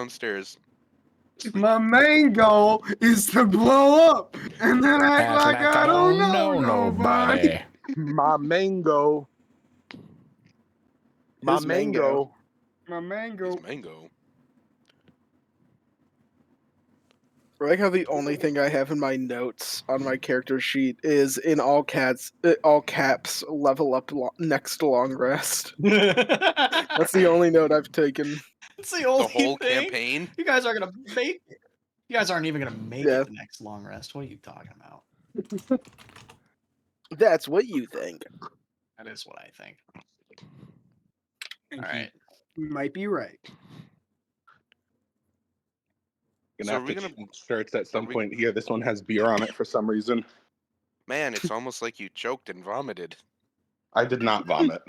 downstairs. My main goal is to blow up and then act like I don't know nobody. My mango. My His mango. mango. My mango. His mango. I like how the only thing I have in my notes on my character sheet is in all caps, level up next long rest. That's the only note I've taken. It's the only whole thing. campaign? You guys aren't gonna make it. You guys aren't even gonna make Yeah. it the next long rest. What are you talking about? That's what you think. That is what I think. All right. You might be right. Gonna So have are we to gonna- change shirts at some we- point here. This one has beer on it for some reason. Man, it's almost like you choked and vomited. I did not vomit.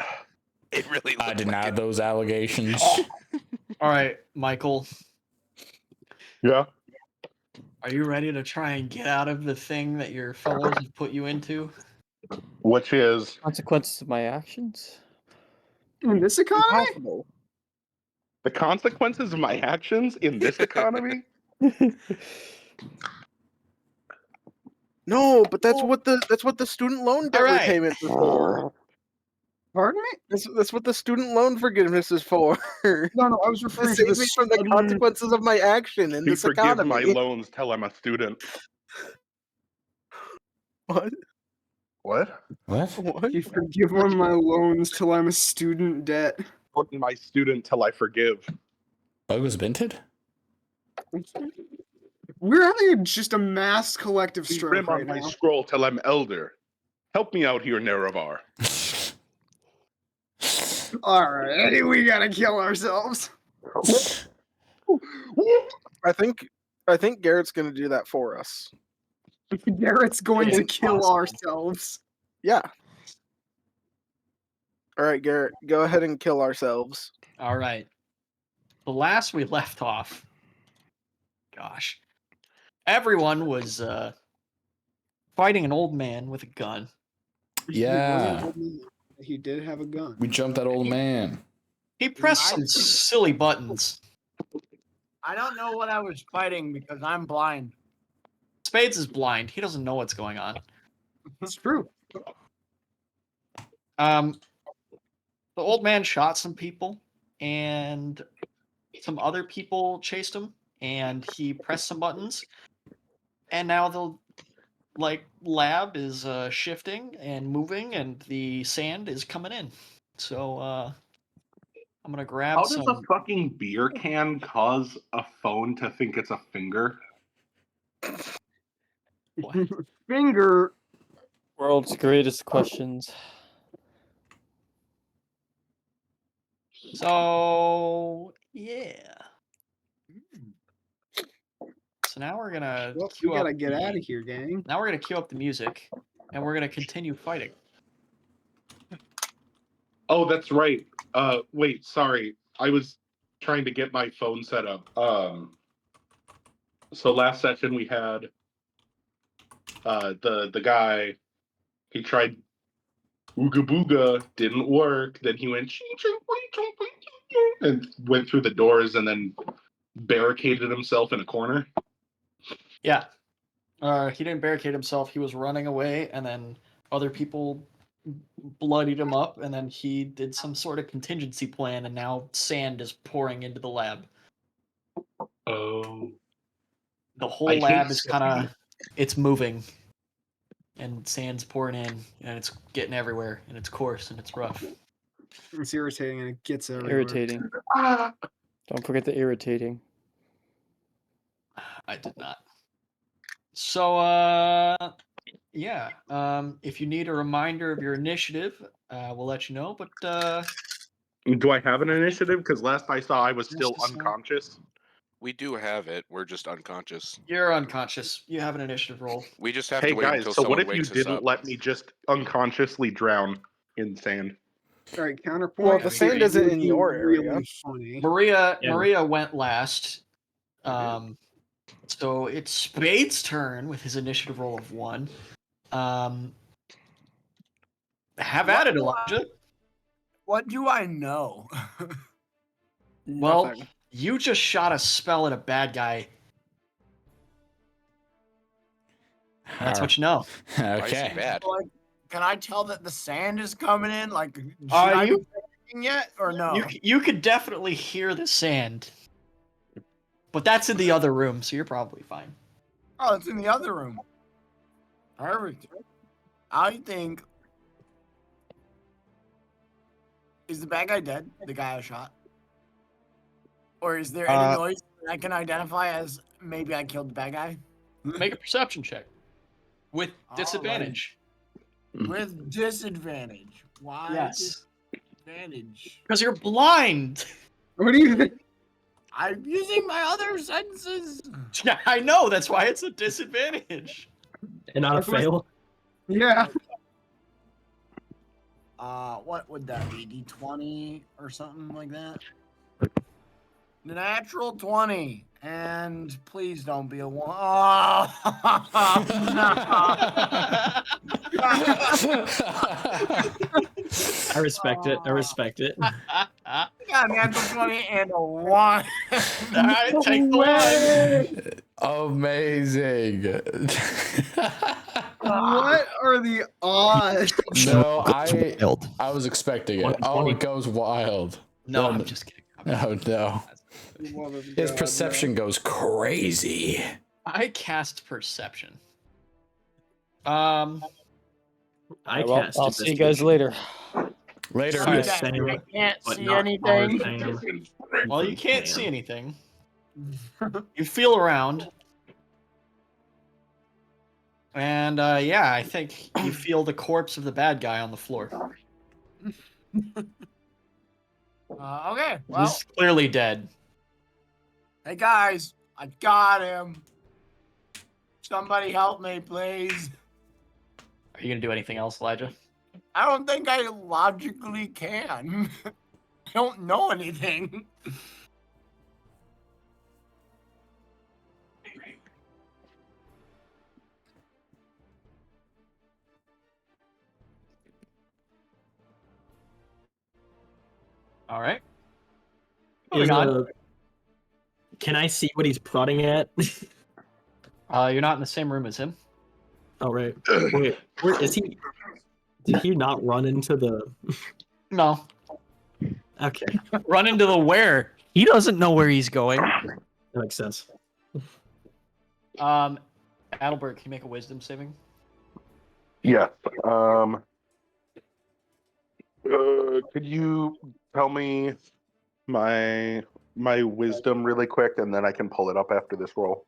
It really looked I like deny it. those allegations. All right, Michael, Yeah. are you ready to try and get out of the thing that your fellows have put you into? Which is Consequences of my actions? In this economy? Impossible. the consequences of my actions in this economy? No, but that's what the student loan debt All right. repayment is for. Pardon me? That's what the student loan forgiveness is for. No, I was referring to Save me from the consequences of my action in You this forgive economy. my loans till I'm a student. What? What? What? What? You forgive one of my loans till I'm a student debt. Put my student till I forgive. Bug was binted? We're having just a mass collective The stroke rim right on my now. scroll till I'm elder. Help me out here, Nerevar. Alright, we gotta kill ourselves. I think Garrett's gonna do that for us. Garrett's going to It's kill possible. ourselves. Yeah. All right, Garrett, go ahead and kill ourselves. All right. The last we left off, gosh, everyone was fighting an old man with a gun. Yeah. He did have a gun. We jumped that old man. He pressed some silly buttons. I don't know what I was fighting because I'm blind. Spades is blind. He doesn't know what's going on. That's true. The old man shot some people, and some other people chased him, and he pressed some buttons, and now the lab is shifting and moving, and the sand is coming in. So I'm gonna grab How does some. a fucking beer can cause a phone to think it's a finger? Finger. World's greatest questions. So yeah. So now we're gonna Well, we queue gotta up get the- out of here, gang. Now we're gonna queue up the music, and we're gonna continue fighting. Oh, that's right. Wait, sorry. I was trying to get my phone set up. So last session we had the guy. He tried ooga booga, didn't work. Then he went and went through the doors and then barricaded himself in a corner. Yeah. He didn't barricade himself. He was running away, and then other people bloodied him up, and then he did some sort of contingency plan, and now sand is pouring into the lab. Oh. The whole I hate lab is sand. kind of, it's moving, and sand's pouring in, and it's getting everywhere, and it's coarse, and it's rough. It's irritating and it gets everywhere. Irritating. Don't forget the irritating. I did not. So, yeah. If you need a reminder of your initiative, we'll let you know. But Do I have an initiative? Because last I saw, I was still Just a sec. unconscious. We do have it. We're just unconscious. you're unconscious. You have an initiative roll. We just have Hey to wait guys, until so someone what if you wakes us didn't up. let me just unconsciously drown in sand? Alright, counterpoint. Well, the sand It isn't would in be your area. really funny. Maria went last. So it's Spade's turn with his initiative roll of 1. Have at it, Elijah. What do I know? Well, Nothing. You just shot a spell at a bad guy. That's what you know. Why is Okay. he bad? Like, can I tell that the sand is coming in? Like, should I you- be thinking yet or no? You could definitely hear the sand. But that's in the other room, so you're probably fine. Oh, it's in the other room. Perfect. I think. Is the bad guy dead? The guy I shot? Or is there any noise that I can identify as maybe I killed the bad guy? Make a perception check. With Alright. disadvantage. With disadvantage. Why Yes. disadvantage? Because you're blind. What do you think? I'm using my other senses. Yeah, I know. That's why it's a disadvantage. And not a fail. Yeah. What would that be? D20 or something like that? The natural 20. And please don't be a 1. Oh, I respect it. I respect it. yeah, natural 20 and a 1. Alright, take the one. Amazing. What are the odds? No, I was expecting it. Oh, it goes wild. No, Well, I'm just kidding. Oh no. His God, perception goes crazy. I cast perception. I Well, cast. I'll see you guys later. Later. Alright. Same, I can't but see not anything. hard thing. Well, you can't see anything. You feel around. And yeah, I think you feel the corpse of the bad guy on the floor. Okay, well, He's clearly dead. hey guys, I got him. Somebody help me, please. Are you gonna do anything else, Elijah? I don't think I logically can. I don't know anything. All right. Is, Moving on. can I see what he's prodding at? You're not in the same room as him. Oh right. Wait, where is he? Did he not run into the? No. Okay, Run into the where? He doesn't know where he's going. that makes sense. Adelbert, can you make a wisdom saving? Yes. Could you tell me my wisdom really quick, and then I can pull it up after this roll?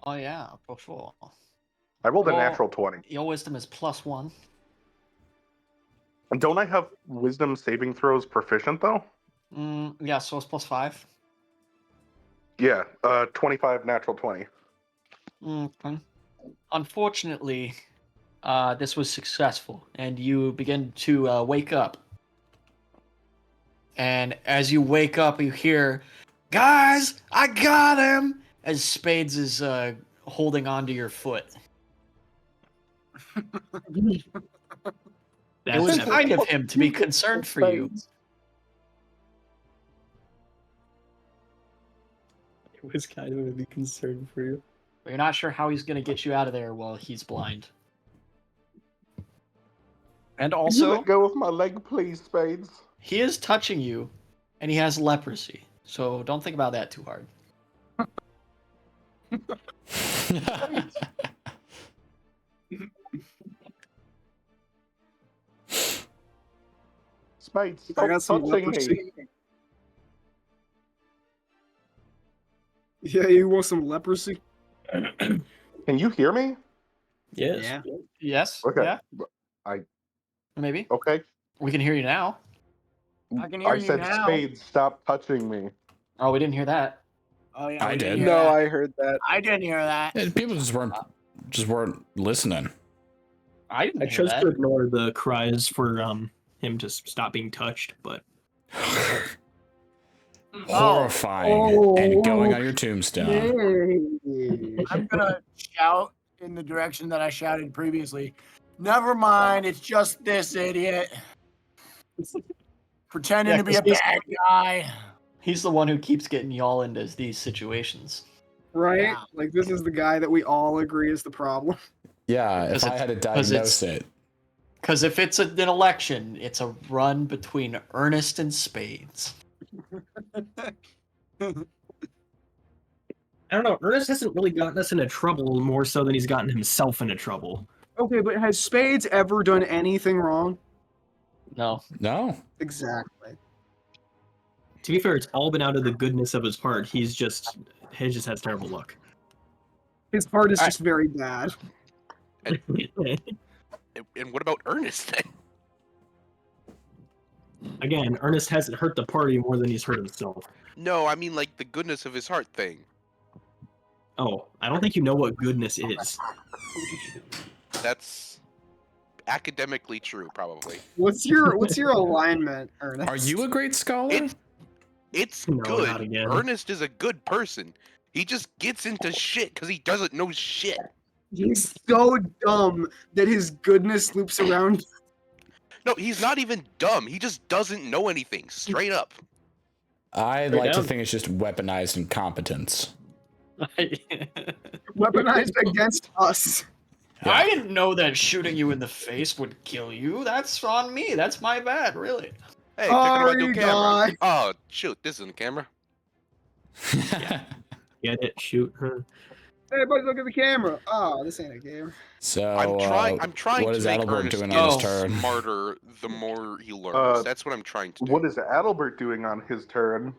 Oh yeah, for sure. I rolled a Well- natural 20. Your wisdom is +1. And don't I have wisdom saving throws proficient though? Yeah, so it's +5. Yeah, 25 natural 20. Okay. Unfortunately, this was successful, and you begin to wake up. And as you wake up, you hear, "Guys, I got him!" As Spades is holding onto your foot. It was That's kind of him to be concerned for you. It was kind of a big concern for you. But you're not sure how he's going to get you out of there while he's blind. And Can you also, let go of my leg, please, Spades. he is touching you, and he has leprosy. So don't think about that too hard. Spades, I stop got some touching leprosy. me. Yeah, you want some leprosy? Can you hear me? Yes. Yeah. Yes? Okay. Yeah? I- Maybe. Okay. We can hear you now. I can hear I you said, now. Spades, stop touching me. Oh, we didn't hear that. Oh yeah, I we didn't did. hear No, that. I heard that. I didn't hear that. And people just weren't listening. I didn't I hear chose that. to ignore the cries for him to stop being touched, but Horrifying and going on your tombstone. I'm gonna shout in the direction that I shouted previously. Never mind, it's just this idiot pretending Yeah, to be a 'cause he's- bad guy. He's the one who keeps getting y'all into these situations. Right? Yeah. Like this is the guy that we all agree is the problem. Yeah, if 'Cause I it's- had to 'cause diagnose it's- it. Because if it's an election, it's a run between Ernest and Spades. I don't know. Ernest hasn't really gotten us into trouble more so than he's gotten himself into trouble. Okay, but has Spades ever done anything wrong? No. No. Exactly. To be fair, it's all been out of the goodness of his heart. He just has terrible luck. His heart is Alright. just very bad. And what about Ernest then? Again, Ernest hasn't hurt the party more than he's hurt himself. No, I mean like the goodness of his heart thing. Oh, I don't think you know what goodness is. That's academically true, probably. What's your alignment, Ernest? Are you a great scholar? It's No, good. not again. Ernest is a good person. He just gets into shit because he doesn't know shit. He's so dumb that his goodness loops around. No, he's not even dumb. He just doesn't know anything. Straight up. I'd Straight like to down. think it's just weaponized incompetence. Weaponized against us. I didn't know that shooting you in the face would kill you. That's on me. That's my bad, really. Hey, check out my new Sorry, camera. guy. Oh, shoot. This isn't a camera. Get it? Shoot. Huh? Hey, everybody, look at the camera. Oh, this ain't a game. So, I'm trying what to is make Adalbert Ernest doing get on his turn? smarter the more he learns. That's what I'm trying to do. What is Adalbert doing on his turn?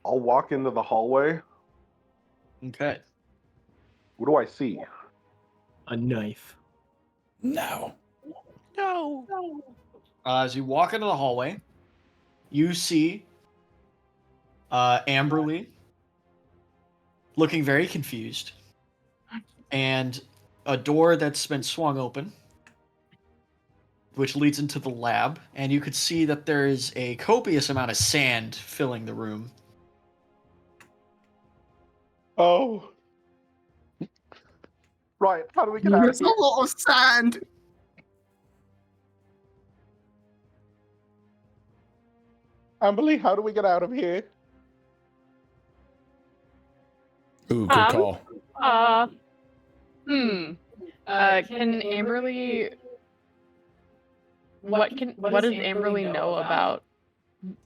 I'll walk into the hallway. Okay. What do I see? A knife. No. No. As you walk into the hallway, you see Amberly looking very confused, and a door that's been swung open, which leads into the lab, and you could see that there is a copious amount of sand filling the room. Oh. Right, how do we get out of There's a here? lot of sand. Amberly, how do we get out of here? Ooh, good call. Can Amberly? What does Amberly know about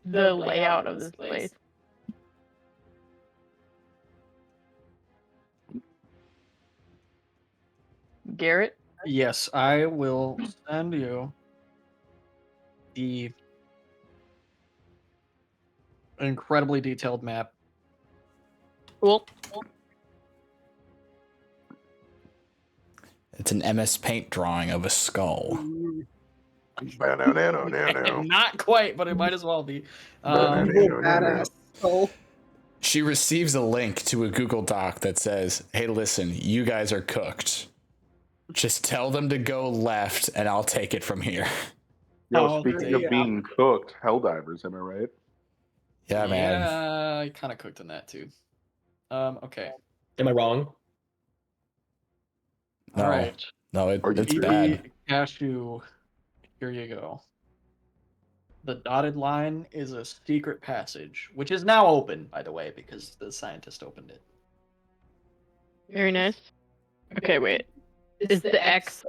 the layout of this place? Garrett? Yes, I will send you the incredibly detailed map. Cool. It's an MS Paint drawing of a skull. Not quite, but it might as well be. Badass skull. She receives a link to a Google Doc that says, "Hey, listen, you guys are cooked. Just tell them to go left, and I'll take it from here." Yo, Oh, speaking of yeah. being cooked, Helldivers, am I right? Yeah, man. Yeah, I kind of cooked in that too. Okay. Am I wrong? No, All right. no, it's BB bad. Cashew. Here you go. The dotted line is a secret passage, which is now open, by the way, because the scientist opened it. Very nice. Okay, wait. Is the X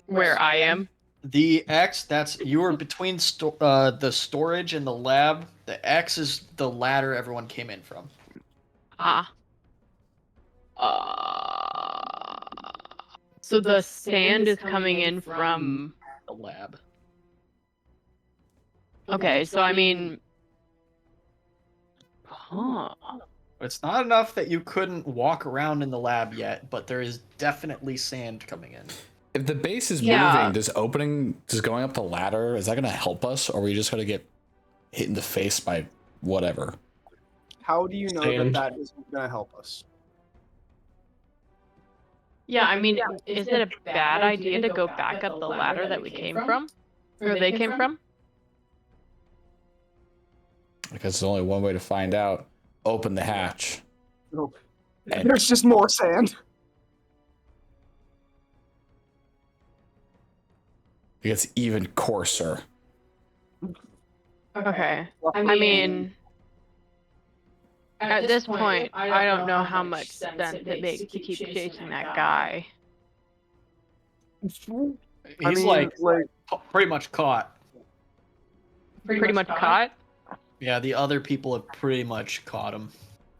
where I am? The X, that's you are between the storage and the lab. The X is the ladder everyone came in from. Ah. So the sand is coming in from. The lab. Okay, so I mean. Huh. It's not enough that you couldn't walk around in the lab yet, but there is definitely sand coming in. If the base is Yeah. moving, does going up the ladder, is that going to help us, or are we just going to get hit in the face by whatever? How do you know Sand. that isn't going to help us? Yeah, I mean, is it a bad idea to go back up the ladder that we came from? Or they came from? Because there's only one way to find out. Open the hatch. Nope. And- There's just more sand. It gets even coarser. Okay. I mean, at this point, I don't know how much sense it makes to keep chasing that guy. He's mean, pretty much caught. Pretty much caught? Yeah, the other people have pretty much caught him.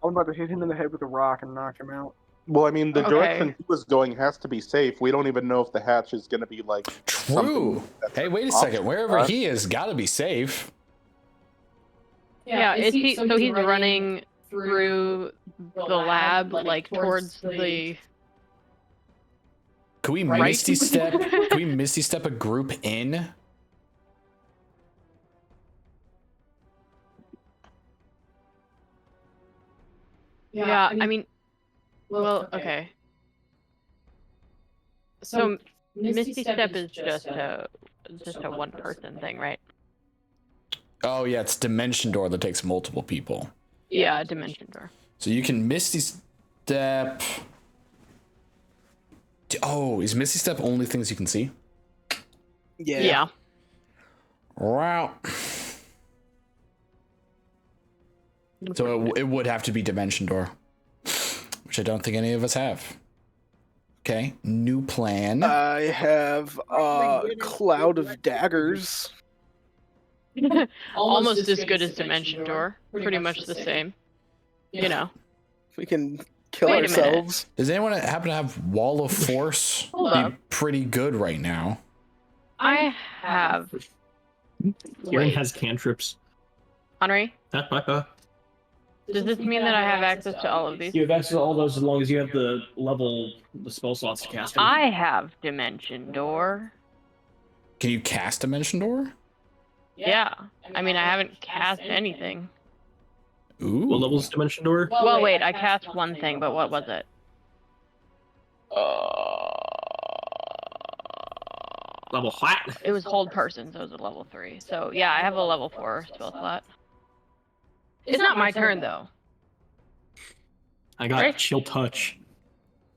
I'm about to hit him in the head with a rock and knock him out. Well, I mean, the Okay. direction he was going has to be safe. We don't even know if the hatch is going to be like. True. Hey, wait a second. Wherever he is, gotta be safe. Yeah, is he? So he's running through the lab, like towards the. Can we Right? misty step? Can we misty step a group in? Yeah, I mean, well, okay. So Misty Step is just a one person thing, right? Oh yeah, it's Dimension Door that takes multiple people. Yeah, Dimension Door. So you can Misty Step. Oh, is Misty Step only things you can see? Yeah. Wow. So it would have to be Dimension Door, which I don't think any of us have. Okay, new plan. I have Cloud of Daggers. Almost as good as Dimension Door. Pretty much the same. You know. We can kill Wait a minute. ourselves. Does anyone happen to have Wall of Force? Hold Be up. pretty good right now. I have. Kieran Wait, has cantrips. Henry, Does does this mean that I have access to all of these? You have access to all those as long as you have the spell slots to cast them. I have Dimension Door. Can you cast Dimension Door? Yeah. I mean, I haven't cast anything. Ooh. What level is Dimension Door? Well, wait, I cast one thing, but what was it? Level what? It was Hold Person, so it was a level 3. So, yeah, I have a level 4 spell slot. It's not my turn, though. I got Right? Chill Touch.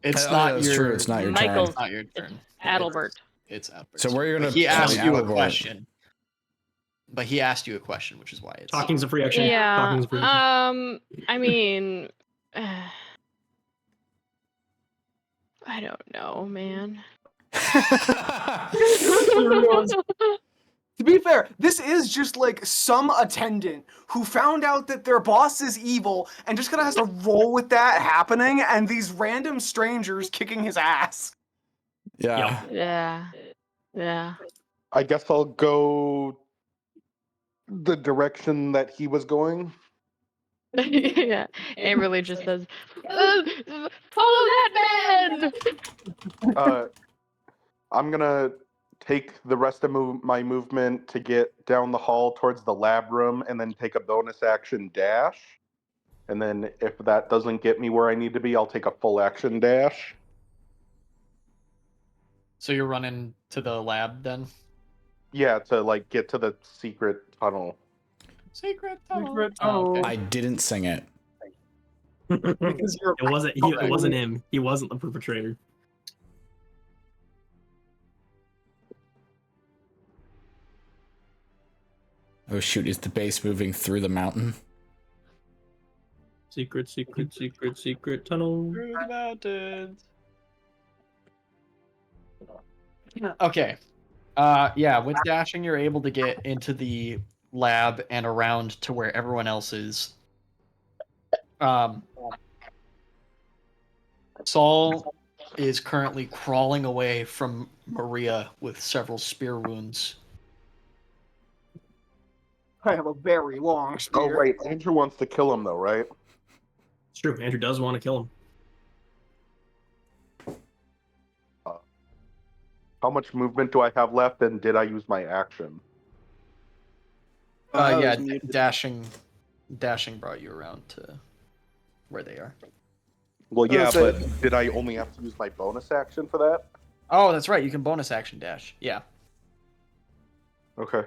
It's Oh, not that's your. true. It's not your Michael's- It's not your turn. Adalbert. It's Adalbert. So where are you gonna? He asked point you a Adalbert? question. But he asked you a question, which is why it's. Talking's a free action. Yeah. Talking's a free action. I mean, I don't know, man. To be fair, this is just like some attendant who found out that their boss is evil and just kind of has to roll with that happening and these random strangers kicking his ass. Yeah. Yeah. Yeah. I guess I'll go the direction that he was going. Yeah. Amberly just says, follow that man! I'm gonna take the rest of my movement to get down the hall towards the lab room and then take a bonus action dash. And then if that doesn't get me where I need to be, I'll take a full action dash. So you're running to the lab then? Yeah, to like get to the secret tunnel. Secret tunnel. Secret Oh, tunnel. okay. I didn't sing it. Because you're It wasn't him. He wasn't the perpetrator. Oh shoot! Is the base moving through the mountain? Secret tunnel. Through the mountains. Okay. Yeah, with dashing, you're able to get into the lab and around to where everyone else is. Saul is currently crawling away from Maria with several spear wounds. I have a very long spear. Oh right, Andrew wants to kill him though, right? It's true. Andrew does want to kill him. How much movement do I have left, and did I use my action? I Yeah, was muted. dashing brought you around to where they are. Well, yeah, so- but did I only have to use my bonus action for that? Oh, that's right. You can bonus action dash. Yeah. Okay.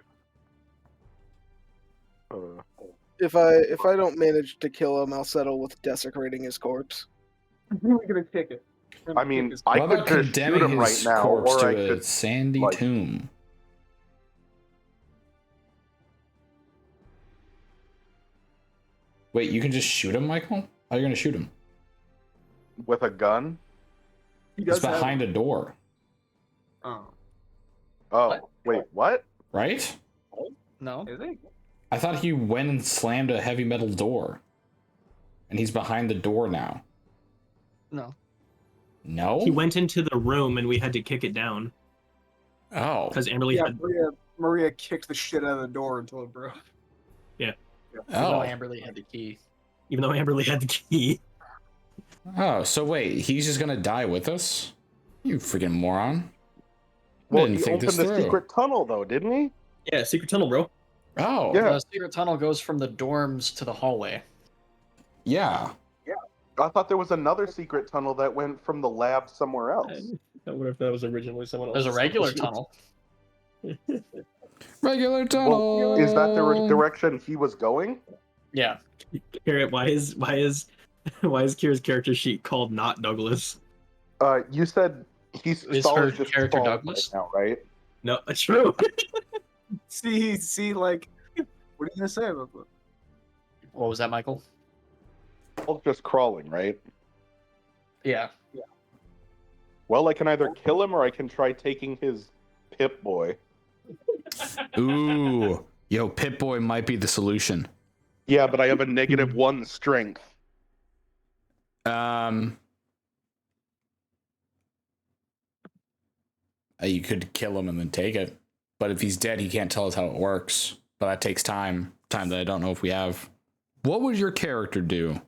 If I don't manage to kill him, I'll settle with desecrating his corpse. We're gonna kick it. I mean, I What could about just shoot condemning him right his now, corpse or to I a could. sandy like- tomb? Wait, you can just shoot him, Michael? How are you gonna shoot him? With a gun? He It's does have. behind a door, Oh, Oh, What? wait, what? right? No. is he? I thought he went and slammed a heavy metal door. And he's behind the door now. No. No? He went into the room and we had to kick it down Oh. because Amberly Yeah, had. Maria kicked the shit out of the door until it broke. Oh. Amberly had the key. Even though Amberly had the key. Oh, so wait, he's just gonna die with us? You freaking moron. Well, Didn't he think opened this the through. secret tunnel, though, didn't he? Yeah, secret tunnel, bro. Oh. Yeah. The secret tunnel goes from the dorms to the hallway. Yeah. I thought there was another secret tunnel that went from the lab somewhere else. What if that was originally someone else? There's a regular tunnel. Regular tunnel. Well, is that the direction he was going? Yeah. Garrett, why is Kira's character sheet called not Douglas? You said he's Is Saul her is just character Saul Douglas? right now, right? No, true. See, like, what are you gonna say about that? What was that, Michael? Saul's just crawling, right? Yeah. Well, I can either kill him or I can try taking his Pip-Boy. Ooh. Yo, Pip-Boy might be the solution. Yeah, but I have a -1 strength. You could kill him and then take it. But if he's dead, he can't tell us how it works. But that takes time. Time that I don't know if we have. What would your character do?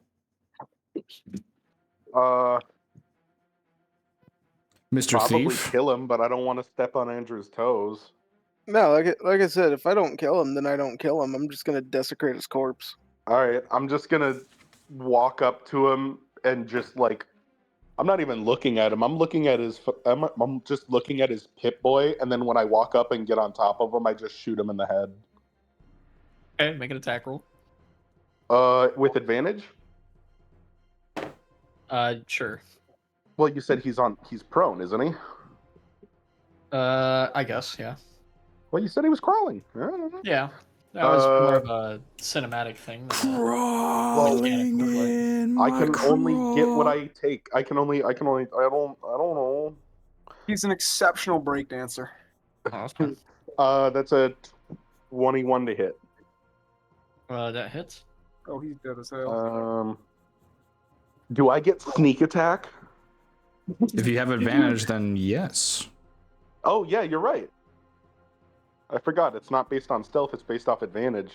Mr. Probably Thief? kill him, but I don't want to step on Andrew's toes. No, like I said, if I don't kill him, then I don't kill him. I'm just gonna desecrate his corpse. All right, I'm just gonna walk up to him and just like, I'm not even looking at him. I'm looking at his. I'm just looking at his Pip-Boy, and then when I walk up and get on top of him, I just shoot him in the head. Okay, make an attack roll. With advantage. Sure. Well, you said he's prone, isn't he? I guess, yeah. Well, you said he was crawling. Yeah. That was more of a cinematic thing. Crawling in my I can only get what I take. I don't know. He's an exceptional breakdancer. That's a 21 to hit. That hits. Oh, he's dead as hell. Do I get sneak attack? If you have advantage, then yes. Oh yeah, you're right. I forgot. It's not based on stealth. It's based off advantage.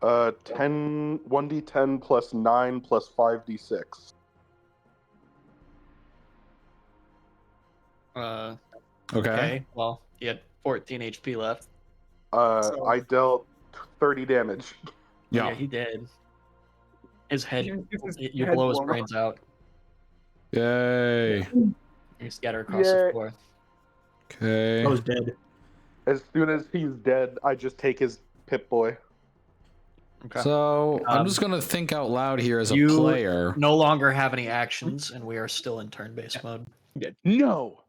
1d10 plus 9 plus 5d6. Okay. Well, he had 14 HP left. I dealt 30 damage. Yeah. He did. His head. His You head blow his blown brains out. Yay. You scatter across the floor. Okay. I was dead. As soon as he's dead, I just take his Pip-Boy. Okay. So I'm just gonna think out loud here as a You player. no longer have any actions, and we are still in turn-based mode. No.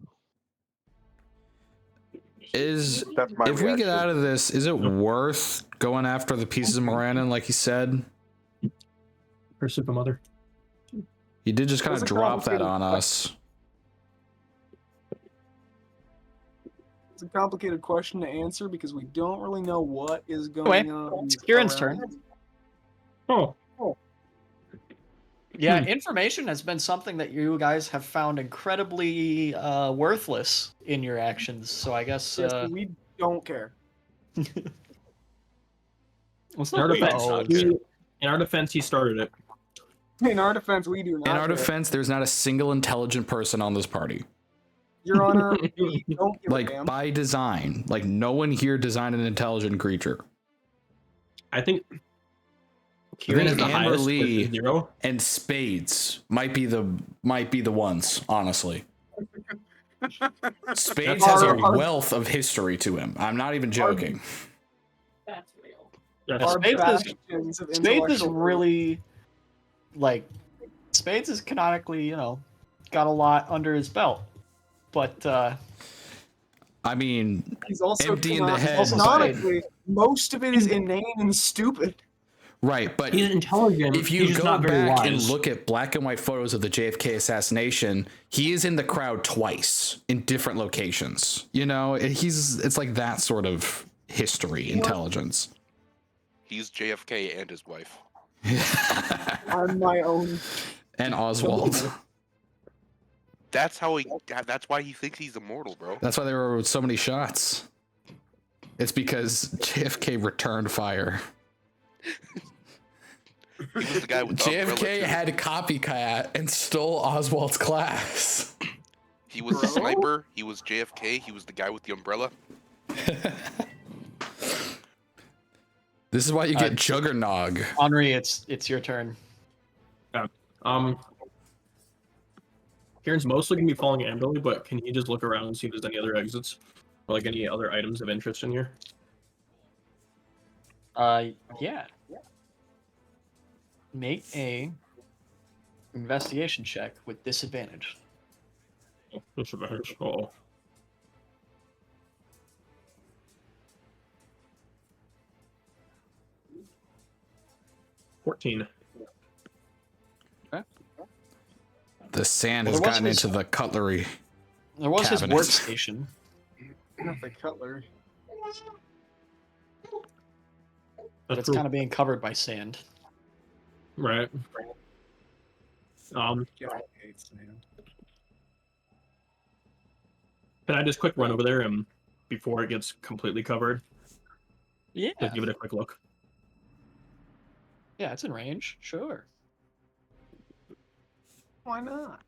Is That's my if we get reaction. out of this, is it worth going after the pieces of Morannon like he said? Her super mother. He did just kind That's of a drop that complicated on us. It's a complicated question to answer because we don't really know what is going on. It's Kieran's turn. Oh. Yeah, information has been something that you guys have found incredibly worthless in your actions. So I guess Yes, we don't care. well, it's In our not defense, okay. in our defense, he started it. In our defense, we do not. In our care. defense, there's not a single intelligent person on this party. Your Honor, we don't give a Like damn. by design. Like no one here designed an intelligent creature. I think I Kieran is think the Amber highest Lee with 0. and Spades might be the ones, honestly. Spades has a wealth of history to him. I'm not even joking. That's Yeah, Our Spades bastions of is intellectual- really like Spades is canonically, got a lot under his belt. But I mean, He's also empty in the canonically- head. Canonically, most of it is inane and stupid. Right, but He's intelligent. if he's you just go not very back and wise. look at black and white photos of the JFK assassination, he is in the crowd twice in different locations. You know, it's like that sort of history intelligence. He's JFK and his wife. On my own. And Oswald. That's how he. That's why he thinks he's immortal, bro. That's why there were so many shots. It's because JFK returned fire. He was the guy with the umbrella, JFK too. had a copycat and stole Oswald's class. He was the sniper. He was JFK. He was the guy with the umbrella. This is why you get Juggernog. Henri, it's your turn. Yeah. Kieran's mostly gonna be following Amberly, but can he just look around and see if there's any other exits? Or like any other items of interest in here? Yeah. Make a investigation check with disadvantage. Disadvantage. Oh. $14. Okay. The sand Well, has there was gotten his- into the cutlery. There was his cabinet. workstation. Not the cutlery. But it's kind of being covered by sand. Right. God, I hate sand. Can I just quick run over there and before it gets completely covered? Yeah. Just give it a quick look. Yeah, it's in range. Sure. Why not?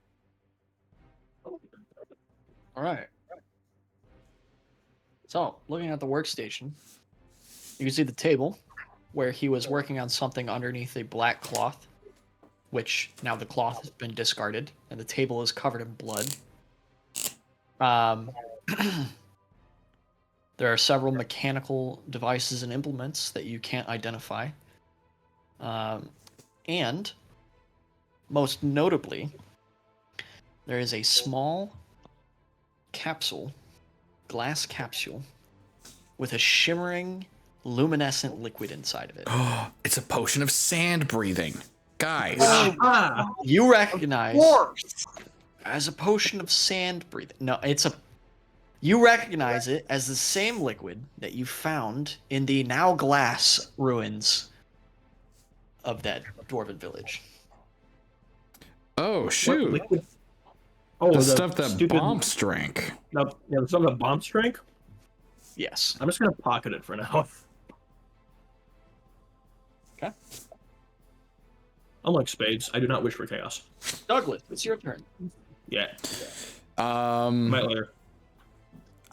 All right. So, looking at the workstation, you can see the table where he was working on something underneath a black cloth, which now the cloth has been discarded and the table is covered in blood. There are several mechanical devices and implements that you can't identify. And most notably, there is a small capsule, glass capsule, with a shimmering, luminescent liquid inside of it. Oh, it's a potion of sand breathing. Guys. You recognize Of course. as a potion of sand breathing. No, you recognize it as the same liquid that you found in the now glass ruins of that dwarven village. Oh, shoot. Liquid? Oh, The stuff that stupid... bombs drank. No, yeah, the stuff that bombs drank? Yes. I'm just gonna pocket it for now. Okay. Unlike spades, I do not wish for chaos. Douglas, it's your turn. Yeah. Might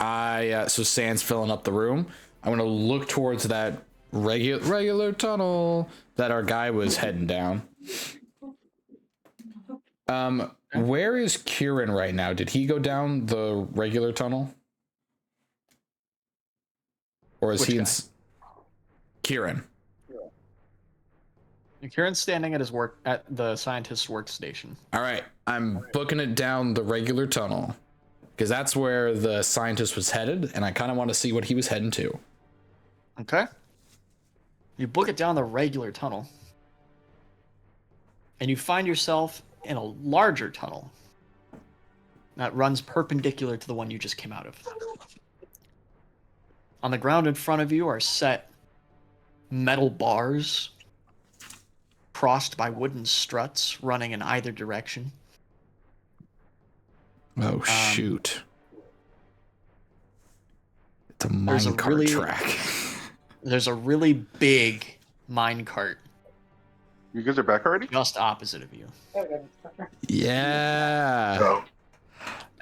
later. So sand's filling up the room. I'm gonna look towards that regular tunnel that our guy was heading down. Where is Kieran right now? Did he go down the regular tunnel? Or is Which he guy? in Kieran? Kieran's standing at his work at the scientist's workstation. All right, I'm booking it down the regular tunnel because that's where the scientist was headed, and I kind of want to see what he was heading to. Okay. You book it down the regular tunnel, and you find yourself in a larger tunnel that runs perpendicular to the one you just came out of. On the ground in front of you are set metal bars crossed by wooden struts running in either direction. Oh, shoot. It's a There's a minecart really- track. There's a really big minecart You guys are back already? just opposite of you. Yeah. Oh.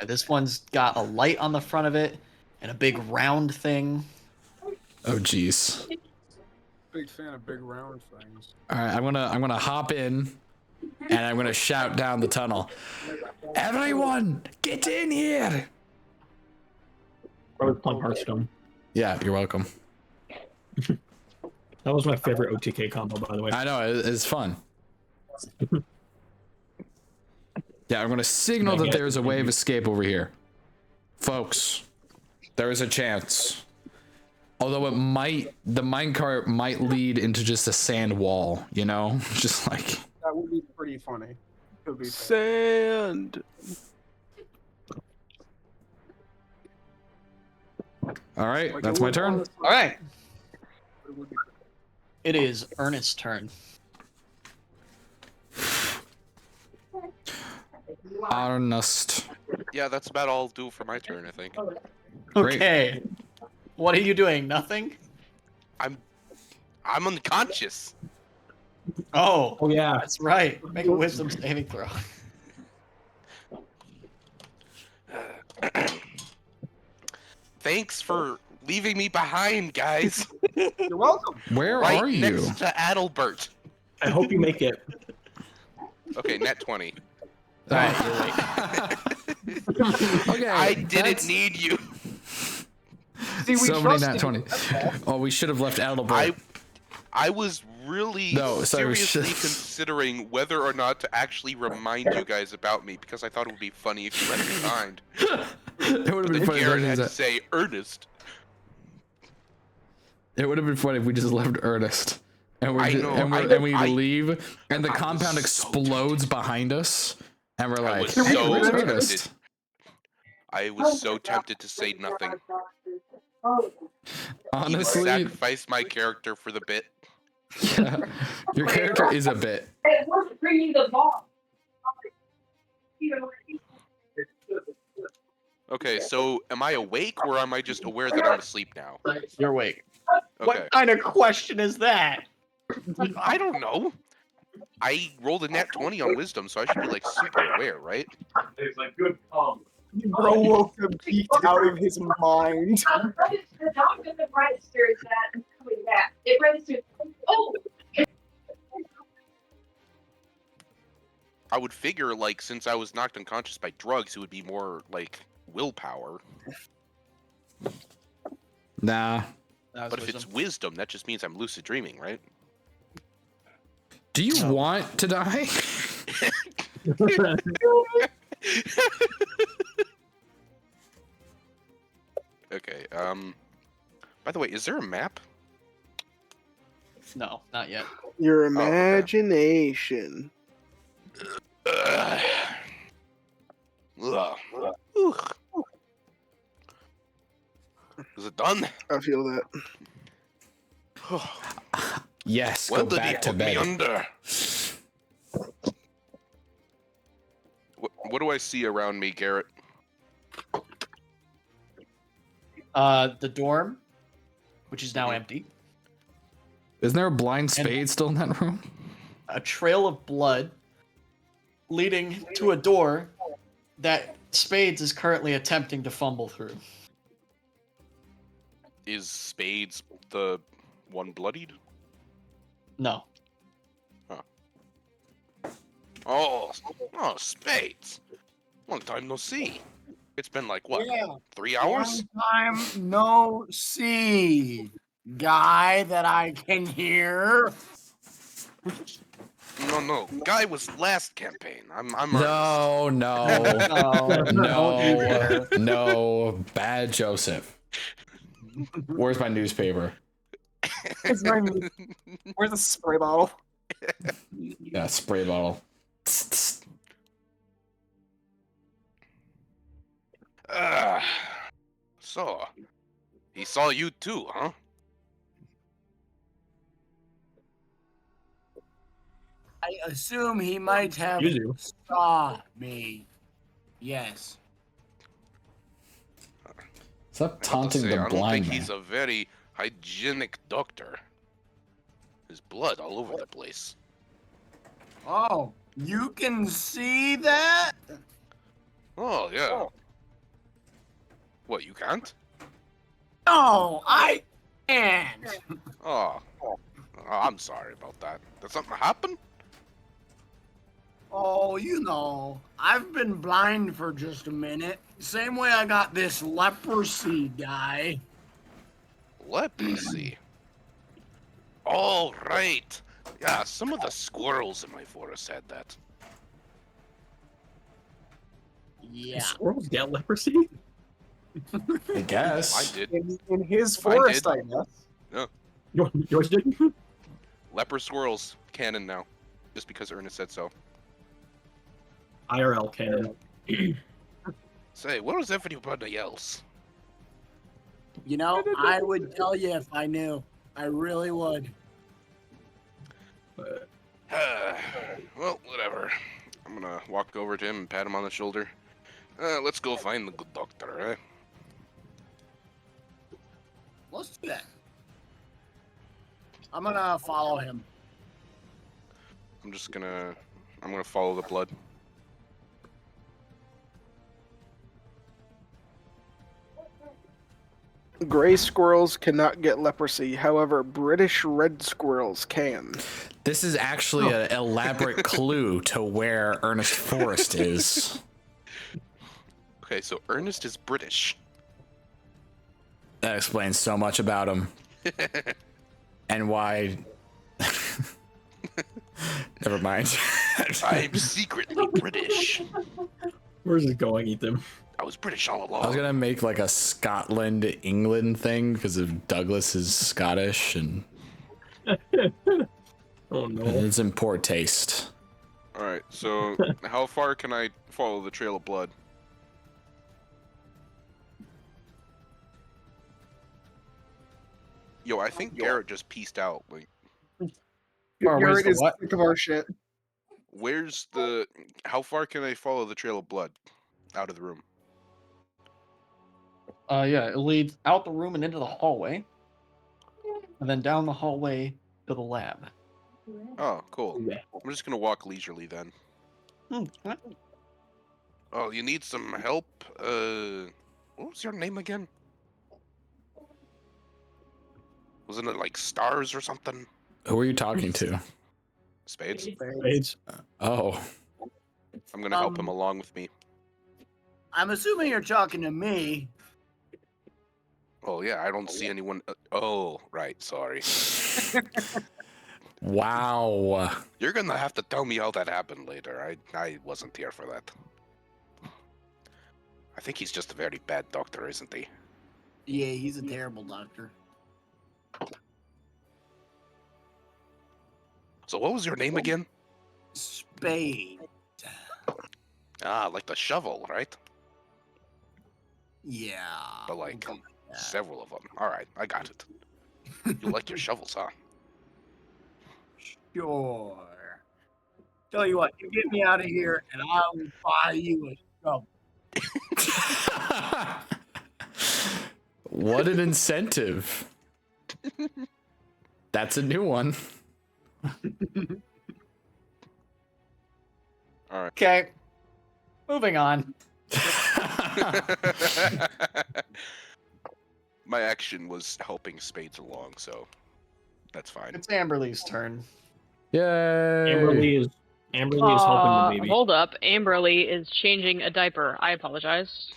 And this one's got a light on the front of it and a big round thing. Oh, jeez. Big fan of big round things. All right, I'm gonna hop in, and I'm gonna shout down the tunnel. Everyone, get in here! Probably playing Hearthstone. Yeah, you're welcome. That was my favorite OTK combo, by the way. I know it's fun. Yeah, I'm gonna signal that there's a way of escape over here, folks. There is a chance. Although the minecart might lead into just a sand wall, you know? Just like. That would be pretty funny. To be fair. Sand. All right, Like, that's it my would turn. honestly- All right. it would be- It is Ernest's turn. Ernest. Yeah, that's about all I'll do for my turn, I think. Great. Okay. What are you doing? Nothing? I'm unconscious. Oh, Oh yeah. that's right. Make a wisdom saving throw. Thanks for leaving me behind, guys. You're welcome. Where right are you? next to Adalbert. I hope you make it. Okay, net 20. Okay, I didn't that's- need you. See, we so many trusted nat you, 20. that's all. Oh, we should have left Adalbert. I was really No, sorry, we seriously should- considering whether or not to actually remind you guys about me because I thought it would be funny if you left me behind. It would have But been then funny. Garrett had to If say Ernest. it would have been funny if we just left Ernest, and I we're know, and we I- leave, and the I was compound so explodes behind us, and we're I like, was "Hey, so where's tempted. Ernest?" I was so tempted to say nothing. Honestly, Sacrifice my character for the bit. yeah, your character is a bit. It wasn't bringing the ball. Okay, so am I awake or am I just aware that I'm asleep now? You're awake. Okay. What kind of question is that? I don't know. I rolled a nat 20 on wisdom, so I should be like super aware, right? It's like good call. Bro woke him peaked out of his mind. The dog doesn't register that and coming back. It registers. Oh, I would figure, like, since I was knocked unconscious by drugs, it would be more, like, willpower. Nah. But if it's wisdom, that just means I'm lucid dreaming, right? Do you want to die? Okay, by the way, is there a map? No, not yet. Your okay. imagination. Ugh. Ugh. Ugh. Is it done? I feel that. Yes. When Go did he back to put me bed. under? What do I see around me, Garrett? The dorm, which is now empty. Isn't there a blind spade still in that room? A trail of blood leading to a door that Spades is currently attempting to fumble through. Is Spades the one bloodied? No. Oh, Spades. Long time no see. It's been like, what, Yeah. 3 hours? Long time no see. Guy that I can hear. No. Guy was last campaign. I'm No, no, No. no. Bad Joseph. Where's my newspaper? It's not even- Where's the spray bottle? Yeah, spray bottle. So, he saw you too, huh? I assume he might have You do. saw me. Yes. Stop I have to taunting say, the I don't blind think man. he's a very hygienic doctor. There's blood all over the place. Oh, you can see that? Oh, yeah. What, you can't? No, I can't. Oh, I'm sorry about that. Did something happen? Oh, you know, I've been blind for just a minute. Same way I got this leprosy guy. Leprosy. All right. Yeah, some of the squirrels in my forest had that. Yeah. Squirrels get leprosy? I guess. I did. In his Mine forest, did. I guess. Yours did? Leper squirrels canon now, just because Ernest said so. IRL canon. Say, what was everybody else? You know, I would tell you if I knew. I really would. Well, whatever. I'm gonna walk over to him and pat him on the shoulder. Let's go find the good doctor, eh? Let's do that. I'm gonna follow him. I'm gonna follow the blood. Gray squirrels cannot get leprosy. However, British red squirrels can. This is actually an elaborate clue to where Ernest Forrest is. Okay, so Ernest is British. That explains so much about him. And why... Never mind. I'm secretly British. Where's it going, Ethan? I was British all along. I was gonna make like a Scotland England thing because of Douglas is Scottish and Oh no. it's in poor taste. Alright, so how far can I follow the trail of blood? Yo, I think Garrett just pieced out. Like, Garrett is sick of our shit. where's the... How far can I follow the trail of blood out of the room? Yeah, it leads out the room and into the hallway, and then down the hallway to the lab. Oh, cool. I'm just gonna walk leisurely then. What? Oh, you need some help? What was your name again? Wasn't it like Stars or something? Who are you talking to? Spades? Spades. Oh. I'm gonna help him along with me. I'm assuming you're talking to me. Oh, yeah, I don't see anyone. Oh, right, sorry. Wow. You're gonna have to tell me how that happened later. I wasn't here for that. I think he's just a very bad doctor, isn't he? Yeah, he's a terrible doctor. So what was your name again? Spade. Ah, like the shovel, right? Yeah. But like something like that. several of them. All right, I got it. You like your shovels, huh? Sure. Tell you what, you get me out of here, and I will buy you a shovel. What an incentive. That's a new one. All right. Okay. Moving on. My action was helping Spades along, so that's fine. It's Amberly's turn. Yay. Amberly is helping the baby. Hold up. Amberly is changing a diaper. I apologize.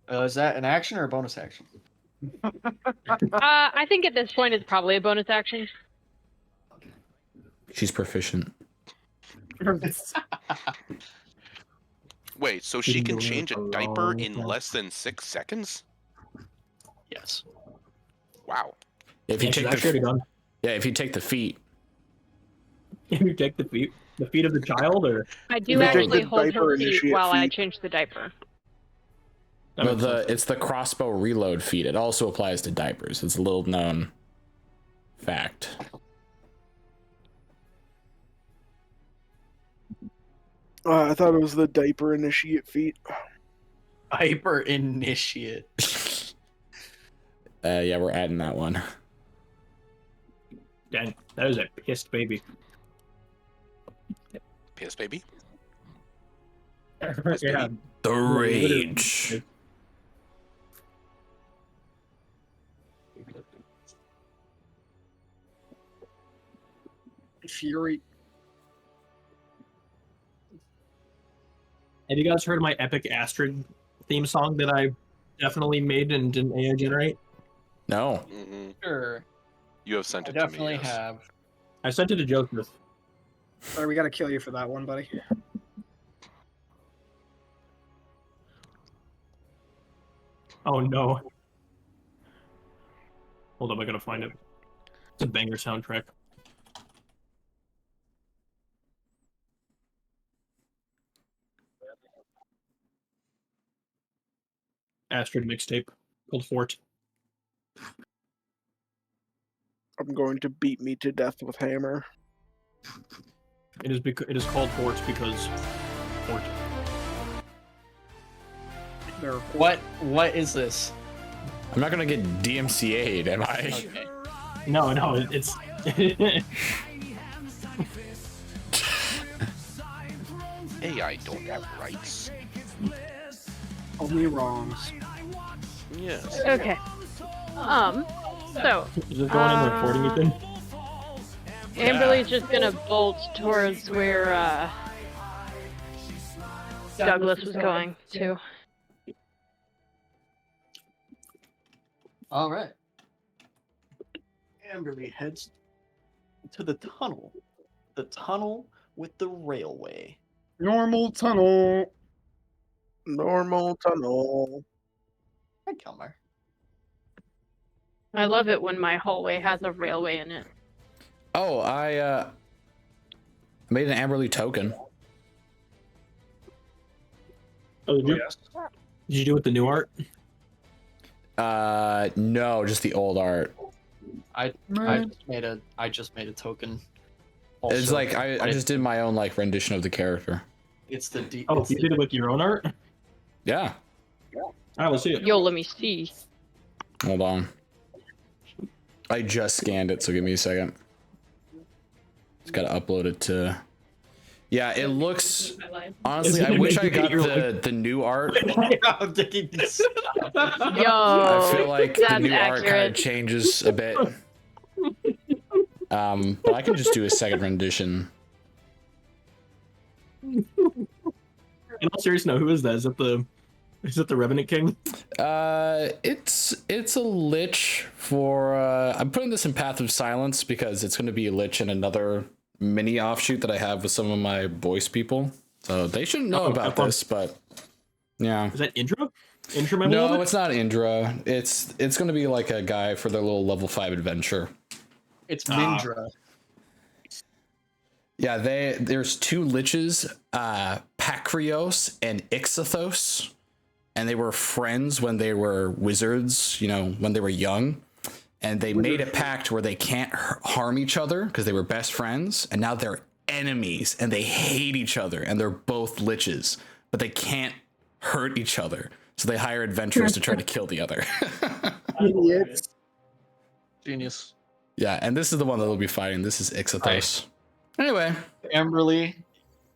Is that an action or a bonus action? I think at this point it's probably a bonus action. She's proficient. Wait, so she can change a diaper in less than 6 seconds? Yes. Wow. If you Yeah, she's take actually the done. yeah, if you take the feet. If you take the feet of the child, or I do You take actually the hold diaper her and feet initiate while I feet. change the diaper. That No, makes sense. it's the crossbow reload feat. It also applies to diapers. It's a little known fact. I thought it was the diaper initiate feat. Hyper initiate. Yeah, we're adding that one. Dang, that is a pissed baby. Piss baby? Yeah. The rage. Fury. Have you guys heard my epic Astrid theme song that I definitely made and didn't AI generate? No. Mm-hmm. Sure. You have sent I it to me. definitely yes. have. I sent it to Joseph. Sorry, we gotta kill you for that one, buddy. Oh no. Hold up, I gotta find it. It's a banger soundtrack. Astrid mixtape called Fort. I'm going to beat me to death with hammer. It is called Fort because Fort. What is this? I'm not gonna get DMCA'd, am I? Okay. No, it's AI don't have rights. Only wrongs. Yes. Okay. So is it going in recording, Ethan? Amberly's just gonna bolt towards where Douglas was going to. All right. Amberly heads to the tunnel. The tunnel with the railway. Normal tunnel. Normal tunnel. Hi, Kelmar. I love it when my hallway has a railway in it. Oh, I made an Amberly token. Oh, did you? Did you do it with the new art? No, just the old art. I just made a token. It's Also, like I just did my own like rendition of the character. It's the D. Oh, it's you the- did it with your own art? Yeah. Alright, let's see it. Yo, let me see. Hold on. I just scanned it, so give me a second. Just gotta upload it to. Yeah, it looks. Honestly, I wish I got the new art. I'm taking this. Yo, I feel like the that's new art kind of accurate. changes a bit. But I can just do a second rendition. In all seriousness, no, who is that? Is it the Revenant King? It's a lich for. I'm putting this in Path of Silence because it's going to be a lich in another mini offshoot that I have with some of my voice people. So they shouldn't know about this, but yeah. Is that Indra? Indra, my No, beloved? it's not Indra. It's going to be like a guy for their little level 5 adventure. It's Mindra. Yeah, there's two liches, Pakrios and Ixathos, and they were friends when they were wizards, when they were young, and they made a pact where they can't harm each other because they were best friends, and now they're enemies and they hate each other, and they're both liches, but they can't hurt each other, so they hire adventurers to try to kill the other. Idiots. Genius. Yeah, and this is the one that they'll be fighting. This is Ixathos. Anyway. Amberly,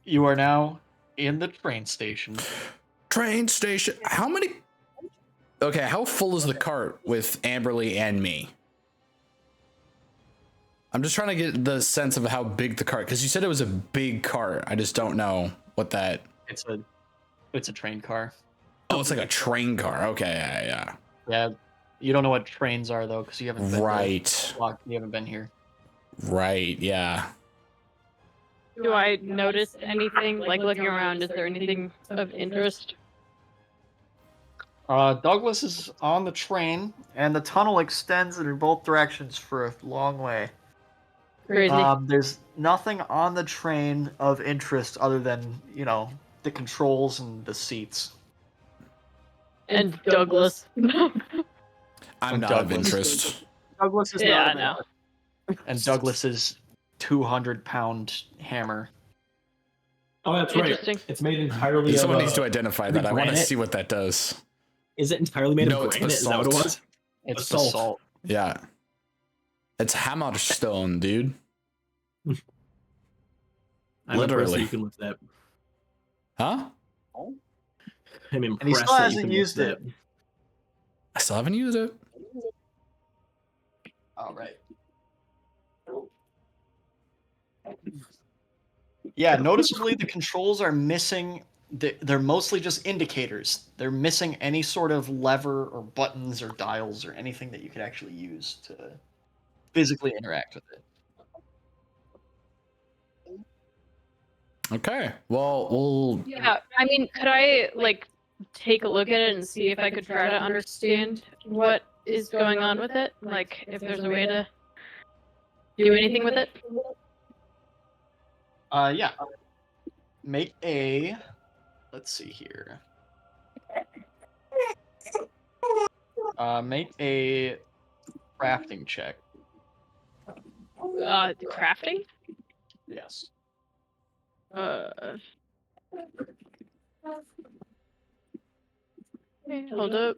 you are now in the train station. Train station. How many? Okay, how full is the cart with Amberly and me? I'm just trying to get the sense of how big the cart, because you said it was a big cart. I just don't know what that. It's a train car. Oh, it's like a train car. Okay, yeah. Yeah, you don't know what trains are though, because you haven't been Right. You haven't been here. Right. Yeah. Do I notice anything, like looking around, is there anything of interest? Douglas is on the train, and the tunnel extends in both directions for a long way. Crazy. There's nothing on the train of interest other than, the controls and the seats. And Douglas. I'm not of interest. Douglas is Yeah, not. no. And Douglas's 200-pound hammer. Oh, that's right. Interesting. It's made entirely Someone of, needs to identify that. I want to granite? see what that does. Is it entirely made No, of it's granite? Is that what it basalt. was? It's Basalt. basalt. Yeah. It's hammerstone, dude. I'm impressed that you can lift that. Huh? I'm impressed And he still that you hasn't can used lift it. that. I still haven't used it. All right. Yeah, noticeably the controls are missing. They're mostly just indicators. They're missing any sort of lever or buttons or dials or anything that you could actually use to physically interact with it. Okay. Well, we'll. Yeah, I mean, could I, take a look at it and see if I could try to understand what is going on with it. Like, if there's a way to do anything with it. Yeah. Make a. Let's see here. Make a crafting check. Crafting? Yes. Hold up.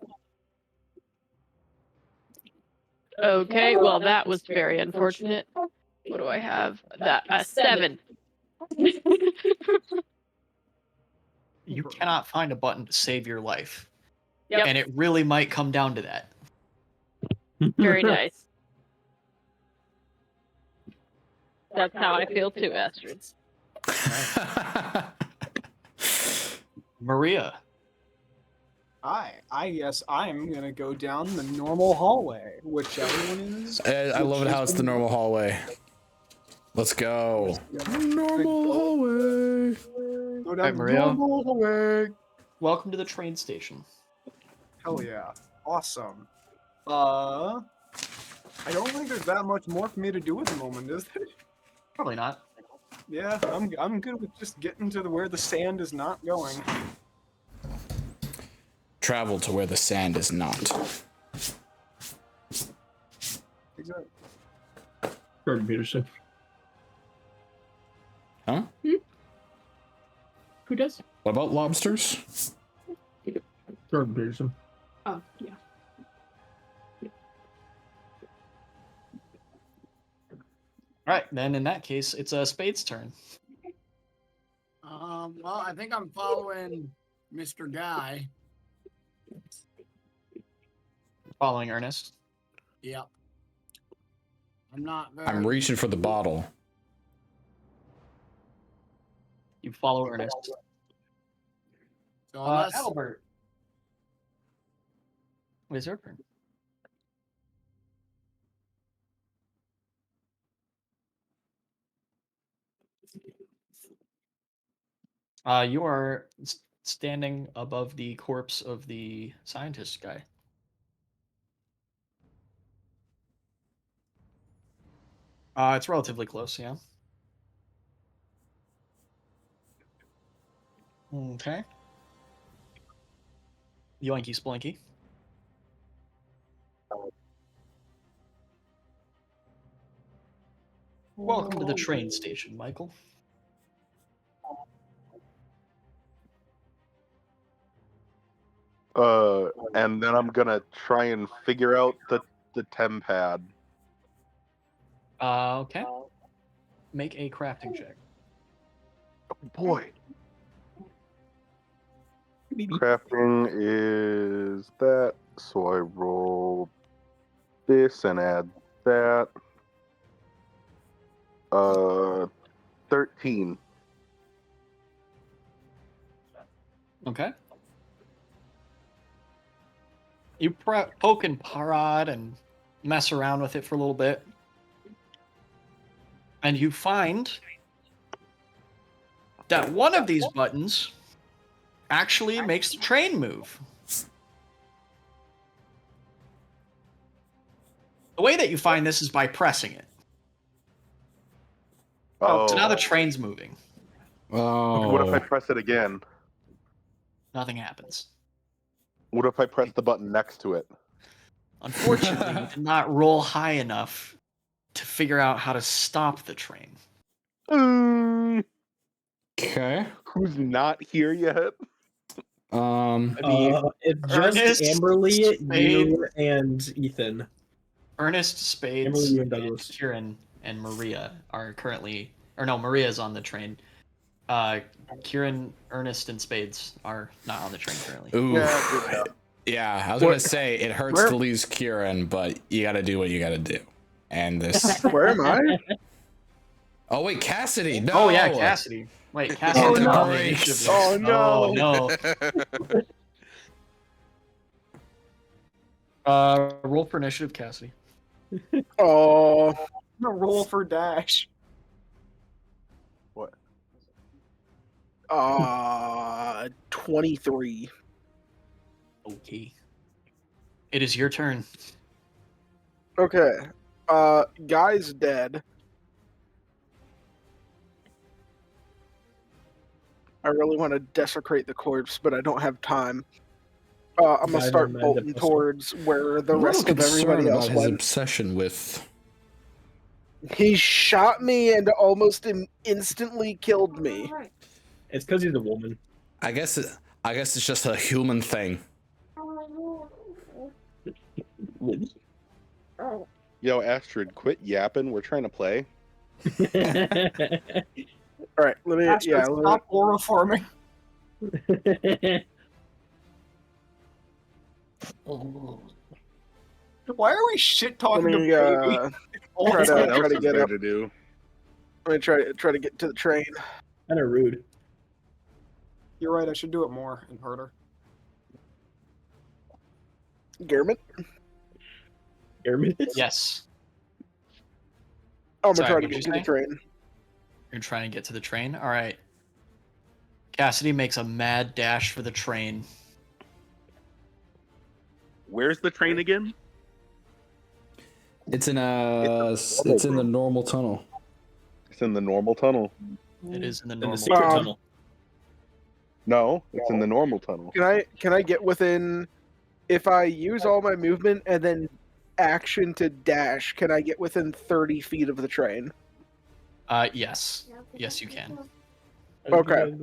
Okay, well that was very unfortunate. What do I have? That 7. You cannot find a button to save your life. Yep. And it really might come down to that. Very nice. That's how I feel too, Astrid. Maria. I guess I'm gonna go down the normal hallway, whichever one is. I love it how it's the normal hallway. Let's go. Normal hallway. Go down Alright, the Maria. normal hallway. Welcome to the train station. Hell yeah. Awesome. I don't think there's that much more for me to do at the moment, is there? Probably not. Yeah, I'm good with just getting to where the sand is not going. Travel to where the sand is not. Exactly. Jordan Peterson. Huh? Who does? What about lobsters? Jordan Peterson. Oh, yeah. Alright, then in that case, it's Spade's turn. Well, I think I'm following Mr. Guy. Following Ernest. Yep. I'm not very. I'm reaching for the bottle. You follow Ernest. So unless Albert. What is your turn? You are standing above the corpse of the scientist guy. It's relatively close, yeah. Okay. Yoinky splinky. Welcome to the train station, Michael. And then I'm gonna try and figure out the tempad. Okay. Make a crafting check. Oh boy. Crafting is that, so I roll this and add that. 13. Okay. You poke and prod and mess around with it for a little bit. And you find that one of these buttons actually makes the train move. The way that you find this is by pressing it. Oh, So now the train's moving. Oh. What if I press it again? Nothing happens. What if I press the button next to it? Unfortunately, you did not roll high enough to figure out how to stop the train. Okay. Who's not here yet? It's Ernest, just Amberly, Spade. you, and Ethan. Ernest, Spades, Emily, you and and Douglas. Kieran, and Maria are currently, or no, Maria's on the train. Kieran, Ernest, and Spades are not on the train currently. Ooh. Yeah, Yeah, I was gonna say it hurts to lose Kieran, but you gotta do what you gotta do. And this. Where am I? Oh wait, Cassidy. No. Oh yeah, Cassidy. Wait, Cassidy. Oh, took no. all the initiative. Oh, no. Oh no. Roll for initiative, Cassidy. Oh, I'm gonna roll for dash. What? 23. Okay. It is your turn. Okay. Guy's dead. I really want to desecrate the corpse, but I don't have time. I'm gonna Guy start remained bolting impossible. towards where the I'm a little rest of everybody concerned else about his went. obsession with. He shot me and almost instantly killed me. It's because he's a woman. I guess it's just a human thing. Yo, Astrid, quit yapping. We're trying to play. All right, let me. Astrid, Yeah, let me, stop chloroforming. Why are we shit let talking to me baby? all try the to time? try to get there up. to do. Let me try to get to the train. Kind of rude. You're right. I should do it more and harder. Garment. Yes. I'm gonna Sorry, try to what'd get you to the say? train. You're trying to get to the train? Alright. Cassidy makes a mad dash for the train. Where's the train again? It's in the normal tunnel. It's in the normal tunnel. It is in the In normal the secret Um, tunnel. No, it's in the normal tunnel. Can I get within? If I use all my movement and then action to dash, can I get within 30 feet of the train? Yes. Yes, you can. Okay.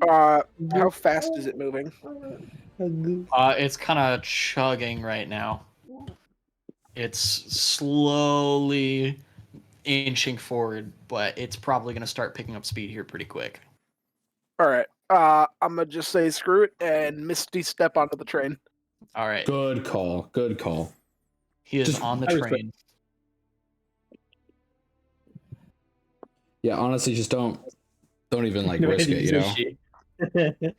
How fast is it moving? It's kind of chugging right now. It's slowly inching forward, but it's probably going to start picking up speed here pretty quick. All right. I'm gonna just say screw it and Misty step onto the train. All right. Good call. Good call. He is Just- on the I respect- train. Yeah, honestly, just don't even like risk it. You know.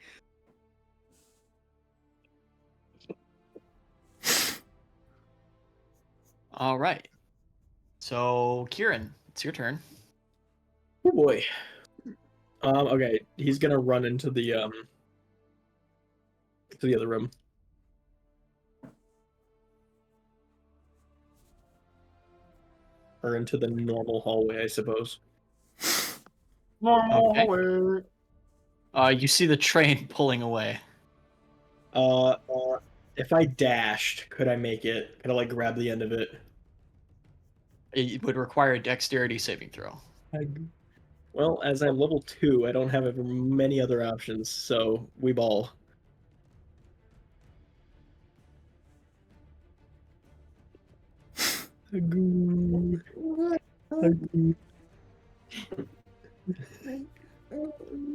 All right. So, Kieran, it's your turn. Oh boy. Okay, he's gonna run into the to the other room. Or into the normal hallway, I suppose. Okay. You see the train pulling away. If I dashed, could I make it? Could I like grab the end of it? It would require a dexterity saving throw. Well, as I'm level 2, I don't have many other options, so we ball.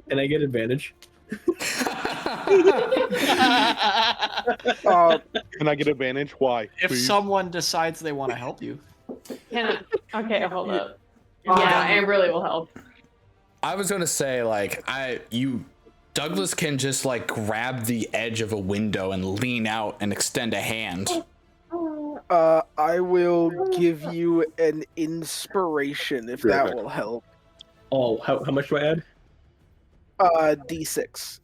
Can I get advantage? Can I get advantage? Why? If Please? someone decides they want to help you. Okay, hold up. Yeah, Amberly will help. I was gonna say like Douglas can just like grab the edge of a window and lean out and extend a hand. I will give you an inspiration if that will help. Oh, how much do I add? D6.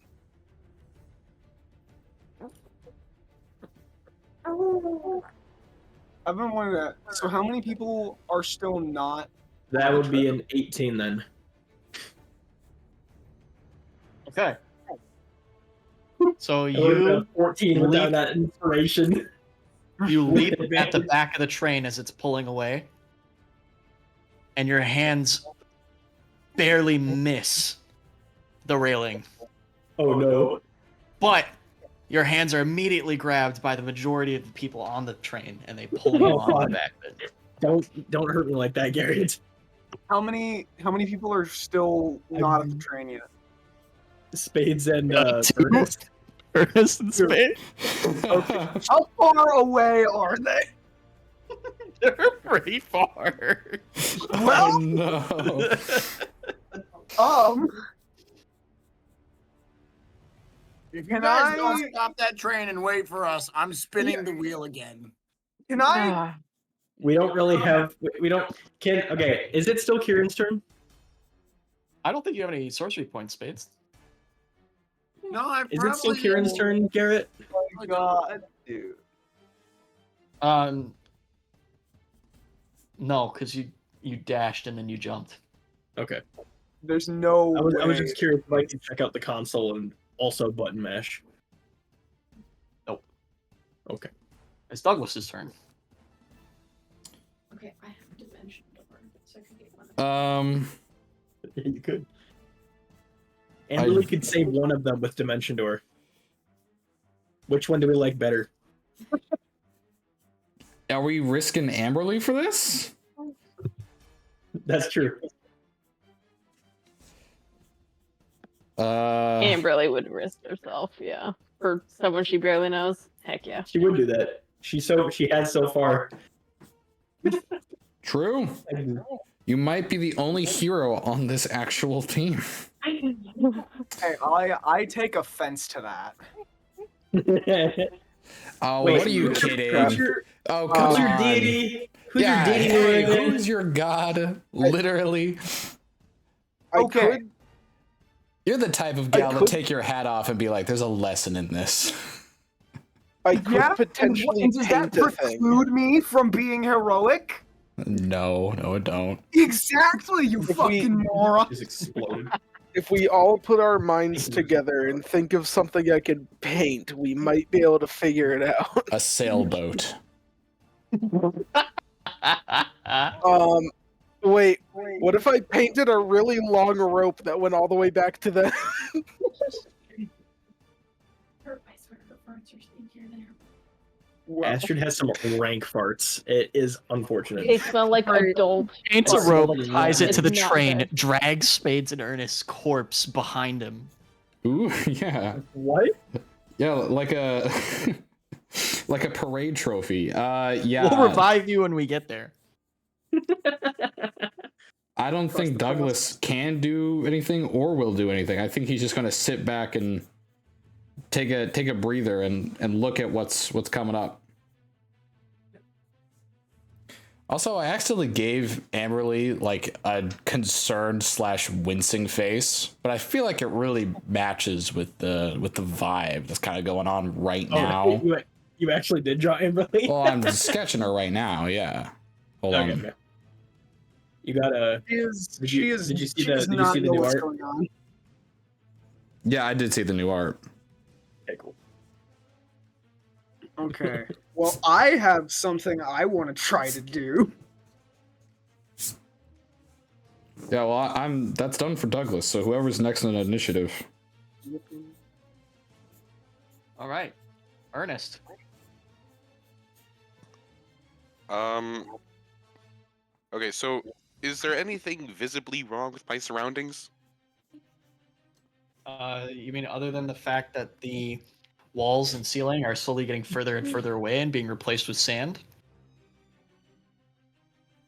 I've been wondering that. So how many people are still not? That would be an 18 then. Okay. So I would've been you a 14 without leap- that inspiration. you leap at the back of the train as it's pulling away, and your hands barely miss the railing. Oh no. But your hands are immediately grabbed by the majority of the people on the train, and they pull you on the back of it. Don't hurt me like that, Garrett. How many people are still not at the train yet? Spades and Ernest. Ernest and Spade? How far away are they? They're pretty far. Oh no. If Can you guys I- don't stop that train and wait for us, I'm spinning the wheel again. Can I? We don't really have. We don't. Okay, is it still Kieran's turn? I don't think you have any sorcery points, Spades. No, I Is it still Kieran's turn, Garrett? God, dude. No, because you dashed and then you jumped. Okay. There's no way. I was just curious if I could check out the console and also button mash. Nope. Okay. It's Douglas's turn. Okay, I have dimension door, so I can get one. You could. And we could save one of them with Dimension Door. Which one do we like better? Are we risking Amberly for this? That's true. Amberly would risk herself, yeah. For someone she barely knows. Heck yeah. She would do that. She has so far. True. You might be the only hero on this actual team. Hey, I take offense to that. Oh, Wait, what are you kidding? Oh, come Who's your on. deity? Who's Yeah, your deity? hey, Lord? who's your god? Literally. Okay. You're the type of gal to could- take your hat off and be like, there's a lesson in this. I could Yeah, potentially and does that paint a thing. preclude me from being heroic? No, it don't. Exactly, you fucking moron. Just exploded. If we all put our minds together and think of something I could paint, we might be able to figure it out. A sailboat. Wait, what if I painted a really long rope that went all the way back to the... Astrid has some rank farts. It is unfortunate. They smell like adult. Paints a rope, It's ties it to the not train, good. drags Spades and Ernest's corpse behind him. Ooh, yeah. What? Yeah, like a like a parade trophy. Yeah. We'll revive you when we get there. I don't think Douglas can do anything or will do anything. I think he's just going to sit back and take a breather and look at what's coming up. Also, I accidentally gave Amberly like a concerned / wincing face, but I feel like it really matches with the vibe that's kind of going on right now. You actually did draw Amberly? Well, I'm sketching her right now. Yeah. Hold on. Okay. You got a. Did you see the new art? Yeah, I did see the new art. Okay, cool. Okay. Well, I have something I want to try to do. Yeah, well, that's done for Douglas. So whoever's next in initiative. All right, Ernest. Okay, so is there anything visibly wrong with my surroundings? You mean other than the fact that the walls and ceiling are slowly getting further and further away and being replaced with sand?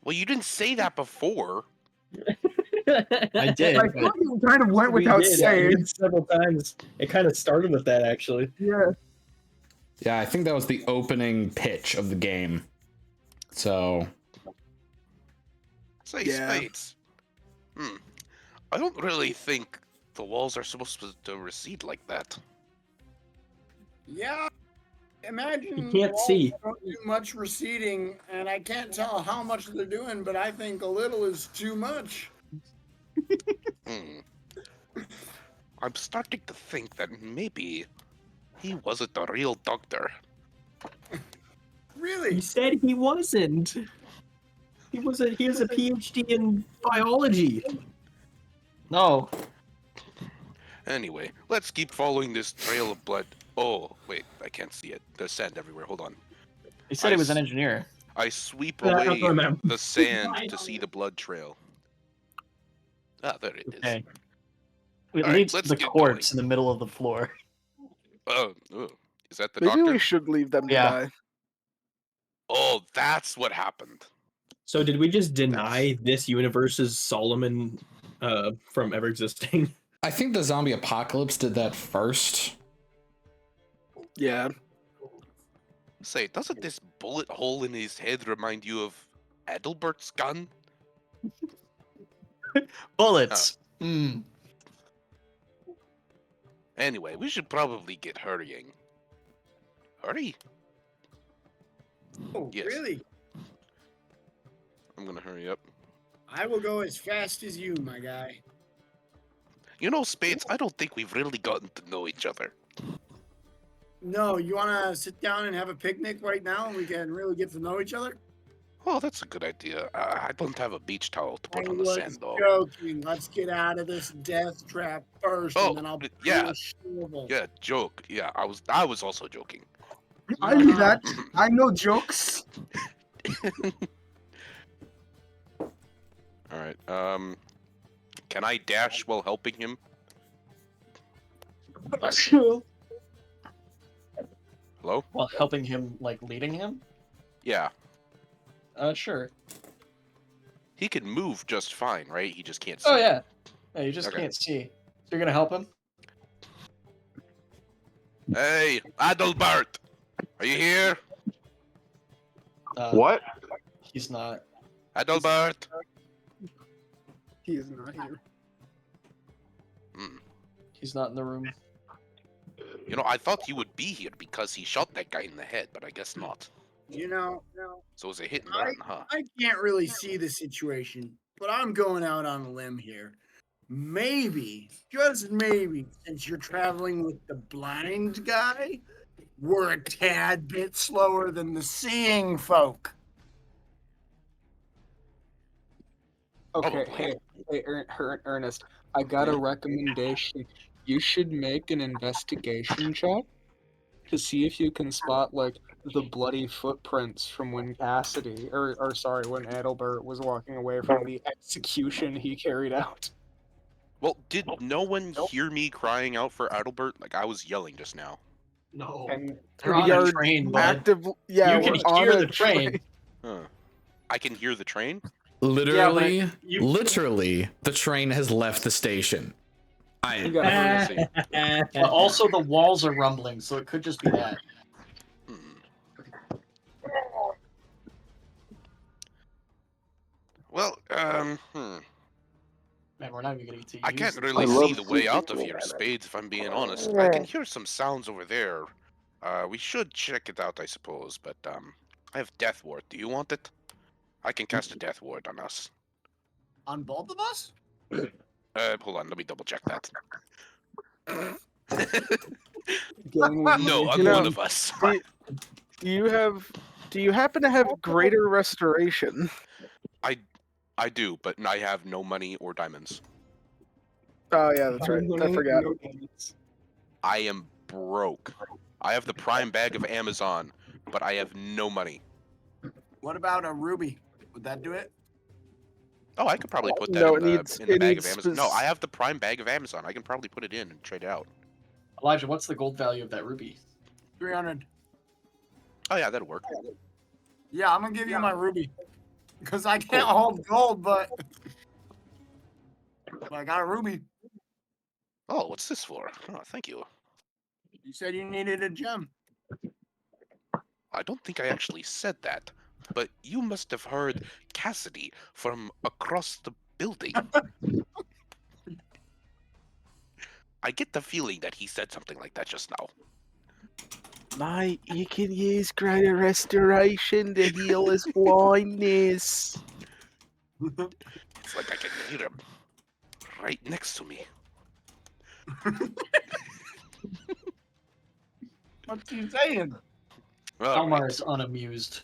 Well, you didn't say that before. I did. I thought you kind of went We without did, saying. we did several times. It kind of started with that, actually. Yeah. Yeah, I think that was the opening pitch of the game. So. Say, Yeah. Spades. I don't really think the walls are supposed to recede like that. Yeah. Imagine You can't walls see. don't do much receding, and I can't tell how much they're doing, but I think a little is too much. I'm starting to think that maybe he wasn't the real doctor. Really? He said he wasn't. He has a PhD in biology. No. Anyway, let's keep following this trail of blood. Oh, wait, I can't see it. There's sand everywhere. Hold on. He said he was an engineer. I sweep Yeah, I away remember. the sand to see the blood trail. Ah, there it is. Okay. It All right, leads to let's the get corpse in the middle of the floor. Oh, is that the Maybe doctor? we should leave them to Yeah. die. Oh, that's what happened. So did we just deny this universe's Solomon from ever existing? I think the zombie apocalypse did that first. Yeah. Say, doesn't this bullet hole in his head remind you of Adelbert's gun? Bullets. Anyway, we should probably get hurrying. Hurry. Oh, Yes. really? I'm gonna hurry up. I will go as fast as you, my guy. You know, Spades, I don't think we've really gotten to know each other. No, you want to sit down and have a picnic right now and we can really get to know each other? Oh, that's a good idea. I don't have a beach towel to put I on the was sand, though. joking. Let's get out of this death trap first, Oh, and then I'll put yeah. you a shovel. Yeah, joke. Yeah, I was also joking. I knew that. I know jokes. All right. Can I dash while helping him? Hello? While helping him, like leading him? Yeah. Sure. He can move just fine, right? He just can't see. Oh yeah. Yeah, you just Okay. can't see. So you're gonna help him? Hey, Adalbert! Are you here? What? He's not. Adalbert! He is not here. Hmm. He's not in the room. You know, I thought he would be here because he shot that guy in the head, but I guess not. You know, So it was a hit and run, huh? I can't really see the situation, but I'm going out on a limb here. Maybe, just maybe, since you're traveling with the blind guy, we're a tad bit slower than the seeing folk. Okay, Probably. hey, Ernest, I got a recommendation. You should make an investigation check to see if you can spot like the bloody footprints from when Cassidy, or sorry, when Adalbert was walking away from the execution he carried out. Well, did no one hear me crying out for Adalbert? Like, I was yelling just now. No. And You're on We a are train, bud. active. Yeah, You can we're on hear a the train. Huh. I can hear the train? Literally, you- literally, the train has left the station. you got Let's see. But also the walls are rumbling, so it could just be that. Hmm. Well, Man, we're not even getting to use I can't the really I see love the way out of sleeping here, in it. Spades, if I'm being honest. I can hear some sounds over there. We should check it out, I suppose, but, I have Death Ward. Do you want it? I can cast a Death Ward on us. On both of us? Hold on, let me double check that. Gang with No, me. on You know, one of us. Do you happen to have greater restoration? I do, but I have no money or diamonds. Oh yeah, that's right. I forgot. I am broke. I have the prime bag of Amazon, but I have no money. What about a ruby? Would that do it? Oh, I could probably put that No, in, it needs- the it bag of needs Amazon. No, spec- I have the prime bag of Amazon. I can probably put it in and trade it out. Elijah, what's the gold value of that ruby? 300. Oh yeah, that'll work. Yeah, I'm gonna give you my ruby. Because I can't hold gold, but I got a ruby. Oh, what's this for? Oh, thank you. You said you needed a gem. I don't think I actually said that, but you must have heard Cassidy from across the building. I get the feeling that he said something like that just now. Mate, you can use greater restoration to heal his blindness. It's like I can hear him right next to me. What's he saying? All Almar right, is unamused.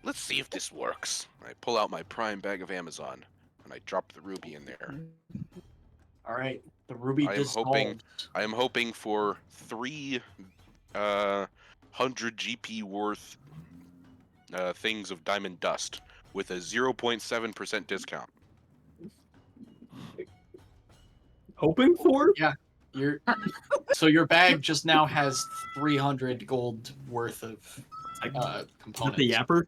let's see if this works. I pull out my prime bag of Amazon and I drop the ruby in there. All right, the ruby I am dissolves. hoping for 300 GP worth things of diamond dust with a 0.7% discount. Hoping for? Yeah, so your bag just now has 300 gold worth of Like, components. the yapper?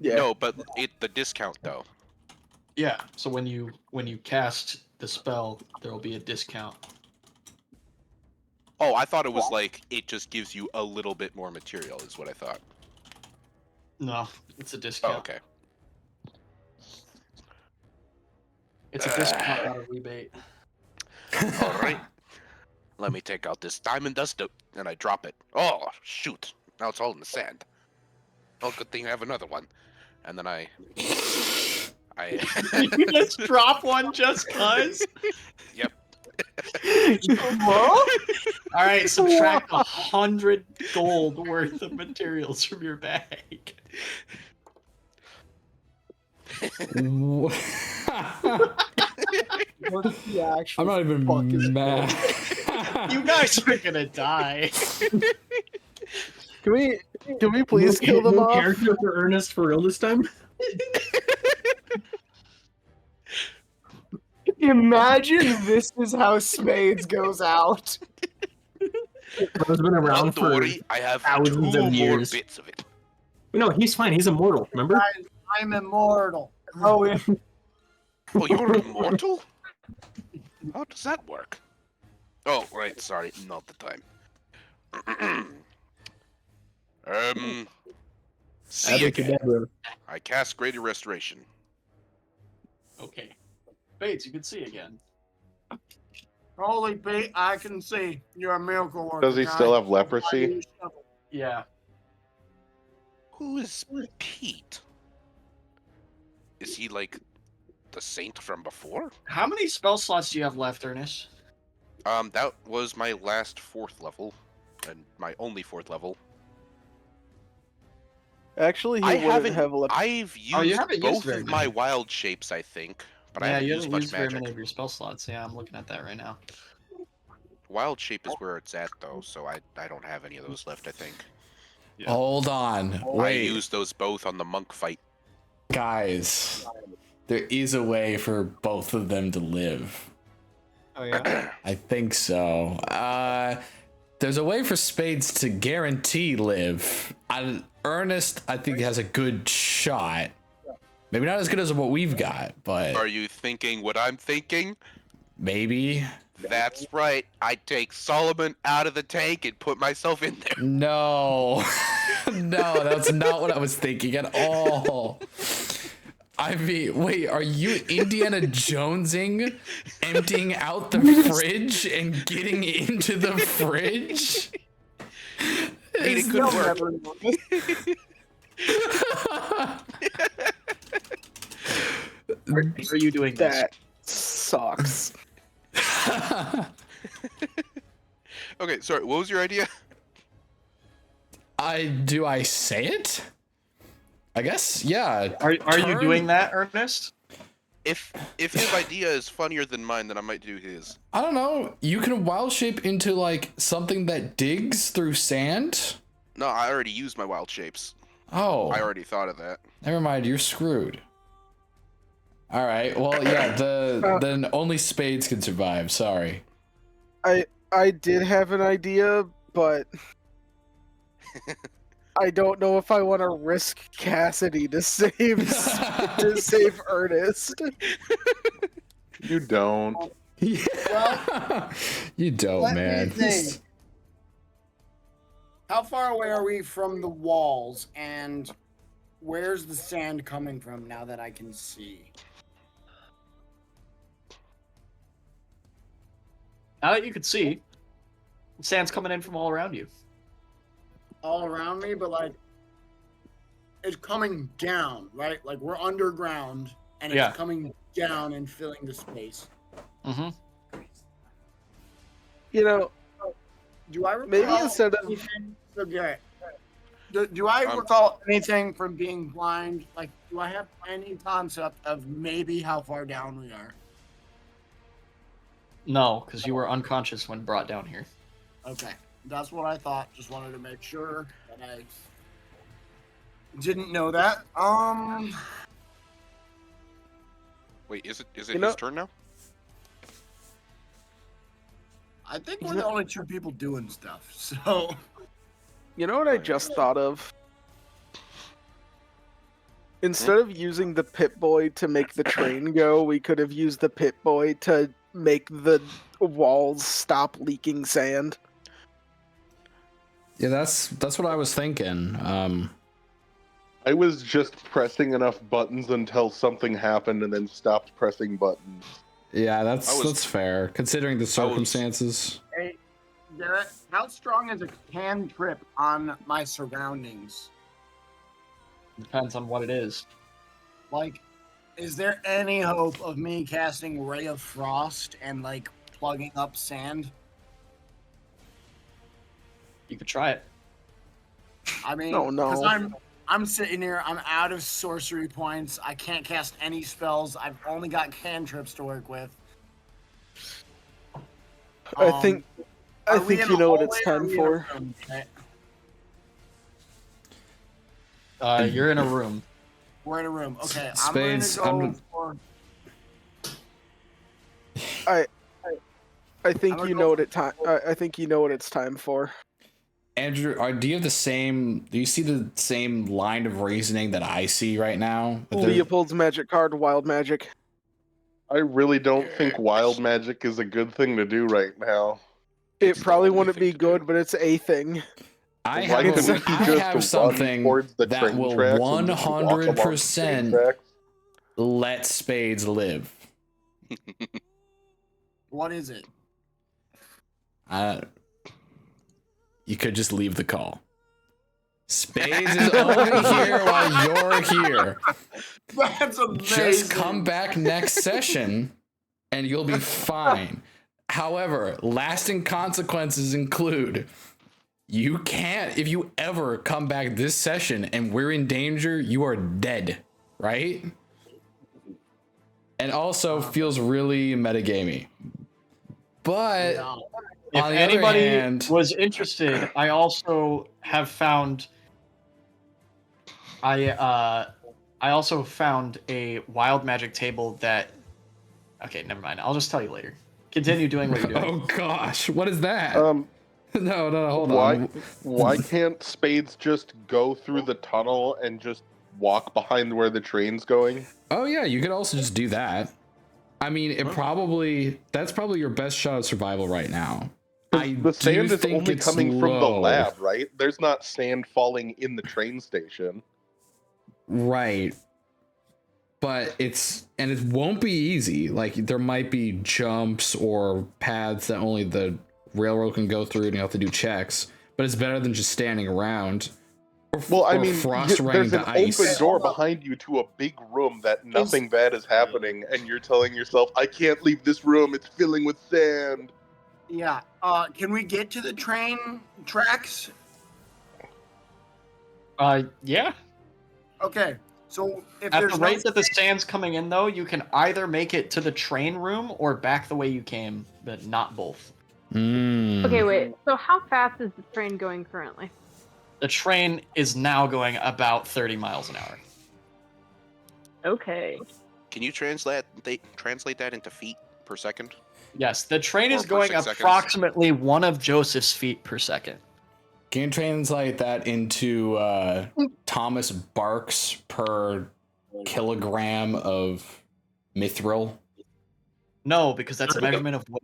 Yeah. No, but the discount though. Yeah, so when you cast the spell, there will be a discount. Oh, I thought it was like it just gives you a little bit more material is what I thought. No, it's a Oh, discount. okay. It's a discount, not a rebate. All right. Let me take out this diamond dust, and I drop it. Oh, shoot. Now it's all in the sand. Oh, good thing I have another one. And then I You just drop one just cuz? Yep. All right, subtract 100 gold worth of materials from your bag. I'm not even mad. You guys are gonna die. Can we please kill them No off? character for Ernest for real this time? Imagine this is how Spades goes out. Bro's been around Don't for worry, I have thousands 2 of more years. bits of it. No, he's fine. He's immortal. Remember? Guys, I'm immortal. Oh, yeah. Oh, you're immortal? How does that work? Oh, right, sorry, not the time. See again. Abracadabra. I cast Greater Restoration. Okay. Bates, you can see again. Holy Pete, I can see you're a miracle worker. Does he guy. still have leprosy? Yeah. Who is Pete? Is he like the saint from before? How many spell slots do you have left, Ernest? That was my last 4th level, and my only 4th level. Actually, he I wouldn't haven't. have left. I've Oh, you used haven't used both very of my many. wild shapes, I think, but I yeah, haven't you used haven't much used very magic. many of your spell slots. Yeah, I'm looking at that right now. Wild shape is where it's at, though, so I don't have any of those left. I think. Yeah. Hold on. I Wait, used those both on the monk fight. guys. There is a way for both of them to live. Oh, yeah. I think so. There's a way for Spades to guarantee live. Ernest, I think, has a good shot. Maybe not as good as what we've got, but Are you thinking what I'm thinking? maybe. That's right. I take Solomon out of the tank and put myself in there. No. No, that's not what I was thinking at all. I mean, wait, are you Indiana Jonesing, emptying out the fridge and getting into the fridge? It could work. Are you doing this? That sucks. Okay, sorry. What was your idea? Do I say it? I guess, yeah. Are you doing that, Ernest? If his idea is funnier than mine, then I might do his. I don't know. You can wild shape into like something that digs through sand. No, I already used my wild shapes. Oh, I already thought of that. never mind. You're screwed. All right. Well, yeah. Then only Spades can survive. Sorry. I did have an idea, but I don't know if I want to risk Cassidy to save Ernest. You don't. Yeah. You don't, Let me man. think. How far away are we from the walls, and where's the sand coming from now that I can see? Now that you can see, sand's coming in from all around you. All around me, but like it's coming down, right? Like we're underground and it's Yeah. coming down and filling the space. Mm-hmm. You know, Do I recall maybe instead of anything? Okay. Do I recall anything from being blind? Like, do I have any concept of maybe how far down we are? No, because you were unconscious when brought down here. Okay, that's what I thought. Just wanted to make sure that I didn't know that. Wait, is it You know- his turn now? I think we're the only 2 people doing stuff. So You know what I just thought of? Instead of using the Pip-Boy to make the train go, we could have used the Pip-Boy to make the walls stop leaking sand. Yeah, that's what I was thinking. I was just pressing enough buttons until something happened and then stopped pressing buttons. Yeah, that's I was- fair considering the circumstances. Garrett, how strong is a cantrip on my surroundings? Depends on what it is. Like, is there any hope of me casting Ray of Frost and like plugging up sand? You could try it. I mean, No, no. because I'm sitting here, I'm out of sorcery points. I can't cast any spells. I've only got cantrips to work with. I think are we in you a know what it's hallway or are time we in a for. room? Okay. You're in a room. We're in a room. Okay, Spades, I'm gonna go for. I think gonna you go know what for- it time. I think you know what it's time for. Andrew, do you have the same? Do you see the same line of reasoning that I see right now? Leopold's magic card, wild magic. I really don't think wild magic is a good thing to do right now. It It's the probably only wouldn't thing be to good, do. but it's a thing. I Why have, couldn't he I just have run something towards the that train will tracks and just walk along the train 100% tracks? let spades live. What is it? You could just leave the call. Spades is only here while you're here. That's amazing. Just come back next session and you'll be fine. However, lasting consequences include you can't, if you ever come back this session and we're in danger, you are dead, right? And also feels really metagamey. But If on the anybody other hand, was interested, I also have found. I also found a wild magic table that. Okay, never mind. I'll just tell you later. Continue doing what you're doing. oh gosh, what is that? No, hold why, on. Why can't Spades just go through the tunnel and just walk behind where the train's going? Oh yeah, you could also just do that. I mean, that's probably your best shot at survival right now. The sand is only it's coming from the low. lab, right? There's not sand falling in the train station. Right. But it won't be easy. Like, there might be jumps or paths that only the railroad can go through and you have to do checks. But it's better than just standing around. Well, I or mean, frost-raying there's an the ice. open door behind you to a big room that nothing bad is happening, and you're telling yourself, I can't leave this room, it's filling with sand. Yeah. Can we get to the train tracks? Yeah. Okay. So if At there's the no rate that the sand's coming in, though, you can either make it to the train room or back the way you came, but not both. Okay, wait. So how fast is the train going currently? The train is now going about 30 miles an hour. Okay. Can you translate that into feet per second? Yes, the train Or is per going 6 seconds. approximately 1 of Joseph's feet per second. Can you translate that into Thomas Barks per kilogram of mithril? No, because that's a measurement of weight.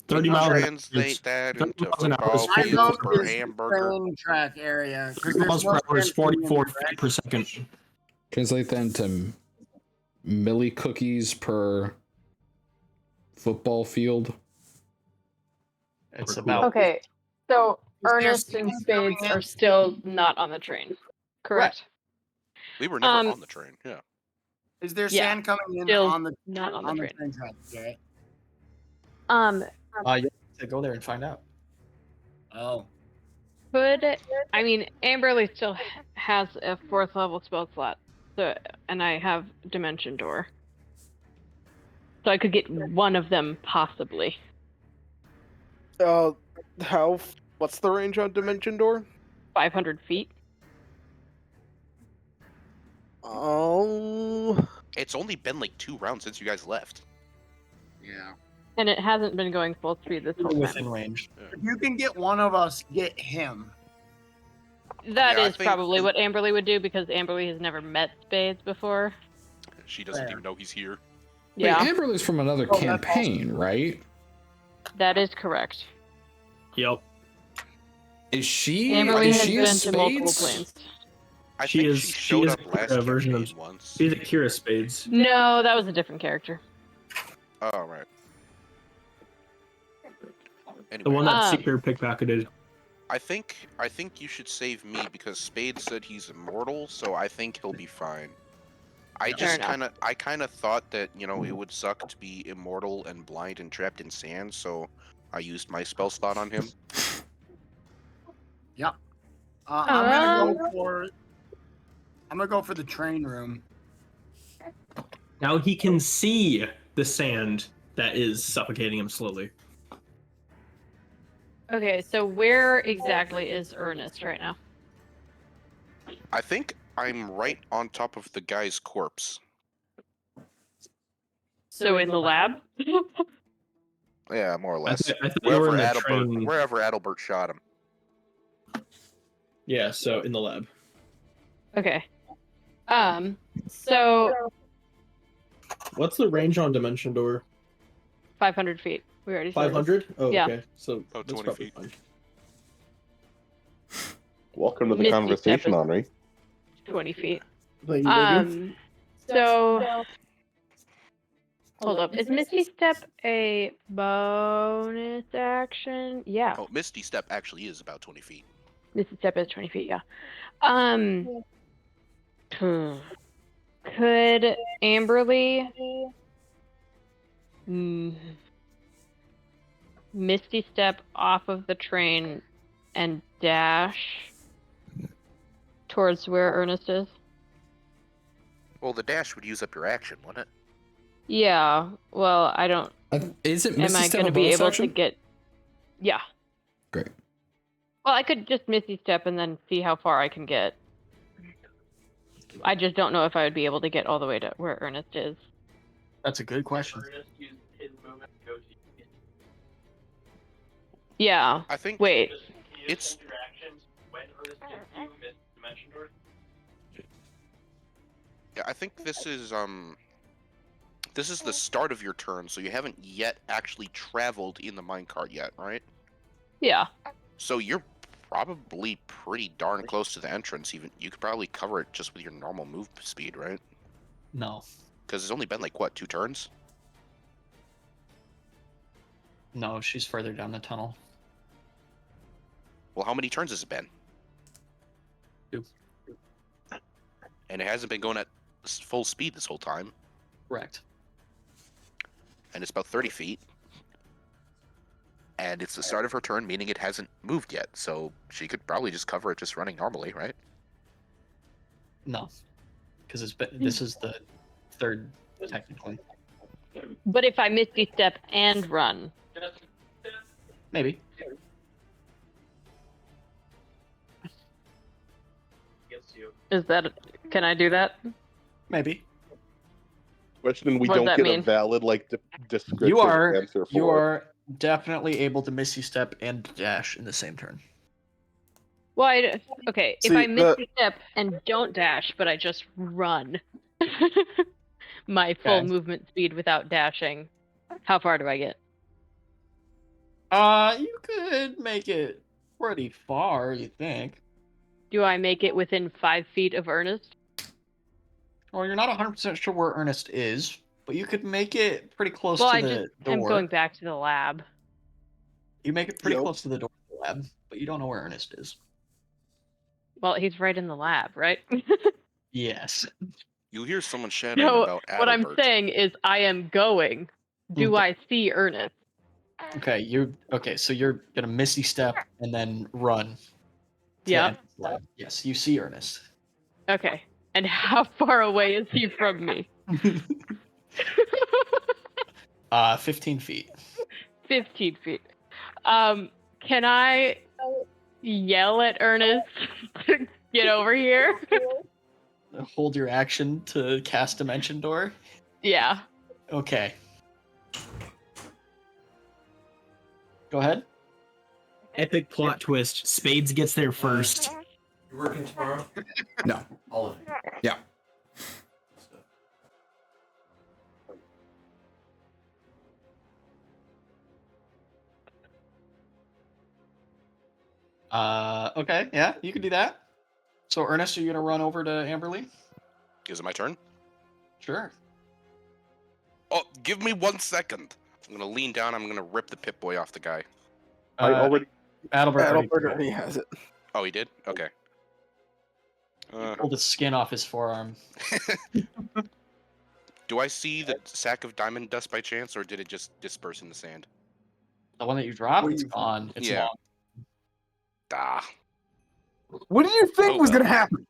30 miles an hour. Translate that 30 into miles an hour football is I field know per this hamburger. train track area. 'Cause 30 miles there's per no hour is sand coming in 44 there, feet right? per second. Translate that into milli cookies per football field. It's about Okay. So there Ernest and sand coming Spades in? are still not on the train. Correct. We were never Um, on the train. Yeah. Is there Yeah, sand coming in still on the not on the train. train tracks? Okay. you have to go there and find out. Oh. I mean, Amberly still has a 4th level spell slot, so and I have Dimension Door, so I could get one of them possibly. What's the range on Dimension Door? 500 feet. Oh. It's only been like 2 rounds since you guys left. Yeah. And it hasn't been going full speed this whole Within time. range. If you can get one of us, get him. That Yeah, I is think- probably what Amberly would do because Amberly has never met Spades before. She doesn't Fair. even know he's here. Yeah, Wait, Amberly's from another that's campaign, right? that is correct. Yep. Is she? Amberly is has she been a to multiple Spades? planes. I She think is- she she showed is up last a version of- campaign once. She's a Kira Spades. No, that was a different character. Oh, right. Anyway, The one that Um, Seeker pickpocketed. I think you should save me because Spade said he's immortal, so I think he'll be fine. I Fair just enough. I kind of thought that it would suck to be immortal and blind and trapped in sand, so I used my spell slot on him. I'm gonna go for the train room. Now he can see the sand that is suffocating him slowly. Okay, so where exactly is Ernest right now? I think I'm right on top of the guy's corpse. So in the lab? Yeah, more or less. I thought you were in the Adalbert, train. wherever Adalbert shot him. Yeah, so in the lab. Okay. So What's the range on Dimension Door? 500 feet. We already said. 500? Oh, Yeah. okay. So About that's 20 probably feet. fine. Welcome to the Misty conversation, Step is- Henri. 20 feet. Thank you, baby. So hold up. Is Misty Step a bonus action? Yeah. Oh, Misty Step actually is about 20 feet. Misty Step is 20 feet, yeah. Could Amberly Misty Step off of the train and dash towards where Ernest is? Well, the dash would use up your action, wouldn't it? Yeah. Well, I don't. Is it Am Misty I Step going to a be bonus able action? to get? Yeah. Great. Well, I could just Misty Step and then see how far I can get. I just don't know if I would be able to get all the way to where Ernest is. That's a good question. Yeah. I think Wait. it's yeah, I think this is the start of your turn, so you haven't yet actually traveled in the minecart yet, right? Yeah. So you're probably pretty darn close to the entrance. Even you could probably cover it just with your normal move speed, right? No. Because it's only been like what, 2 turns? No, she's further down the tunnel. Well, how many turns has it been? 2. And it hasn't been going at full speed this whole time. Correct. And it's about 30 feet. And it's the start of her turn, meaning it hasn't moved yet. So she could probably just cover it just running normally, right? No. Because this is the third, technically. But if I Misty Step and run. Maybe. Is that? Can I do that? Maybe. Question we What'd don't that get mean? a valid descriptive You are answer for. you are definitely able to Misty Step and dash in the same turn. Well, okay. If See, I Misty Step and don't dash, but I just run my full Okay. movement speed without dashing, how far do I get? You could make it pretty far, you think. Do I make it within 5 feet of Ernest? Well, you're not 100% sure where Ernest is, but you could make it pretty close Well, to I the just door. am going back to the lab. You make it pretty Yep. close to the door of the lab, but you don't know where Ernest is. Well, he's right in the lab, right? Yes. You hear someone shouting No, about Adalbert. what I'm saying is I am going. Do Okay. I see Ernest? Okay, so you're gonna Misty Step and then run. to Yep. enter the lab. Yes, you see Ernest. Okay. And how far away is he from me? 15 feet. 15 feet. Can I yell at Ernest to get over here? Hold your action to cast Dimension Door. Yeah. Okay. Go ahead. Epic plot twist. Spades gets there first. You working tomorrow? No. All of it. Yeah. Okay, yeah, you can do that. So, Ernest, are you gonna run over to Amberly? Is it my turn? Sure. Oh, give me 1 second. I'm gonna lean down. I'm gonna rip the Pip-Boy off the guy. I already. Adalbert already Adalbert already has it. Oh, he did. Okay. pulled the skin off his forearm. Do I see the sack of diamond dust by chance, or did it just disperse in the sand? The one that you dropped, What do it's you- gone. It's Yeah. long. Ah. What do you think Oh, was well. gonna happen?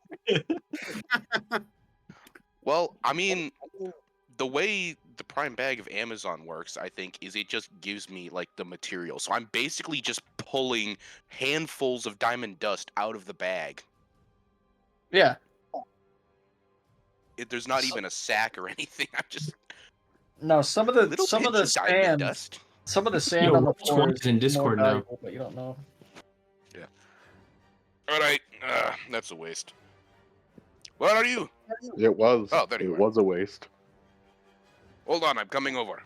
Well, I mean, the way the Prime Bag of Amazon works, I think, is it just gives me like the material. So I'm basically just pulling handfuls of diamond dust out of the bag. Yeah. There's not even a sack or anything. I'm just No, some of little the pinch of diamond sand, dust. some of the sand Yo, on the Roll floor 20 is is in Discord more now. valuable, but you don't know. All right, that's a waste. What are you? It was. Oh, there you it are. was a waste. Hold on, I'm coming over.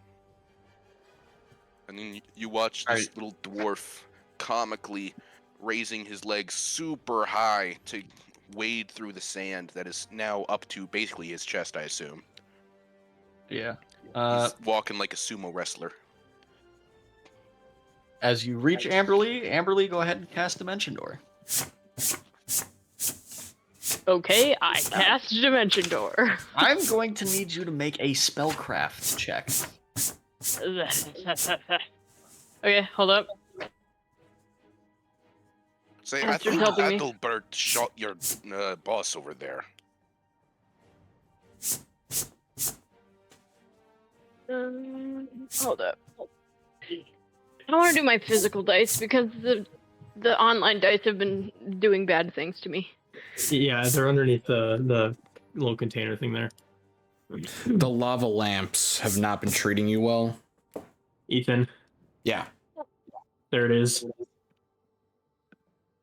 And then you watch this little dwarf comically raising his legs super high to wade through the sand that is now up to basically his chest, I assume. Yeah. He's walking like a sumo wrestler. As you reach Amberly, go ahead and cast Dimension Door. Okay, I cast Dimension Door. I'm going to need you to make a spellcraft check. Okay, hold up. Say, I Master's think helping me. Adalbert shot your boss over there. Hold up. I don't want to do my physical dice because the online dice have been doing bad things to me. Yeah, they're underneath the little container thing there. The lava lamps have not been treating you well. Ethan, Yeah. there it is.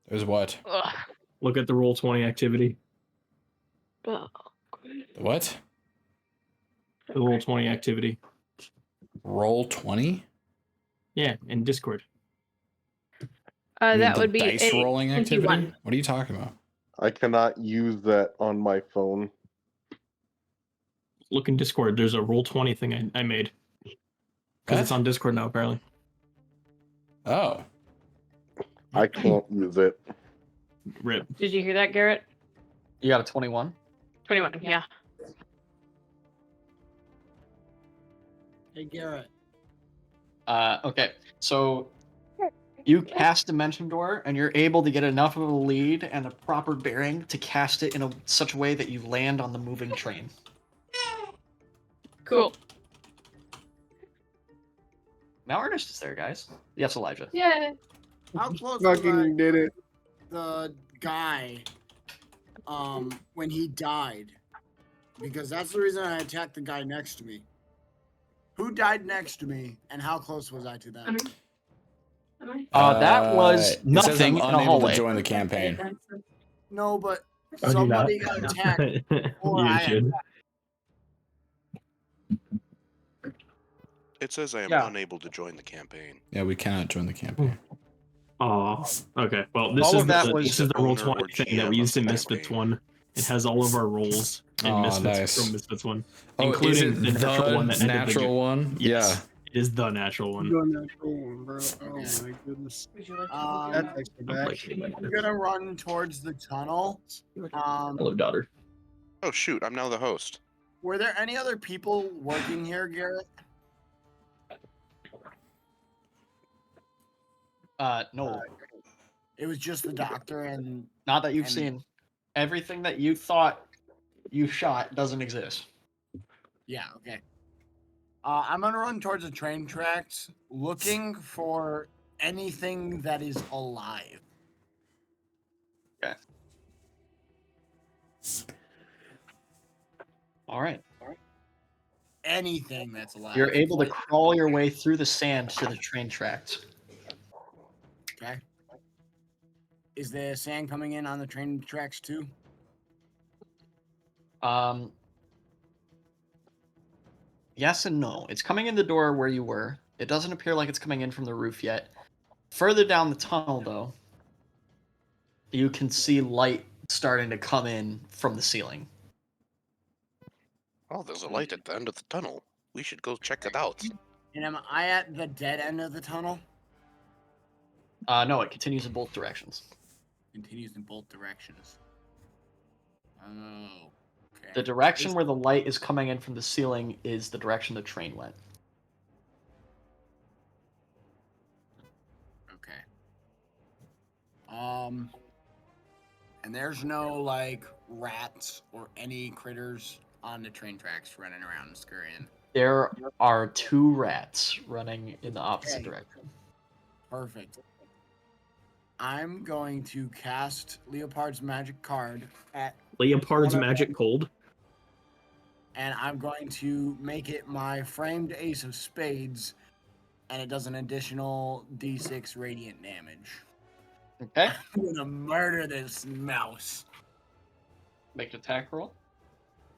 There's what? Ugh. Look at the roll 20 activity. Oh. What? The roll 20 activity. Roll 20? Yeah, in Discord. You mean That the would be dice a rolling activity. 21. What are you talking about? I cannot use that on my phone. Look in Discord. There's a roll 20 thing I made. Because it's What? on Discord now, apparently. Oh. I can't use it. Rip. Did you hear that, Garrett? You got a 21. 21. Yeah. Hey, Garrett. Okay, so you cast Dimension Door, and you're able to get enough of a lead and a proper bearing to cast it in such a way that you land on the moving train. Cool. Now Ernest is there, guys. Yes, Elijah. Yeah. How close was I Fucking did it. the guy when he died? Because that's the reason I attacked the guy next to me. Who died next to me, and how close was I to them? That was It says nothing I'm in a unable hallway. to join the campaign. No, but Oh, do you somebody not? got attacked. Or You I should. It says I am Yeah. unable to join the campaign. Yeah, we cannot join the campaign. Oh, okay. Well, this All is of that the was this is the roll owner or 20 thing that GM we used of in the Misfits campaign. 1. It has all of our rolls in Oh, Misfits nice. from Misfits 1. Oh, including is it the natural one that ended the natural game. one? Yes. It is the natural one. You're a natural one, bro. Oh my goodness. That's extra back. I'm gonna run towards the tunnel. Hello, daughter. Oh shoot, I'm now the host. Were there any other people working here, Garrett? No, It was just the doctor and not that you've and- seen. Everything that you thought you shot doesn't exist. yeah, okay. I'm gonna run towards the train tracks, looking for anything that is alive. All right. Anything that's alive. You're able to crawl your way through the sand to the train tracks. Okay. Is the sand coming in on the train tracks too? Yes and no. It's coming in the door where you were. It doesn't appear like it's coming in from the roof yet. Further down the tunnel, though, you can see light starting to come in from the ceiling. Oh, there's a light at the end of the tunnel. We should go check it out. And am I at the dead end of the tunnel? No, it continues in both directions. Continues in both directions. Oh. Okay. The direction where the light is coming in from the ceiling is the direction the train went. Okay. And there's no like rats or any critters on the train tracks running around and scurrying. There are 2 rats running in the opposite Okay. direction. Perfect. I'm going to cast Leopard's magic card at Leopard's one of magic them, cold. and I'm going to make it my framed ace of spades, and it does an additional d6 radiant damage. Okay. I'm gonna murder this mouse. Make an attack roll.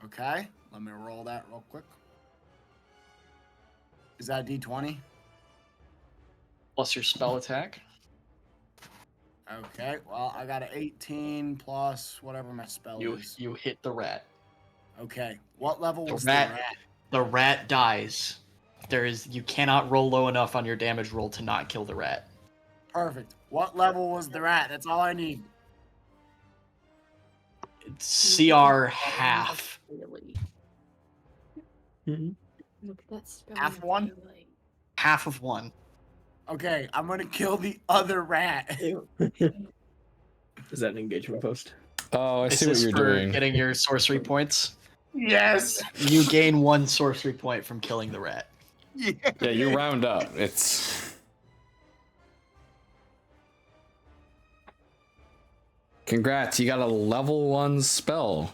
Okay, let me roll that real quick. Is that d20? Plus your spell attack. Okay, well, I got an 18 plus whatever my spell is. You hit the rat. Okay, what level The was rat- the rat? The rat dies. You cannot roll low enough on your damage roll to not kill the rat. Perfect. What level was the rat? That's all I need. It's CR half. Really. Mhm. Look at that spell. Half one? Half of one. Okay, I'm gonna kill the other rat. Is that an engagement post? Oh, I Is see what this you're for doing. getting your sorcery points? Yes. You gain 1 sorcery point from killing the rat. Yeah. Yeah, you round up. It's. Congrats, you got a level 1 spell.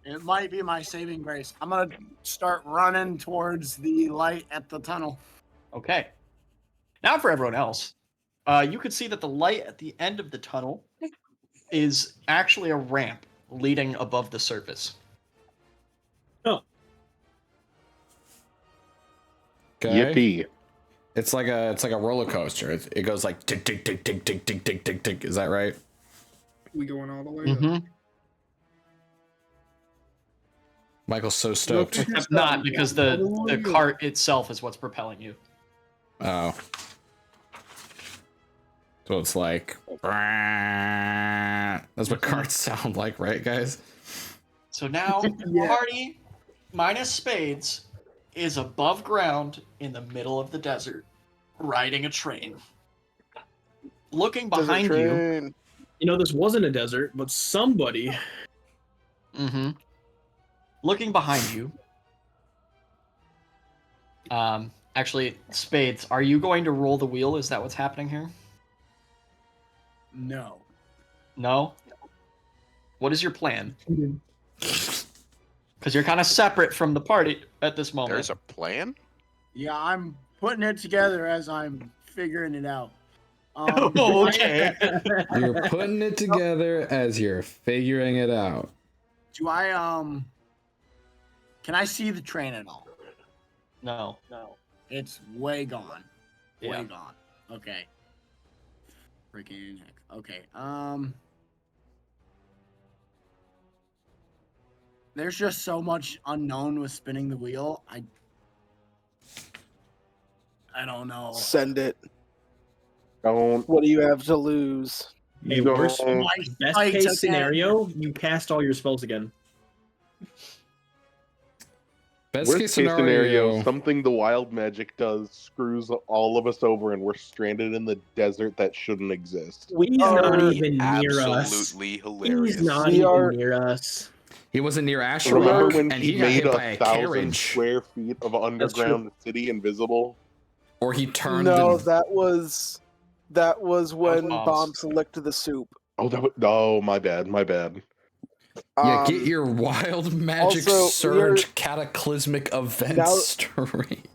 It might be my saving grace. I'm gonna start running towards the light at the tunnel. Okay. Now for everyone else. You can see that the light at the end of the tunnel is actually a ramp leading above the surface. Okay. Yippee. It's like a roller coaster. It goes like tick tick tick tick tick tick tick tick tick. Is that right? We going all the way Mm-hmm. up. Michael's so stoked. Except not, because the cart itself is what's propelling you. Oh. So it's like. That's what carts sound like, right, guys? So now, Yeah. party minus spades is above ground in the middle of the desert, riding a train. Looking behind you. Train. You know, this wasn't a desert, but somebody. Mm-hmm. Looking behind you. Actually, Spades, are you going to roll the wheel? Is that what's happening here? No. No? What is your plan? Because you're kind of separate from the party at this moment. There's a plan? Yeah, I'm putting it together as I'm figuring it out. Oh, okay. You're putting it together as you're figuring it out. Do I can I see the train at all? No. It's way gone. Way Yeah. gone. Okay. Freaking heck. Okay. There's just so much unknown with spinning the wheel. I don't know. Send it. Don't. What do you have to lose? Hey, don't- worst, My best sight case again. scenario, you cast all your spells again. Best Worst case scenario. something the wild magic does screws all of us over, and we're stranded in the desert that shouldn't exist. He's not even near us. Absolutely hilarious. He's not We even are- near us. He wasn't near Asher Remember Rock, when and he he got made hit by a 1,000 carriage, square feet of underground city invisible? or he turned. No, the, that was when bombs. bombs licked the soup. Oh, my bad. yeah, get your wild magic also, surge cataclysmic event now- straight.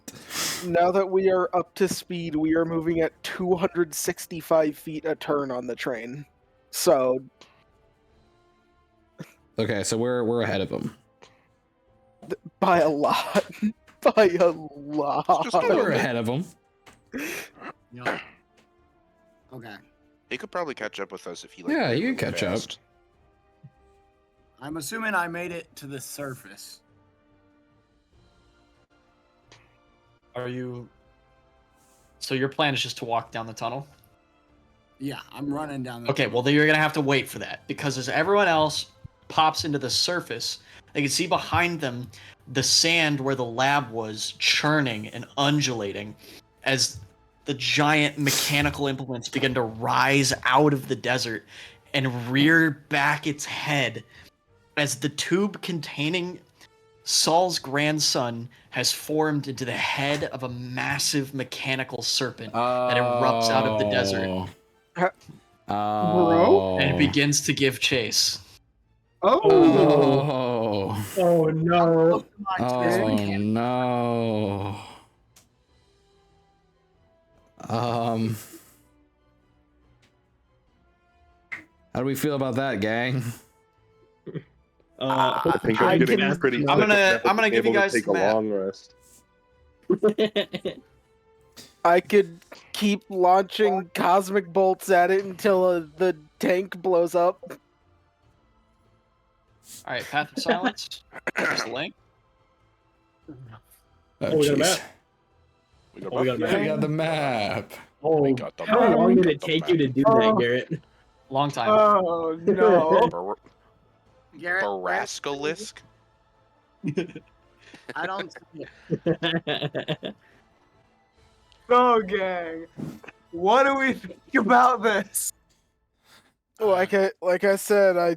Now that we are up to speed, we are moving at 265 feet a turn on the train. So Okay, so we're ahead of him. by a lot. By a lot. Just Oh, we're ahead of him. Yeah. Okay. He could probably catch up with us if he Yeah, ran you really can catch up. fast. I'm assuming I made it to the surface. Are you... So your plan is just to walk down the tunnel? Yeah, I'm running down the. Okay, well then you're gonna have to wait for that because as everyone else pops into the surface, they can see behind them the sand where the lab was churning and undulating as the giant mechanical implements begin to rise out of the desert and rear back its head as the tube containing Saul's grandson has formed into the head of a massive mechanical serpent that erupts out of the desert Oh. and begins to give chase. Oh. Oh no. Oh no. How do we feel about that, gang? I think I I'm getting can- pretty. I'm sick of gonna never give you being able guys to take the a map. long rest. I could keep launching cosmic bolts at it until the tank blows up. All right, Path of Silence. There's the link. Oh, we got a map. jeez. We got, Oh, we got a map. We got the map. Oh, We got the how map. long We did got it the take you map. to do that, Garrett? Long time. Oh no. Garrett, Barascalisk? I don't see it. Oh, gang. What do we think about this? Like I said, I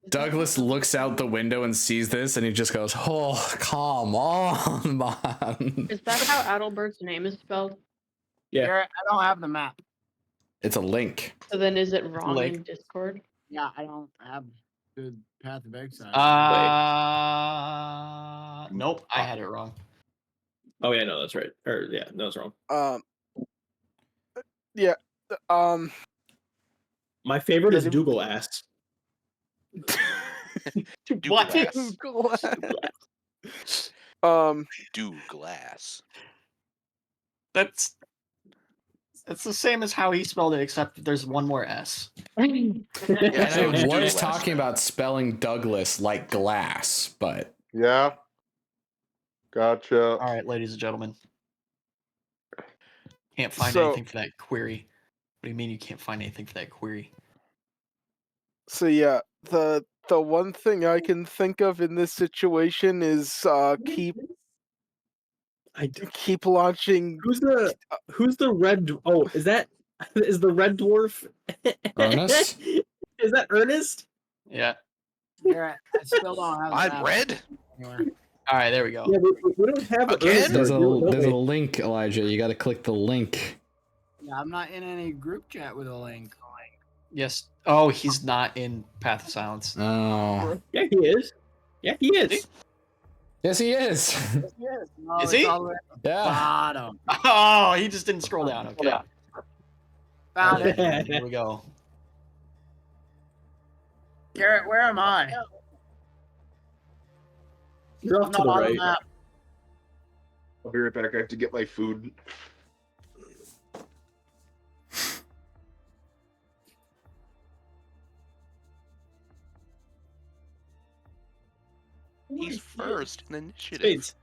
Douglas looks out the window and sees this, and he just goes, "Oh, come on, man." Is that how Adalbert's name is spelled? Yeah. Garrett, I don't have the map. It's a link. So then is it wrong Like- in Discord? Yeah, I don't have the Path of Exile. Nope, I had it wrong. Oh yeah, no, that's right. Or yeah, no, that's wrong. yeah, My favorite is Yeah, Dougal ass. What? Do glass. That's the same as how he spelled it, except there's one more S. And so I it's was Douglas, talking right? about spelling Douglas like glass, but Yeah. Gotcha. All right, ladies and gentlemen. Can't find So- anything for that query. What do you mean you can't find anything for that query? So yeah, the one thing I can think of in this situation is keep launching. Who's the red? Oh, is the red dwarf Ernest? Is that Ernest? Yeah. Garrett, I still don't have the I'm map red? anywhere. All right, there we go. Yeah, we don't have Again? Ernest. there's don't a we? link, Elijah. You got to click the link. Yeah, I'm not in any group chat with a link. Yes. Oh, he's not in Path of Silence. Oh, Yeah, he is. Yeah, he is. yes, he is. Yes. No, Is it's he? all the way at the Yeah. bottom. Oh, he just didn't scroll down. Okay. Found it. Here we go. Garrett, where am I? You're I'm off to not the on the right. map. I'll be right back. I have to get my food. He's first in initiative. Spades.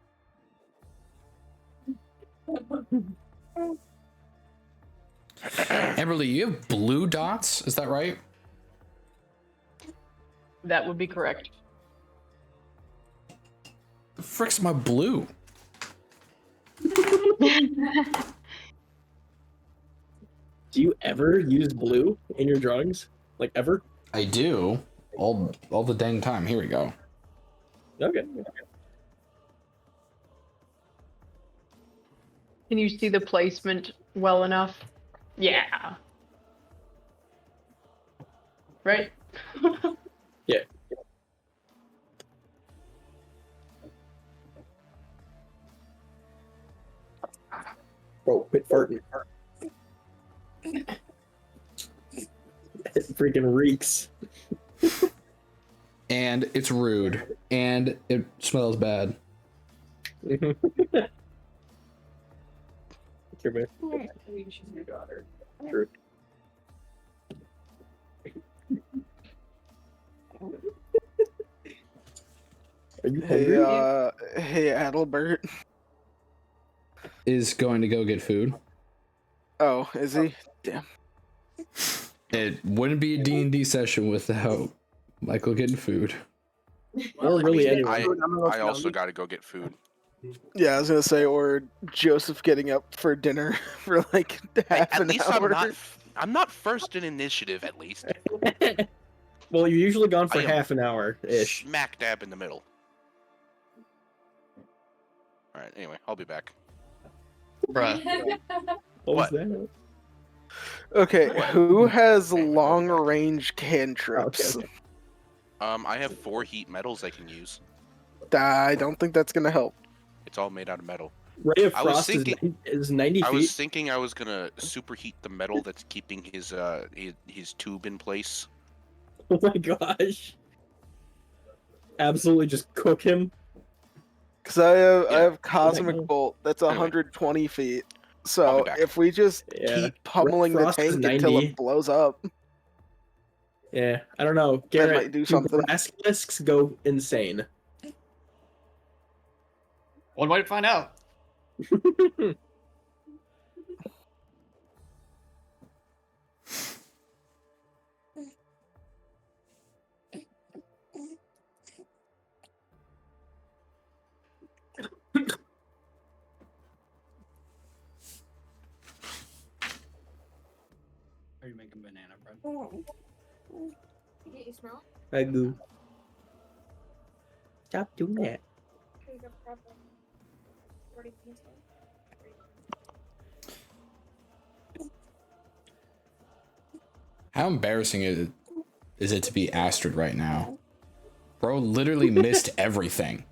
Amberly, you have blue dots. Is that right? That would be correct. The frick's my blue? Do you ever use blue in your drawings? Like ever? I do. All the dang time. Here we go. Okay. Can you see the placement well enough? Yeah. Right? Yeah. Bro, quit farting. It freaking reeks. And it's rude. And it smells bad. Here, man. True. Are you hungry? Hey, Adalbert. Is going to go get food. Oh, is he? Damn. It wouldn't be a D&D session without Michael getting food. Or really anyone. I also got to go get food. Yeah, I was gonna say, or Joseph getting up for dinner for like half At an least hour. I'm not first in initiative. At least. Well, you're usually gone for I am half an hour ish. Smack dab in the middle. All right. Anyway, I'll be back. Bruh. What was What? that? Okay, What? who has long range cantrips? Okay. I have 4 heat metals I can use. I don't think that's gonna help. It's all made out of metal. Ray of I was Frost thinking- is 90 I feet. was thinking I was gonna superheat the metal that's keeping his tube in place. Oh my gosh. Absolutely just cook him. Cause I Yeah. have cosmic Anyway. bolt that's Anyway. 120 feet. I'll So be back. if we just Yeah. keep pummeling the Frost is tank until 90. it blows up, Yeah, I don't know. that Garrett, might do something. Basilisks go insane. One way to find out. Are you making banana bread? You smell I do. Stop doing that. How embarrassing is it to be Astrid right now? Bro literally missed everything.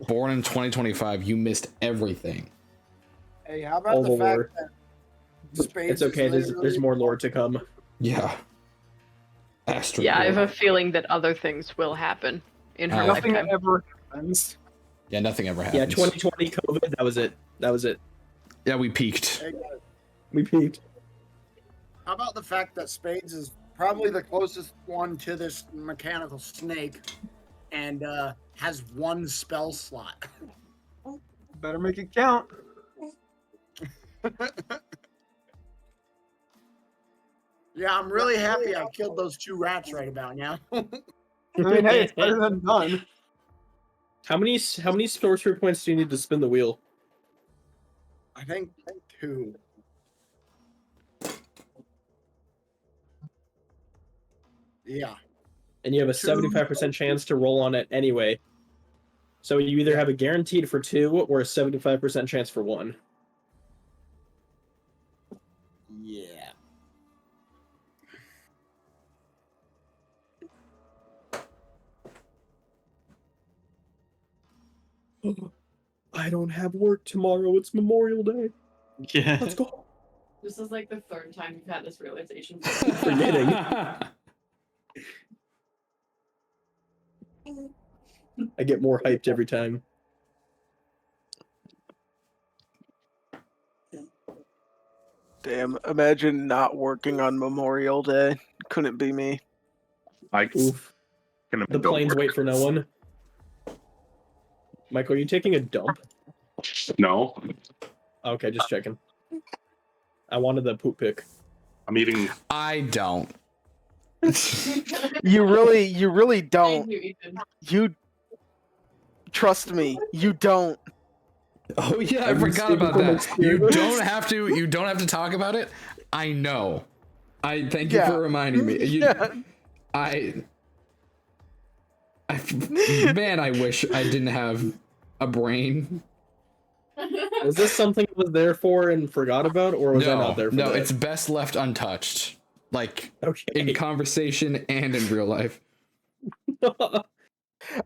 Born in 2025, you missed everything. Hey, how about All the the fact lore. that Spades It's okay. is There's literally- more lore to come. Yeah. Astrid. Yeah, I have bro. a feeling that other things will happen in her Nothing lifetime. ever happens. Yeah, nothing ever happens. Yeah, 2020 COVID. That was it. That was it. Yeah, we peaked. Hey, guys, We peaked. how about the fact that Spades is probably the closest one to this mechanical snake and has 1 spell slot? Better make it count. Yeah, I'm really happy I killed those 2 rats right about now. I mean, hey, it's better than none. How many sorcery points do you need to spin the wheel? I think 2. Yeah. And you have a Two. 75% chance to roll on it anyway. So you either have a guaranteed for 2 or a 75% chance for 1. Yeah. I don't have work tomorrow. It's Memorial Day. Yeah. Let's go. This is like the 3rd time you've had this realization. Forgetting. I get more hyped every time. Damn, imagine not working on Memorial Day. Couldn't be me. I Oof. can The planes wait for no one. Michael, are you taking a dump? No, Okay, just checking. I wanted the poop pick. I'm eating. I don't. You really don't. Thank you, Ethan. You trust me. You don't. Oh yeah, I Have you forgot seen about from that. You experience? don't have to talk about it. I know. I thank you Yeah. for reminding me. Yeah. Man, I wish I didn't have a brain. Was this something I was there for and forgot about, or was I No, not there for no, that? it's best left untouched. Like okay. in conversation and in real life.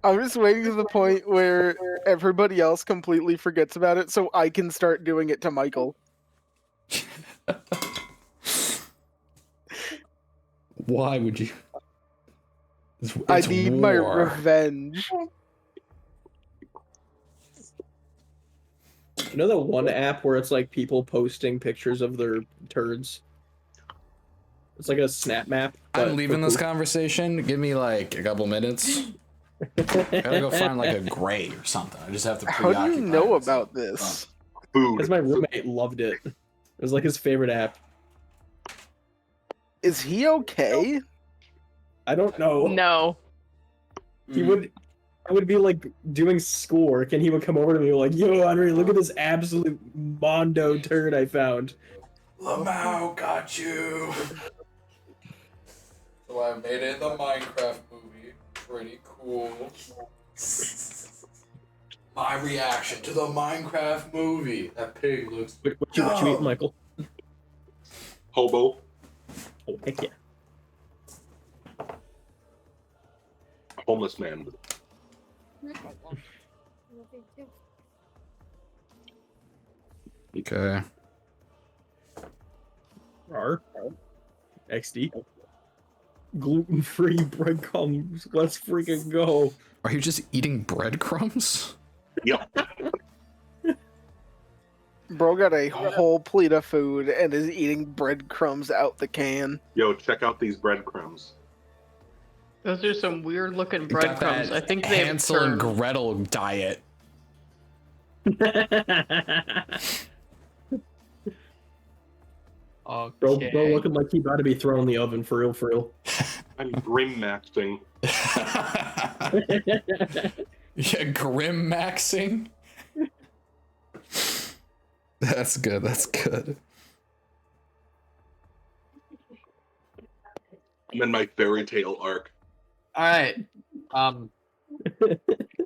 I'm just waiting to the point where everybody else completely forgets about it so I can start doing it to Michael. Why would you? I It's need my war. revenge. You know the one app where it's like people posting pictures of their turds? It's like a snap map. but I'm leaving for this poop. conversation. Give me like a couple minutes. Gotta go find like a gray or something. I just have to. How do you preoccupy know myself. about this? Food. Because my roommate loved it. It was like his favorite app. Is he okay? I don't know. No. He would. I would be like doing schoolwork, and he would come over to me like, "Yo, Henry, look at this absolute mondo turd I found." Lamau got you. So I made it in the Minecraft movie. Pretty cool. My reaction to the Minecraft movie. That pig looks. What you eat, Michael? Hobo. Oh, heck yeah. Homeless man. Okay. R. XD. Gluten-free breadcrumbs. Let's freaking go. Are you just eating breadcrumbs? Yep. Bro got a whole plate of food and is eating breadcrumbs out the can. Yo, check out these breadcrumbs. Those are some weird looking Got breadcrumbs. that I think they've Hansel and turned. Gretel diet. Bro, Okay. bro looking like he about to be thrown in the oven for real, for real. I'm grim maxing. Yeah, grim maxing. That's good. That's good. I'm in my fairy tale arc. All right.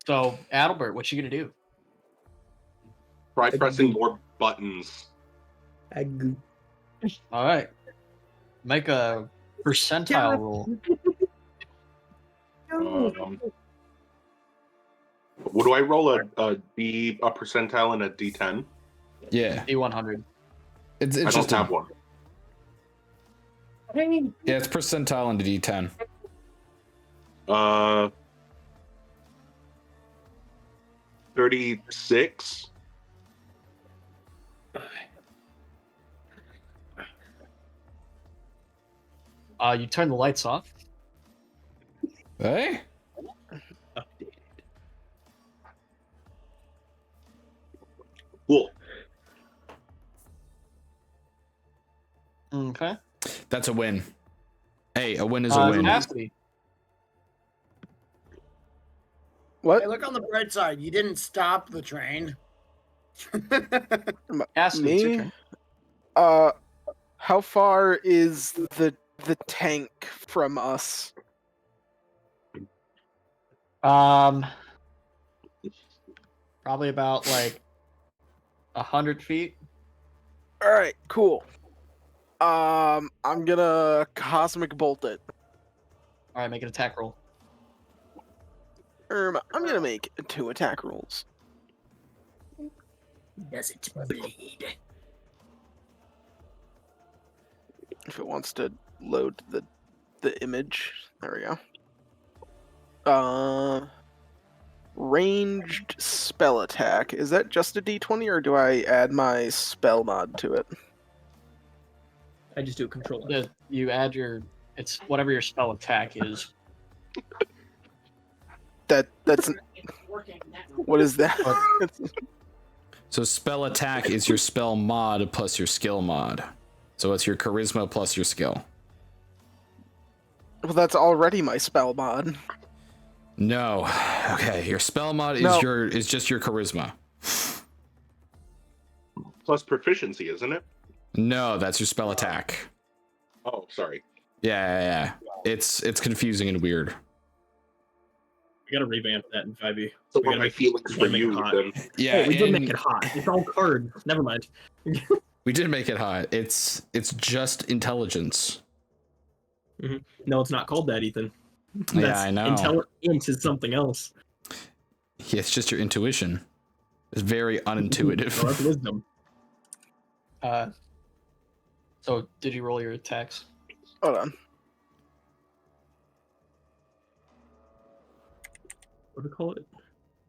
So Adalbert, what you gonna do? Try pressing more buttons. Ag- All right. Make a percentile roll. What do I roll? A percentile and a D10? Yeah, D100. it's I just don't have one. yeah, it's percentile into D10. 36. You turn the lights off. Hey, Cool. Okay. that's a win. Hey, a win is a win. Cassidy. What? Hey, look on the bright side. You didn't stop the train. Cassidy, it's your Me? turn. How far is the tank from us? Probably about like 100 feet. All right, cool. I'm gonna cosmic bolt it. All right, make an attack roll. I'm gonna make 2 attack rolls. Does it bleed? If it wants to load the image, there we go. Ranged spell attack. Is that just a D20 or do I add my spell mod to it? I just do a control. You add it's whatever your spell attack is. That's what is that? So spell attack is your spell mod plus your skill mod. So it's your charisma plus your skill. Well, that's already my spell mod. No. Okay, your spell mod is No. is just your charisma. Plus proficiency, isn't it? No, that's your spell attack. Oh, sorry. Yeah. It's confusing and weird. We gotta revamp that in 5e. So We what gotta my make- feelings we for gotta make it you hot. then? Yeah, Hey, we did and make it hot. It's all card. Never mind. we did make it hot. It's just intelligence. No, it's not called that, Ethan. Yeah, I know. Intelligence is something else. Yeah, it's just your intuition. It's very unintuitive. No, that's wisdom. So did you roll your attacks? Hold on. What do we call it?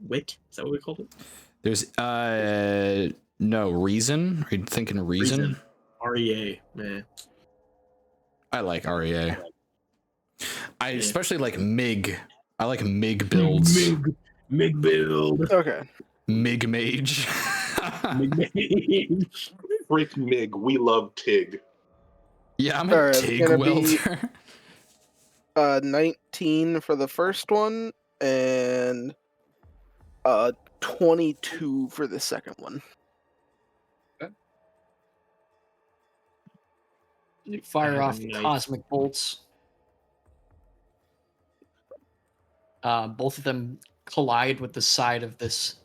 Wit? Is that what we called it? There's no reason. Are you thinking reason? REA. Man. I like REA. I Yeah. especially like MIG. I like MIG builds. Mig build. Okay. MIG mage. Mig mage. Freak Mig, we love Tig. Yeah, I'm All a right, TIG gonna be- welder. 19 for the first one, and 22 for the second one. You fire I off have a knife. cosmic bolts. Both of them collide with the side of this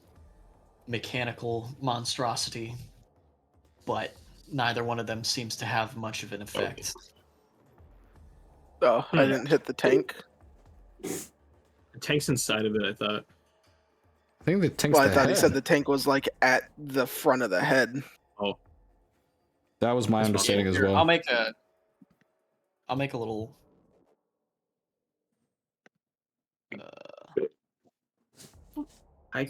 mechanical monstrosity, but neither one of them seems to have much of an effect. Oh, I didn't hit the tank. The tank's inside of it, I thought. I think the tank's Well, I the thought head. he said the tank was like at the front of the head. Oh, That was my That's understanding as Here, well. I'll make a little. I.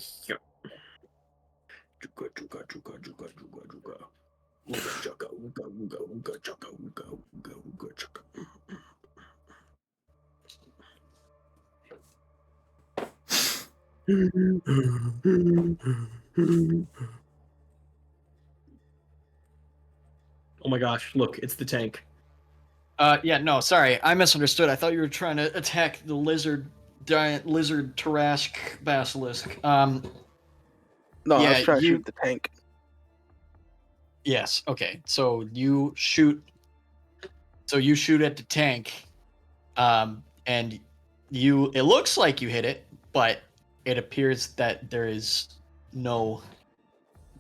Oh my gosh! Look, it's the tank. Yeah, no, sorry, I misunderstood. I thought you were trying to attack the giant lizard Tarask basilisk. No, I Yeah, was trying to you- shoot the tank. Yes. Okay. So you shoot. So you shoot at the tank, and you. It looks like you hit it, but it appears that there is no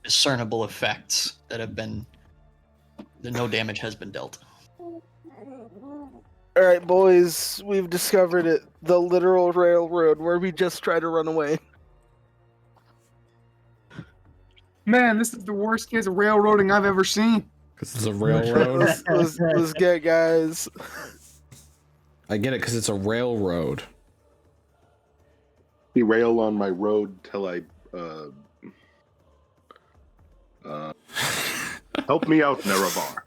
discernible effects that have been. No damage has been dealt. All right, boys, we've discovered it. The literal railroad where we just try to run away. Man, this is the worst case of railroading I've ever seen. Because it's a railroad. Let's get, guys. I get it, because it's a railroad. Derail on my road till I help me out, Nerevar.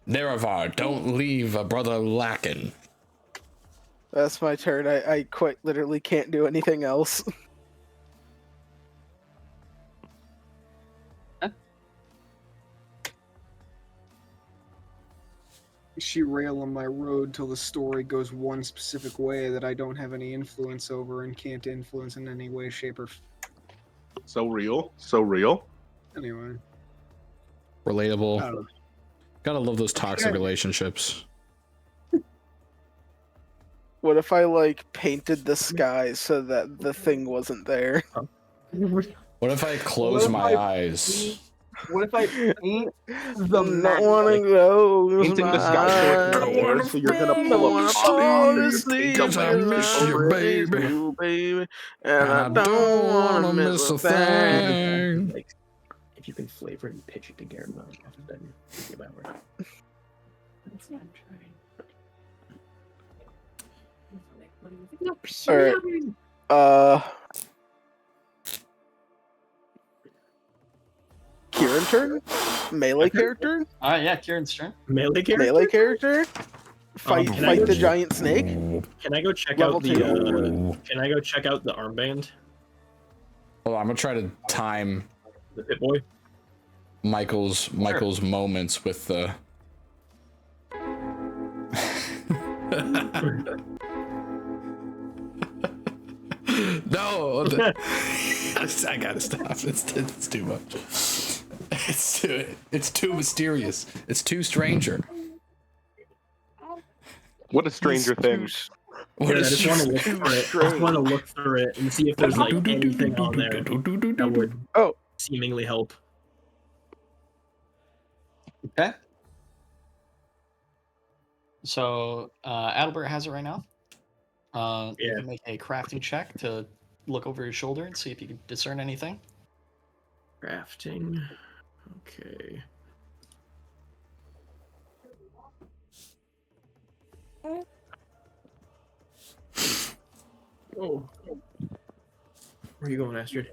Nerevar, don't leave a brother lacking. That's my turn. I quite literally can't do anything else. She rail on my road till the story goes one specific way that I don't have any influence over and can't influence in any way, shape, or So real. So real. anyway. Relatable. I don't know. Gotta love those toxic Yeah. relationships. What if I like painted the sky so that the thing wasn't there? What if I close if my I- eyes? What if I paint the I'm map? not wanting those. Painting the sky so it's not war, so you're gonna pull wanna up fall sleep, asleep cause I miss you, baby. you, baby, and I don't wanna miss a thing. Like, if you can flavor and pitch it to Garrett, then think about it. Alright. Kieran turn? Melee character? All right, yeah, Kieran's turn. Melee character. Melee character? Fight can I fight go the check- giant snake? Can I go check Level out the? Can I go check out the armband? Hold on, I'm gonna try to time The Pit Boy. Michael's moments with the. No, I gotta stop. It's too much. It's too mysterious. It's too stranger. What a stranger thing. What I is just want to look for it. I just want to look through it and see if there's like anything on there that would seemingly help. Okay. So Adalbert has it right now. You can make a crafting check to look over your shoulder and see if you can discern anything. Crafting. Okay. Oh. Where are you going, Astrid?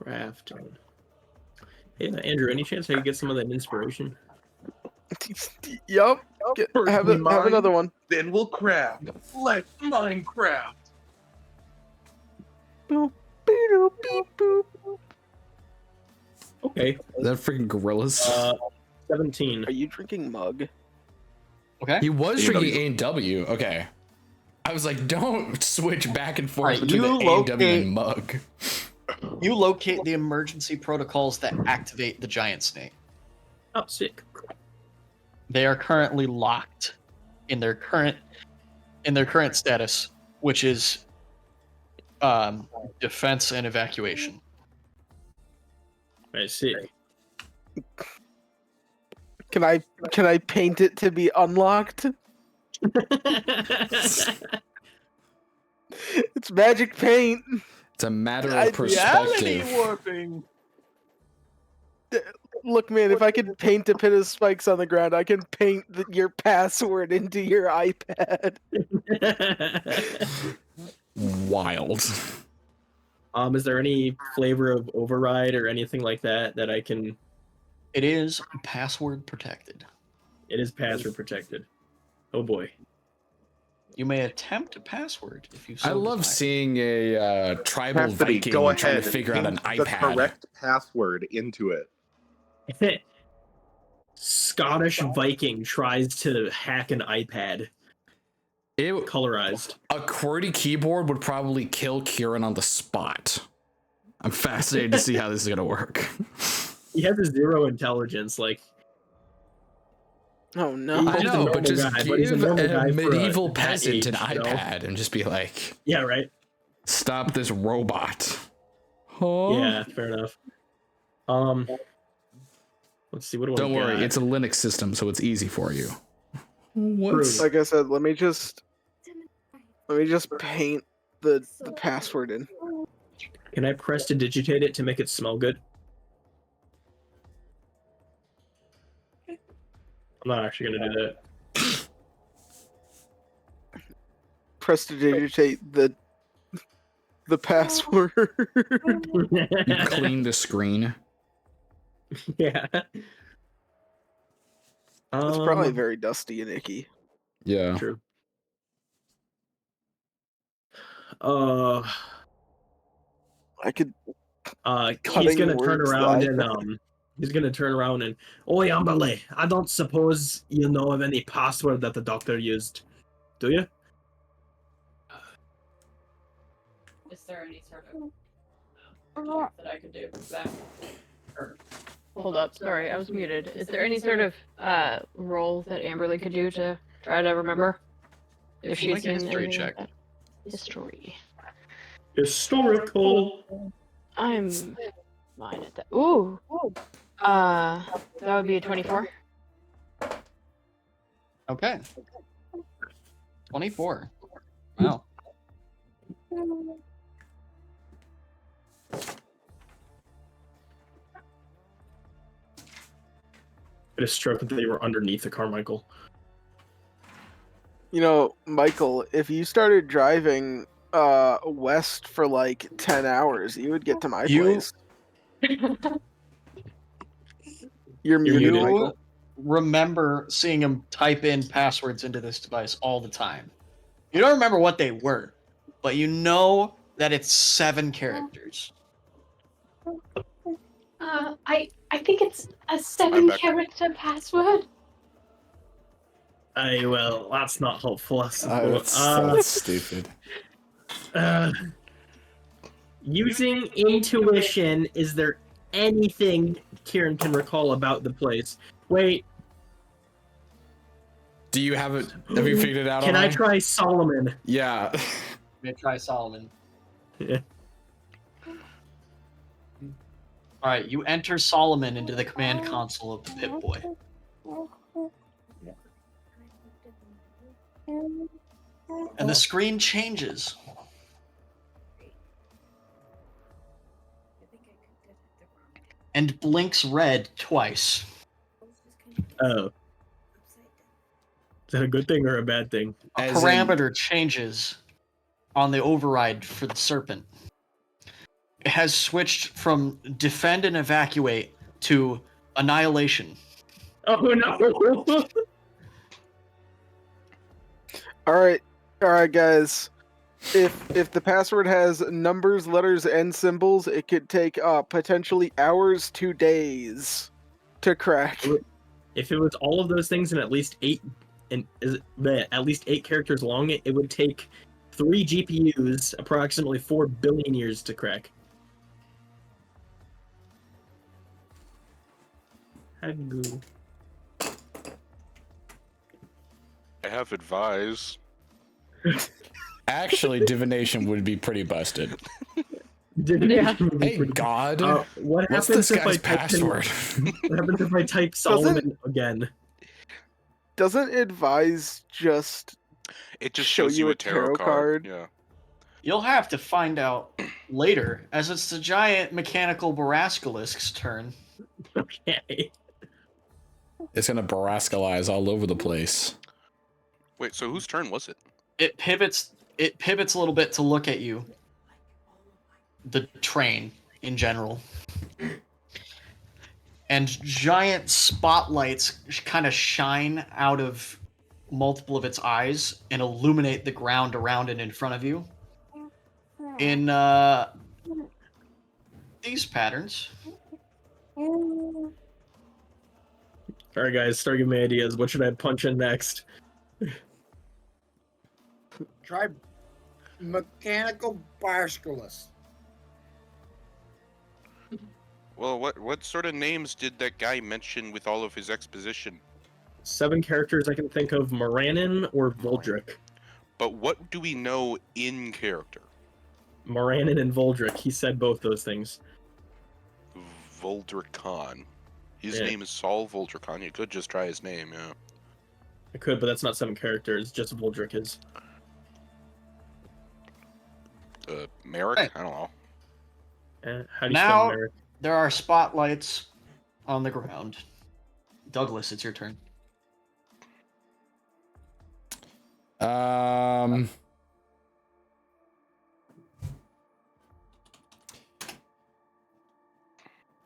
Crafting. Hey, Andrew, any chance I could get some of that inspiration? Yup. Have another one. Then we'll craft. Let Minecraft. Boop, beep, boop. Okay. Is that freaking gorillas? 17. Are you drinking mug? Okay. He was A&W. drinking A&W. Okay. I was like, don't switch back and forth Alright, between you the A&W locate- and mug. You locate the emergency protocols that activate the giant snake. Oh, sick. They are currently locked in their current status, which is defense and evacuation. I see. Can I paint it to be unlocked? It's magic paint. It's a matter Reality of perspective. warping. Look, man, if I can paint a pit of spikes on the ground, I can paint your password into your iPad. Wild. Is there any flavor of override or anything like that that I can? It is password protected. It is password protected. Oh boy. You may attempt a password if you. I So love desire. seeing a tribal Cassidy, Viking go trying ahead. to figure out an paint the iPad. correct password into it. Scottish Viking tries to hack an iPad. Colorized. A QWERTY keyboard would probably kill Kieran on the spot. I'm fascinated to see how this is gonna work. He has a 0 intelligence. Like, Oh no! I He's just a know, but normal just guy, but he's a give normal guy a for medieval that peasant an age, you know? iPad and just be like, yeah, right. stop this robot. Huh? Yeah, fair enough. Let's see. What do I Don't worry, got? it's a Linux system, so it's easy for you. What's... Like I said, let me just paint the password in. Can I press to digitate it to make it smell good? I'm not actually gonna do that. Press to digitate the password. You clean the screen. Yeah. It's probably very dusty and icky. Yeah. True. I could. He's Cutting gonna turn words around live. and he's gonna turn around and Oi, Amberley, I don't suppose you know of any password that the doctor used, do you? Is there any sort of that I could do for that? Hold up, sorry, I was muted. Is there any sort of role that Amberly could do to try to remember? If she's Make a seen history anything check. like that? History. Historical. I'm fine at that. Ooh. That would be a 24. Okay. 24. Wow. I just struck that they were underneath the Carmichael. You know, Michael, if you started driving west for like 10 hours, you would get to my place. You're muted, You Michael. remember seeing him type in passwords into this device all the time. You don't remember what they were, but you know that it's 7 characters. I think it's a 7-character password. Well, that's not helpful. That's stupid. Using intuition, is there anything Kieran can recall about the place? Wait, Do you have it? Have you figured it out? can I already? try Solomon? Yeah. I'm gonna try Solomon. Yeah. Alright, you enter Solomon into the command console of the Pip-Boy. And the screen changes. And blinks red twice. Oh. Is that a good thing or a bad thing? A As in- parameter changes on the override for the serpent. It has switched from defend and evacuate to annihilation. Oh no! All right, guys. If the password has numbers, letters, and symbols, it could take potentially hours to days to crack. If it was all of those things and at least eight characters long, it would take 3 GPUs approximately 4 billion years to crack. Hagu. I have advise. Actually, divination would be pretty busted. Divination would be Hey pretty- God, what what's happens this if I guy's type in- password? What happens if I type Solomon again? Doesn't advise just It just show shows you you a a tarot tarot card. card? Yeah. You'll have to find out later, as it's the giant mechanical Barascalisk's turn. Okay. It's gonna barascalize all over the place. Wait, so whose turn was it? It pivots a little bit to look at you. The train in general. And giant spotlights kind of shine out of multiple of its eyes and illuminate the ground around it in front of you. In these patterns. Alright guys, start giving me ideas. What should I punch in next? Try mechanical bicyclist. Well, what sort of names did that guy mention with all of his exposition? 7 characters I can think of: Moranin or Voldrick. But what do we know in character? Moranin and Voldrick. He said both those things. Voldricon. His Yeah. name is Saul Voldricon. You could just try his name, yeah. I could, but that's not 7 characters. Just Voldrick is. Merrick? Right. I don't know. How do you Now- spell Merrick? There are spotlights on the ground. Douglas, it's your turn.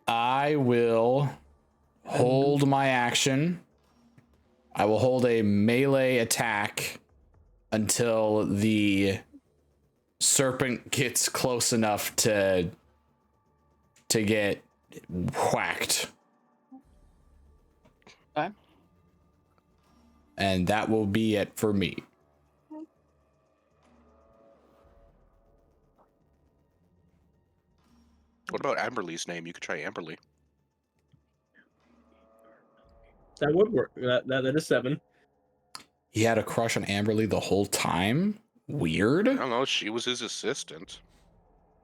I will hold my action. I will hold a melee attack until the serpent gets close enough to get whacked. Okay. And that will be it for me. What about Amberly's name? You could try Amberly. That would work. That is 7. He had a crush on Amberly the whole time? Weird. I don't know. She was his assistant.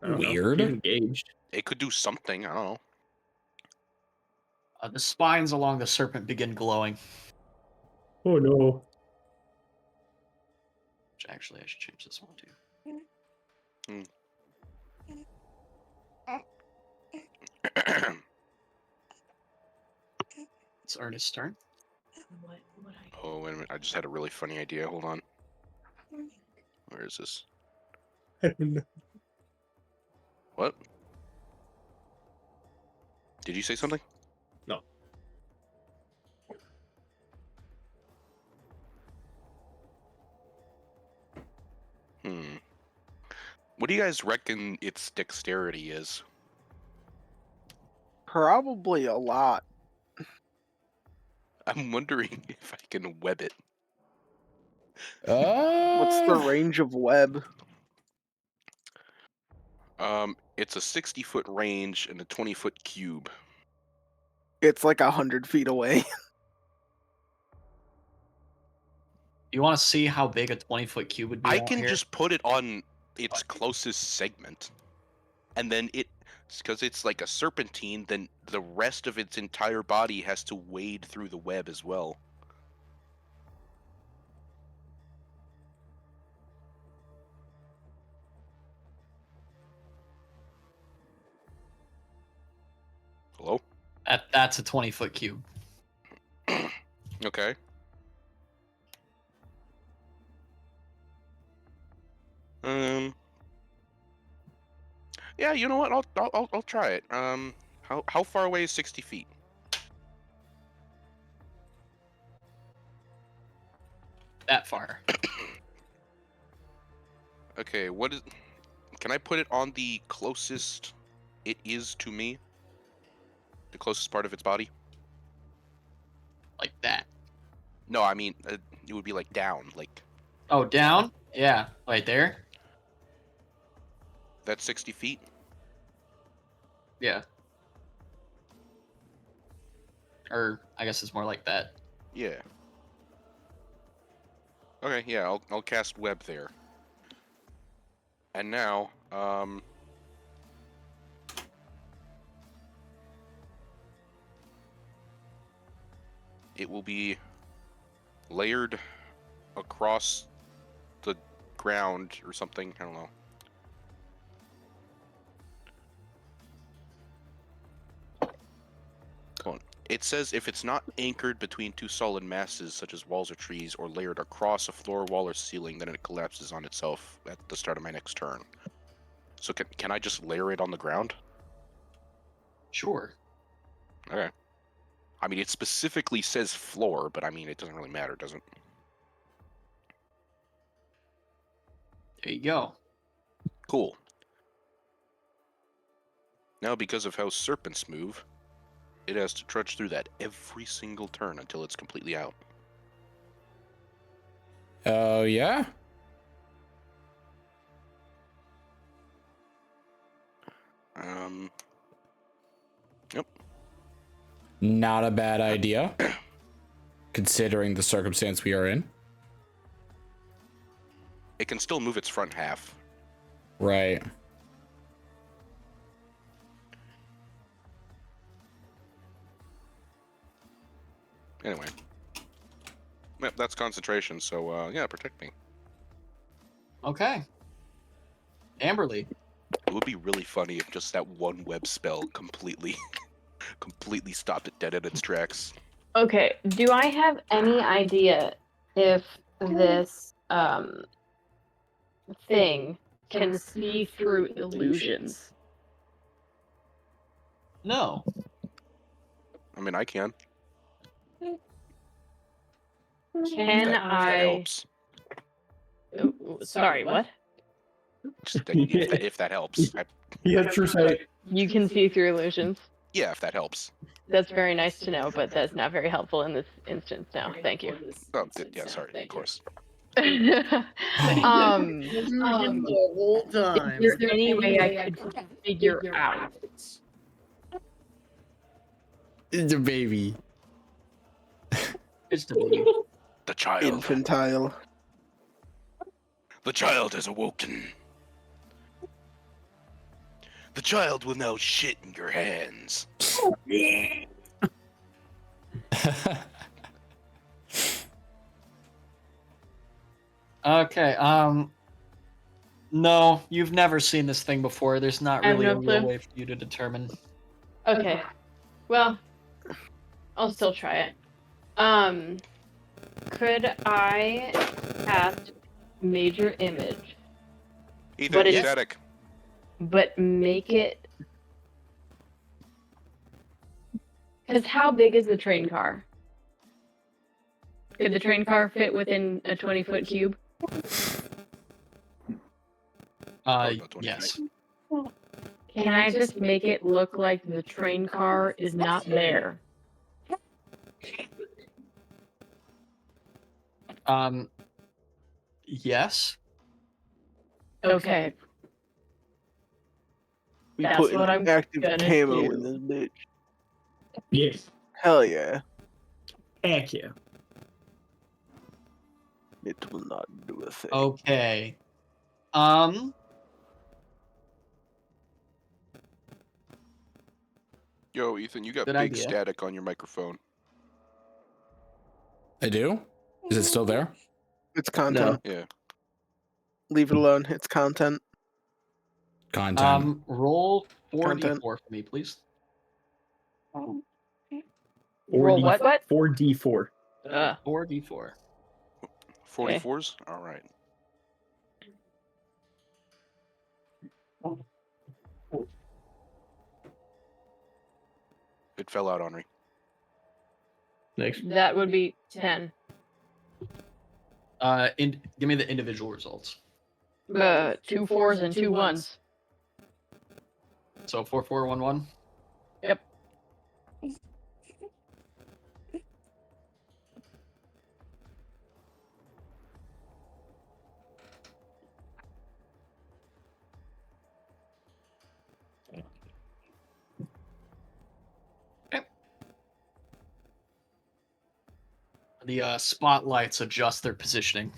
I don't know. Weird. He's engaged. It could do something. I don't know. The spines along the serpent begin glowing. Oh no. Which actually, I should change this one too. It's Ernest's turn. Oh, wait a minute. I just had a really funny idea. Hold on. Where is this? I don't know. What? Did you say something? No. What do you guys reckon its dexterity is? Probably a lot. I'm wondering if I can web it. What's the range of web? It's a 60-foot range and a 20-foot cube. It's like 100 feet away. You want to see how big a 20-foot cube would be? I out can here? just put it on its closest segment, and then because it's like a serpentine, then the rest of its entire body has to wade through the web as well. Hello? That's a 20-foot cube. Okay. Yeah, you know what? I'll try it. How far away is 60 feet? That far. Okay, what is? Can I put it on the closest it is to me? The closest part of its body? No, I mean it would be like down, like Oh, down? Yeah, right there. that's 60 feet. Yeah. Or I guess it's more like that. Yeah. Okay, yeah, I'll cast web there. And now, it will be layered across the ground or something. I don't know. Hold on. It says if it's not anchored between two solid masses, such as walls or trees, or layered across a floor, wall, or ceiling, then it collapses on itself at the start of my next turn. So can I just layer it on the ground? Sure. Okay. I mean, it specifically says floor, but I mean, it doesn't really matter, does it? There you go. Cool. Now, because of how serpents move, it has to trudge through that every single turn until it's completely out. Oh, yeah? Yep. Not a bad idea, considering the circumstance we are in. It can still move its front half. Right. Anyway. Yep, that's concentration, so, yeah, protect me. Okay. Amberly. It would be really funny if just that one web spell completely stopped it dead in its tracks. Okay, do I have any idea if this thing can see through illusions? No. I mean, I can. Can If that I? helps. Sorry, what? Just if that helps. He has true sight. You can see through illusions. Yeah, if that helps. That's very nice to know, but that's not very helpful in this instance now. Thank you. Oh, yeah, sorry, of course. The whole time. Is there any way I could figure out? The baby. It's the baby. The child. Infantile. The child has awoken. The child will now shit in your hands. Okay, no, you've never seen this thing before. There's not I have really no a real clue. way for you to determine. Okay. Well, I'll still try it. Could I cast Major Image, Ethan, But it's- static. but make it? Because how big is the train car? Could the train car fit within a 20-foot cube? Oh, no, 20 Yes. feet. Can I just make it look like the train car is not there? Yes. Okay. We That's put what an I'm active gonna camo do. in this bitch. Yes. Hell yeah. Heck yeah. It will not do a thing. Okay. Yo, Ethan, you got Good big idea. static on your microphone. I do? Is it still there? It's content. Yeah. Leave it alone. It's content. Content. Roll 4d4 Content. for me, please. Roll what? 4d4. 4d4. 44s? All right. It fell out, Henri. Next. That would be 10. Give me the individual results. 2 4s and 2 1s. So 4, 4, 1, 1. Yep. The spotlights adjust their positioning.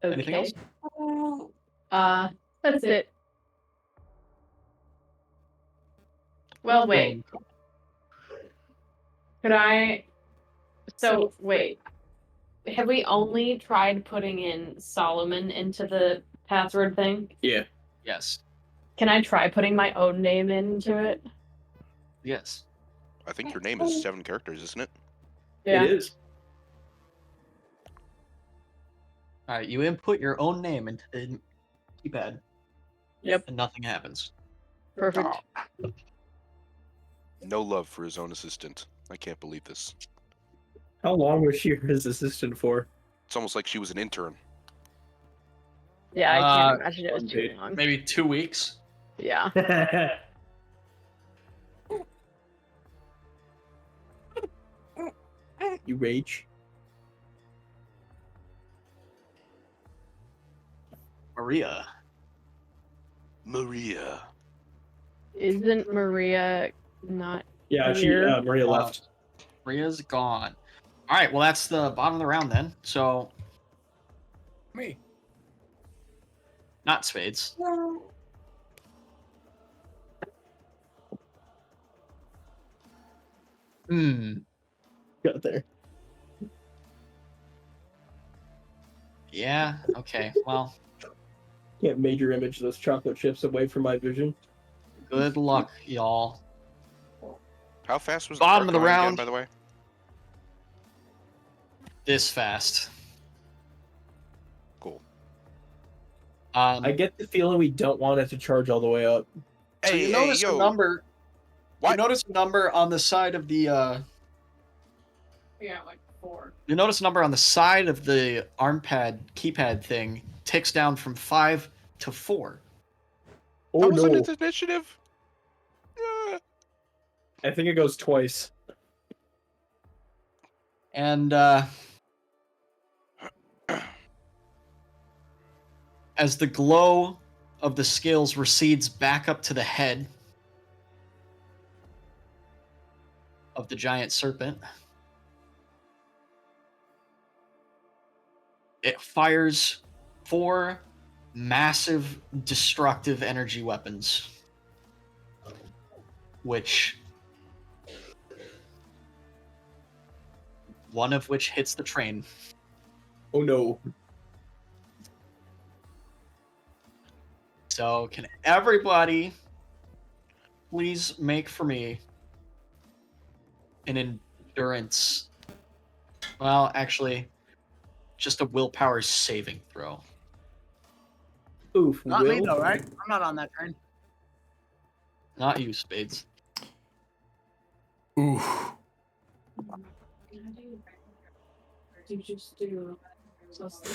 Anything else? That's it. Well, wait. Could I? So wait. Have we only tried putting in Solomon into the password thing? Yeah. Yes. Can I try putting my own name into it? Yes. I think your name is 7 characters, isn't it? Yeah. It is. All right, you input your own name into the keypad. Yep. And nothing happens. Perfect. No love for his own assistant. I can't believe this. How long was she his assistant for? It's almost like she was an intern. Yeah, I can't imagine it was too unpaid. long. Maybe 2 weeks. Yeah. You rage. Maria. Maria. Isn't Maria not Yeah, here? Maria left. Maria's gone. All right, well that's the bottom of the round then. So Me. not spades. Got there. Yeah. Okay. Well, Can't major image those chocolate chips away from my vision. good luck, y'all. How fast was Bottom the of the cart going again, round. by the way? This fast. Cool. I get the feeling we don't want it to charge all the way up. So you notice a number. What? You notice a number on the side of the. Yeah, like 4. You notice a number on the side of the arm pad keypad thing ticks down from 5 to 4. Oh How was no! it its initiative? I think it goes twice. And as the glow of the scales recedes back up to the head of the giant serpent, it fires 4 massive destructive energy weapons, which one of which hits the train. Oh no! So can everybody please make for me an endurance, well, actually, just a willpower saving throw. Oof! Not me Will? though, right? I'm not on that train. Not you, Spades. Ooh. Or,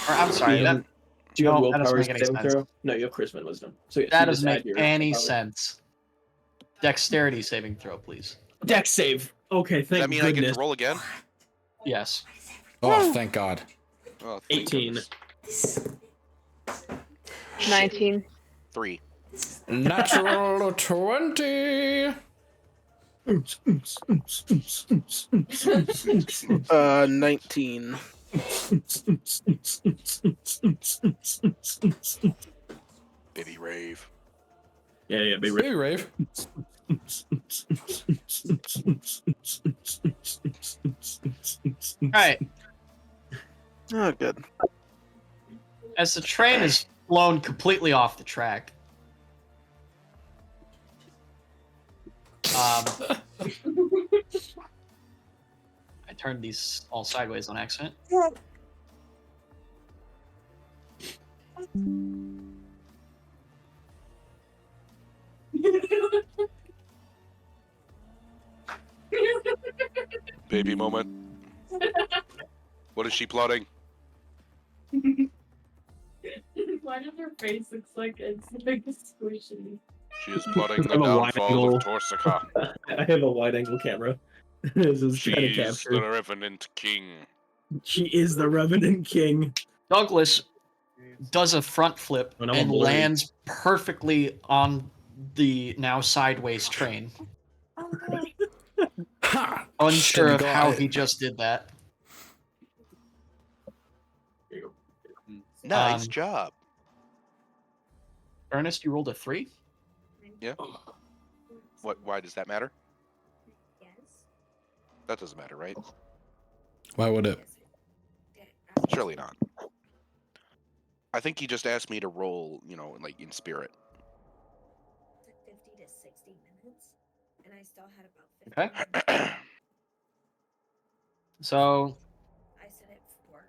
I'm sorry, Do that, you have no, that doesn't willpower make any saving sense. throw? No, you have charisma and wisdom. So yes, That you doesn't just make add your any willpower. sense. Dexterity saving throw, please. Dex save. Okay, Does thank that mean I get goodness. to roll again? Yes. Oh, thank God. Oh, thank 18. goodness. 19. 3. Natural 20. 19. Baby rave. Yeah, be Hey, Rave. Alright. Oh, good. As the train is blown completely off the track, I turned these all sideways on accident. Baby moment. What is she plotting? Why does her face looks like it's like squishy? She is plotting the I have a wide downfall angle. of Torsica. I have a wide angle camera. This is trying to She's capture. the Revenant King. She is the Revenant King. Douglas, does a front flip Oh, now I'm and blurry. lands perfectly on the now sideways train. Ha! Unsure of Got how it. he just did that. Nice Um, job. Ernest, you rolled a 3? Yeah. What? Why does that matter? That doesn't matter, right? Why would it? Surely not. I think he just asked me to roll, like in spirit. 50 to 60 minutes, and I still had about 50 Okay. So I said it for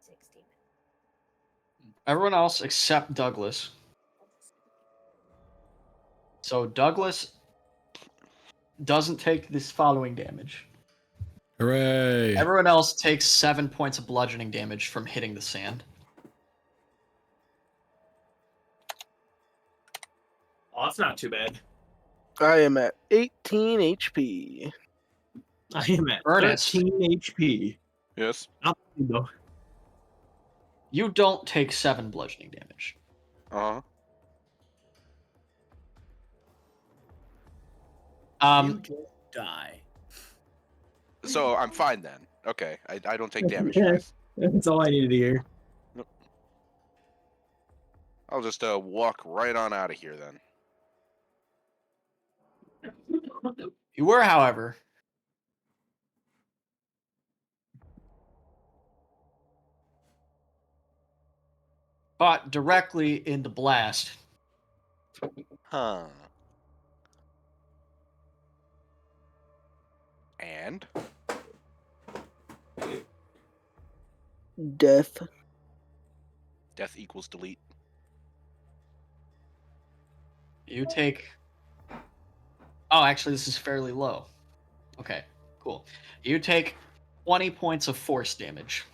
60 minutes. everyone else except Douglas. So Douglas doesn't take this following damage. Hooray! Everyone else takes 7 points of bludgeoning damage from hitting the sand. Oh, that's not too bad. I am at 18 HP. I am at Ernest. 13 HP. Yes. Not bad, though. You don't take 7 bludgeoning damage. Uh-huh. You just die. So I'm fine then. Okay. I don't take damage, guys. That's all I needed to hear. I'll just walk right on out of here then. You were, however, caught directly in the blast. Huh. And? Death. Death equals delete. You take... Oh, actually, this is fairly low. Okay, cool. You take 20 points of force damage.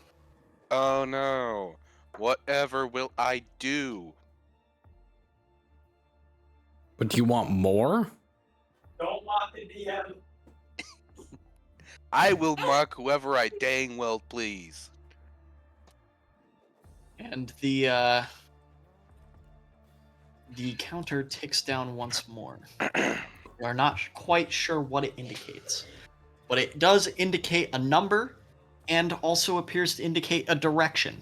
Oh no. Whatever will I do? But do you want more? Don't want the DM. I will mark whoever I dang well please. And the counter ticks down once more. We are not quite sure what it indicates, but it does indicate a number and also appears to indicate a direction.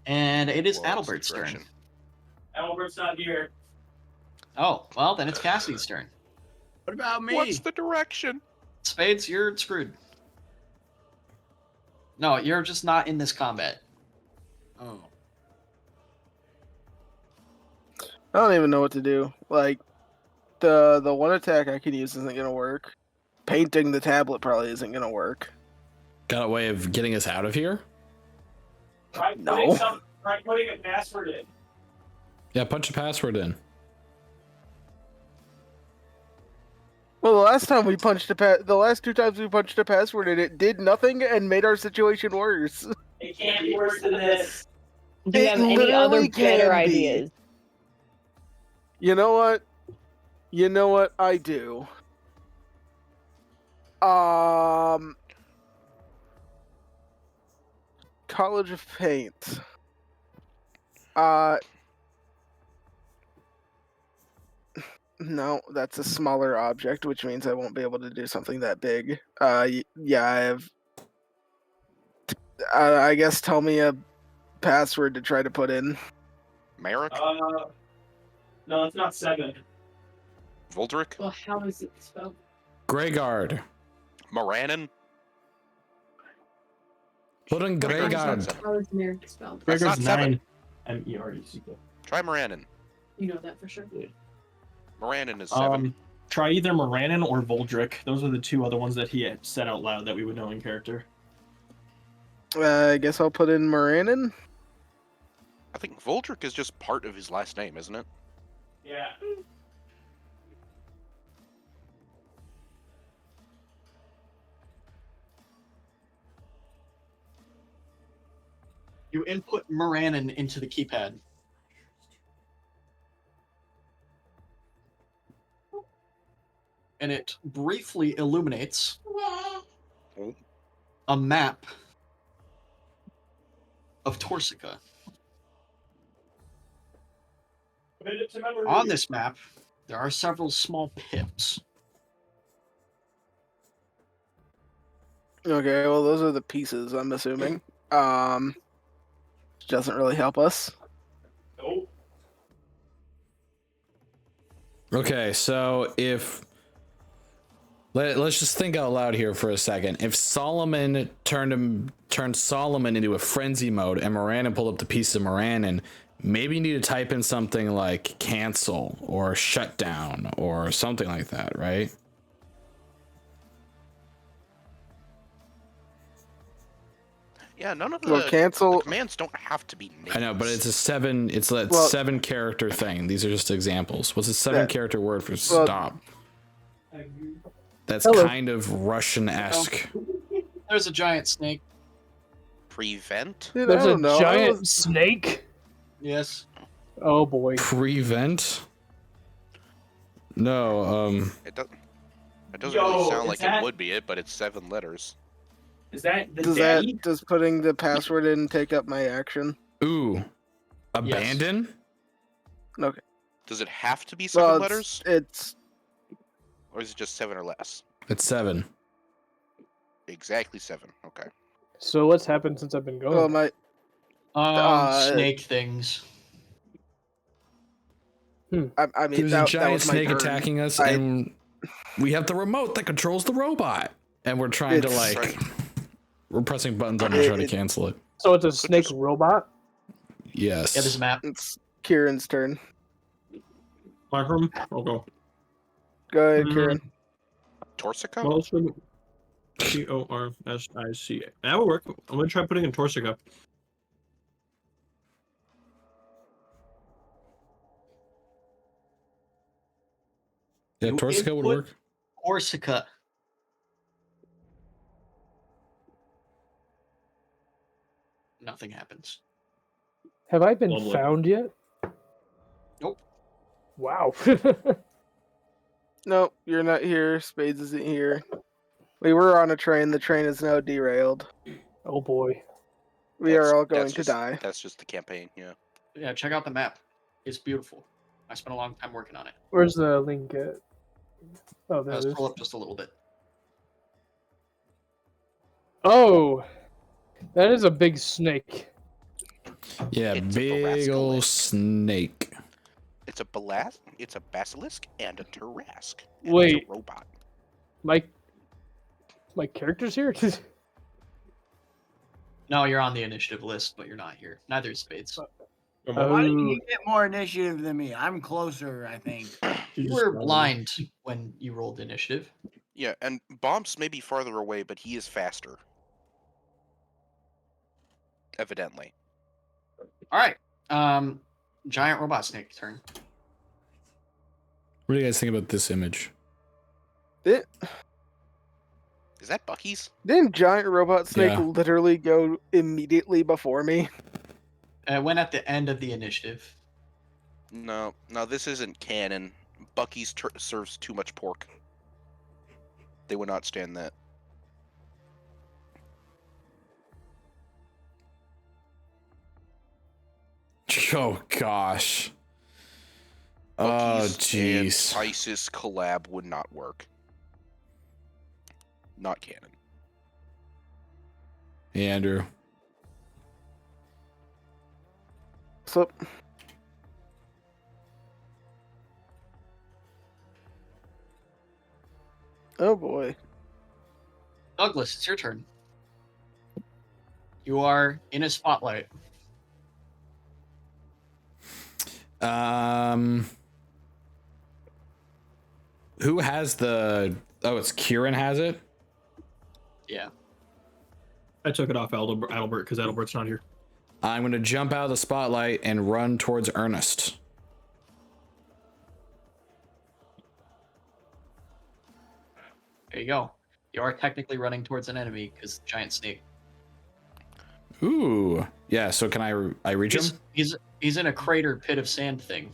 And it is What's the Adalbert's turn. direction? Albert's not here. Oh, well, then it's Cassidy's turn. What about me? What's the direction? Spades, you're screwed. No, you're just not in this combat. Oh. I don't even know what to do. Like, the one attack I can use isn't gonna work. Painting the tablet probably isn't gonna work. Got a way of getting us out of here? Try No. Try putting a password in. Yeah, punch a password in. Well, the last time we punched the last 2 times we punched a password in, it did nothing and made our situation worse. It can't be worse than this. Do you It have any literally other can better be. ideas? You know what? You know what? I do. College of Paint. No, that's a smaller object, which means I won't be able to do something that big. Yeah, I have. I guess tell me a password to try to put in. Merrick? No, it's not 7. Voldrick? Well, how is it spelled? Greyguard. Moranin? Put in Greyguard's not Greyguard. seven. How is Merrick spelled? That's not Gregor's 7. 9. MEREC. Try Moranin. You know that for sure. Moranin is 7. Try either Moranin or Voldrick. Those are the 2 other ones that he had said out loud that we would know in character. I guess I'll put in Moranin. I think Voldrick is just part of his last name, isn't it? Yeah. You input Moranin into the keypad. And it briefly illuminates a map of Torsica. On this map, there are several small pips. Okay, well, those are the pieces, I'm assuming. Which doesn't really help us. Okay, so if let's just think out loud here for a second. If Solomon turned Solomon into a frenzy mode and Moranin pulled up the piece of Moranin, maybe you need to type in something like cancel or shutdown or something like that, right? Yeah, none of Well, the cancel. commands don't have to be names. I know, but it's a seven. It's a 7-character thing. These are just examples. What's a 7-character word for stop? That's kind of Russian-esque. There's a giant snake. Prevent? Dude, There's I a don't know. giant snake. Yes. Oh boy. Prevent? No. It doesn't really sound like it would be it, but it's 7 letters. Is that the daddy? Does putting the password in take up my action? Ooh. Abandon? Yes. Okay. Does it have to be 7 letters? It's. Or is it just 7 or less? It's 7. Exactly 7. Okay. So what's happened since I've been gone? Well, my. Snake things. I mean, there's a giant snake attacking us, and we have the remote that controls the robot, and we're trying to we're pressing buttons on it to try to cancel it. So it's a snake robot? Yes. Yeah, this map. It's Kieran's turn. My turn? I'll go. Go ahead, Kieran. Torsica? Well, Torsica. That will work. I'm gonna try putting in Torsica. Yeah, Torsica would work. Torsica. Nothing happens. Have I been Lovely. found yet? Nope. Wow. Nope, you're not here. Spades isn't here. We were on a train. The train is now derailed. Oh boy. We are all going to die. That's just the campaign, yeah. Yeah, check out the map. It's beautiful. I spent a long time working on it. Where's the link at? Oh, there it is. Scroll up just a little bit. Oh, that is a big snake. Yeah, big old snake. It's a basilisk and a Tarrasque. And Wait. It's a robot. My character's here? No, you're on the initiative list, but you're not here. Neither is Spades. Why did you get more initiative than me? I'm closer, I think. You were blind when you rolled initiative. Yeah, and Bombs may be farther away, but he is faster. Evidently. All right. Giant robot snake turn. What do you guys think about this image? Is that Bucky's? Didn't giant robot snake Yeah. literally go immediately before me? It went at the end of the initiative. No, this isn't canon. Bucky's serves too much pork. They would not stand that. Oh gosh. Bucky's Oh jeez. and ISIS collab would not work. Not canon. Hey, Andrew. So. Oh boy. Douglas, it's your turn. You are in a spotlight. Who has the? Oh, it's Kieran has it. Yeah. I took it off Adalbert because Adalbert's not here. I'm gonna jump out of the spotlight and run towards Ernest. There you go. You are technically running towards an enemy because giant snake. Ooh, yeah. So can I reach him? He's in a crater pit of sand thing.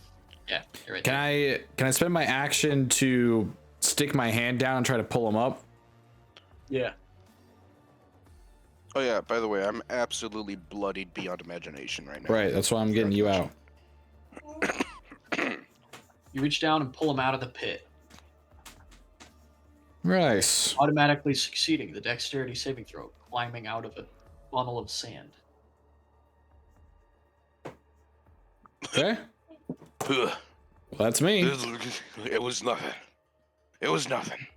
Yeah, you're right. Can I spend my action to stick my hand down and try to pull him up? Yeah. Oh yeah, by the way, I'm absolutely bloodied beyond imagination right now. Right, that's why I'm getting you out. You reach down and pull him out of the pit, Nice. automatically succeeding the dexterity saving throw, climbing out of a funnel of sand. Okay. Well, that's me. It was nothing. It was nothing.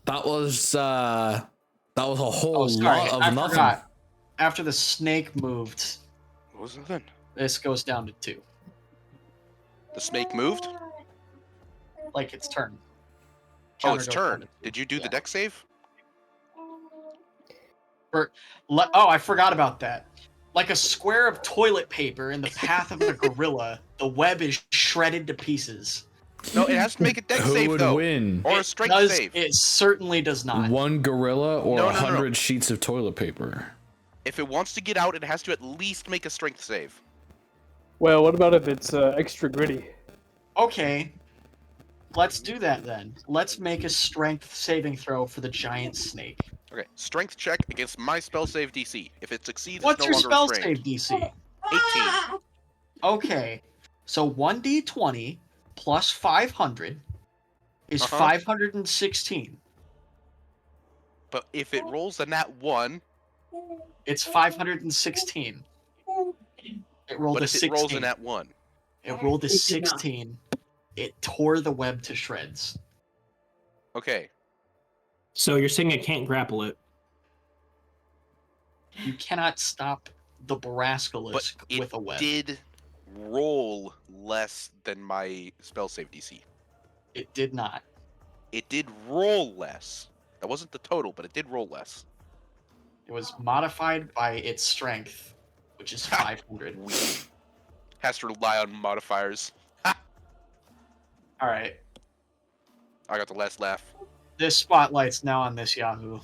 That was a whole sorry, lot of I nothing. forgot. After the snake moved, It was nothing. this goes down to 2. The snake moved? Like its turn. Oh, Counter it's goes turn. down to 2. Did you do the Yeah. deck save? I forgot about that. Like a square of toilet paper in the path of a gorilla, the web is shredded to pieces. No, it has to make a deck Who save would though. win? Or a strength save. It certainly does not. One gorilla or No, 100 sheets of toilet paper? If it wants to get out, it has to at least make a strength save. Well, what about if it's extra gritty? Okay, let's do that then. Let's make a strength saving throw for the giant snake. Okay, strength check against my spell save DC. If it succeeds, What's it's no your longer spell restrained. save DC? 18. Okay, so 1d20 plus 500 is Uh-huh. 516. But if it rolls a nat 1, It's 516. It rolled but a if 16. it rolls a nat 1? It rolled a 16. It tore the web to shreds. Okay. So you're saying I can't grapple it? You cannot stop the But Barascalisk it with a web. did roll less than my spell save DC. It did not. It did roll less. That wasn't the total, but it did roll less. It was modified by its strength, which is 500. Has to rely on modifiers. All right. I got the last laugh. This spotlight's now on this Yahoo.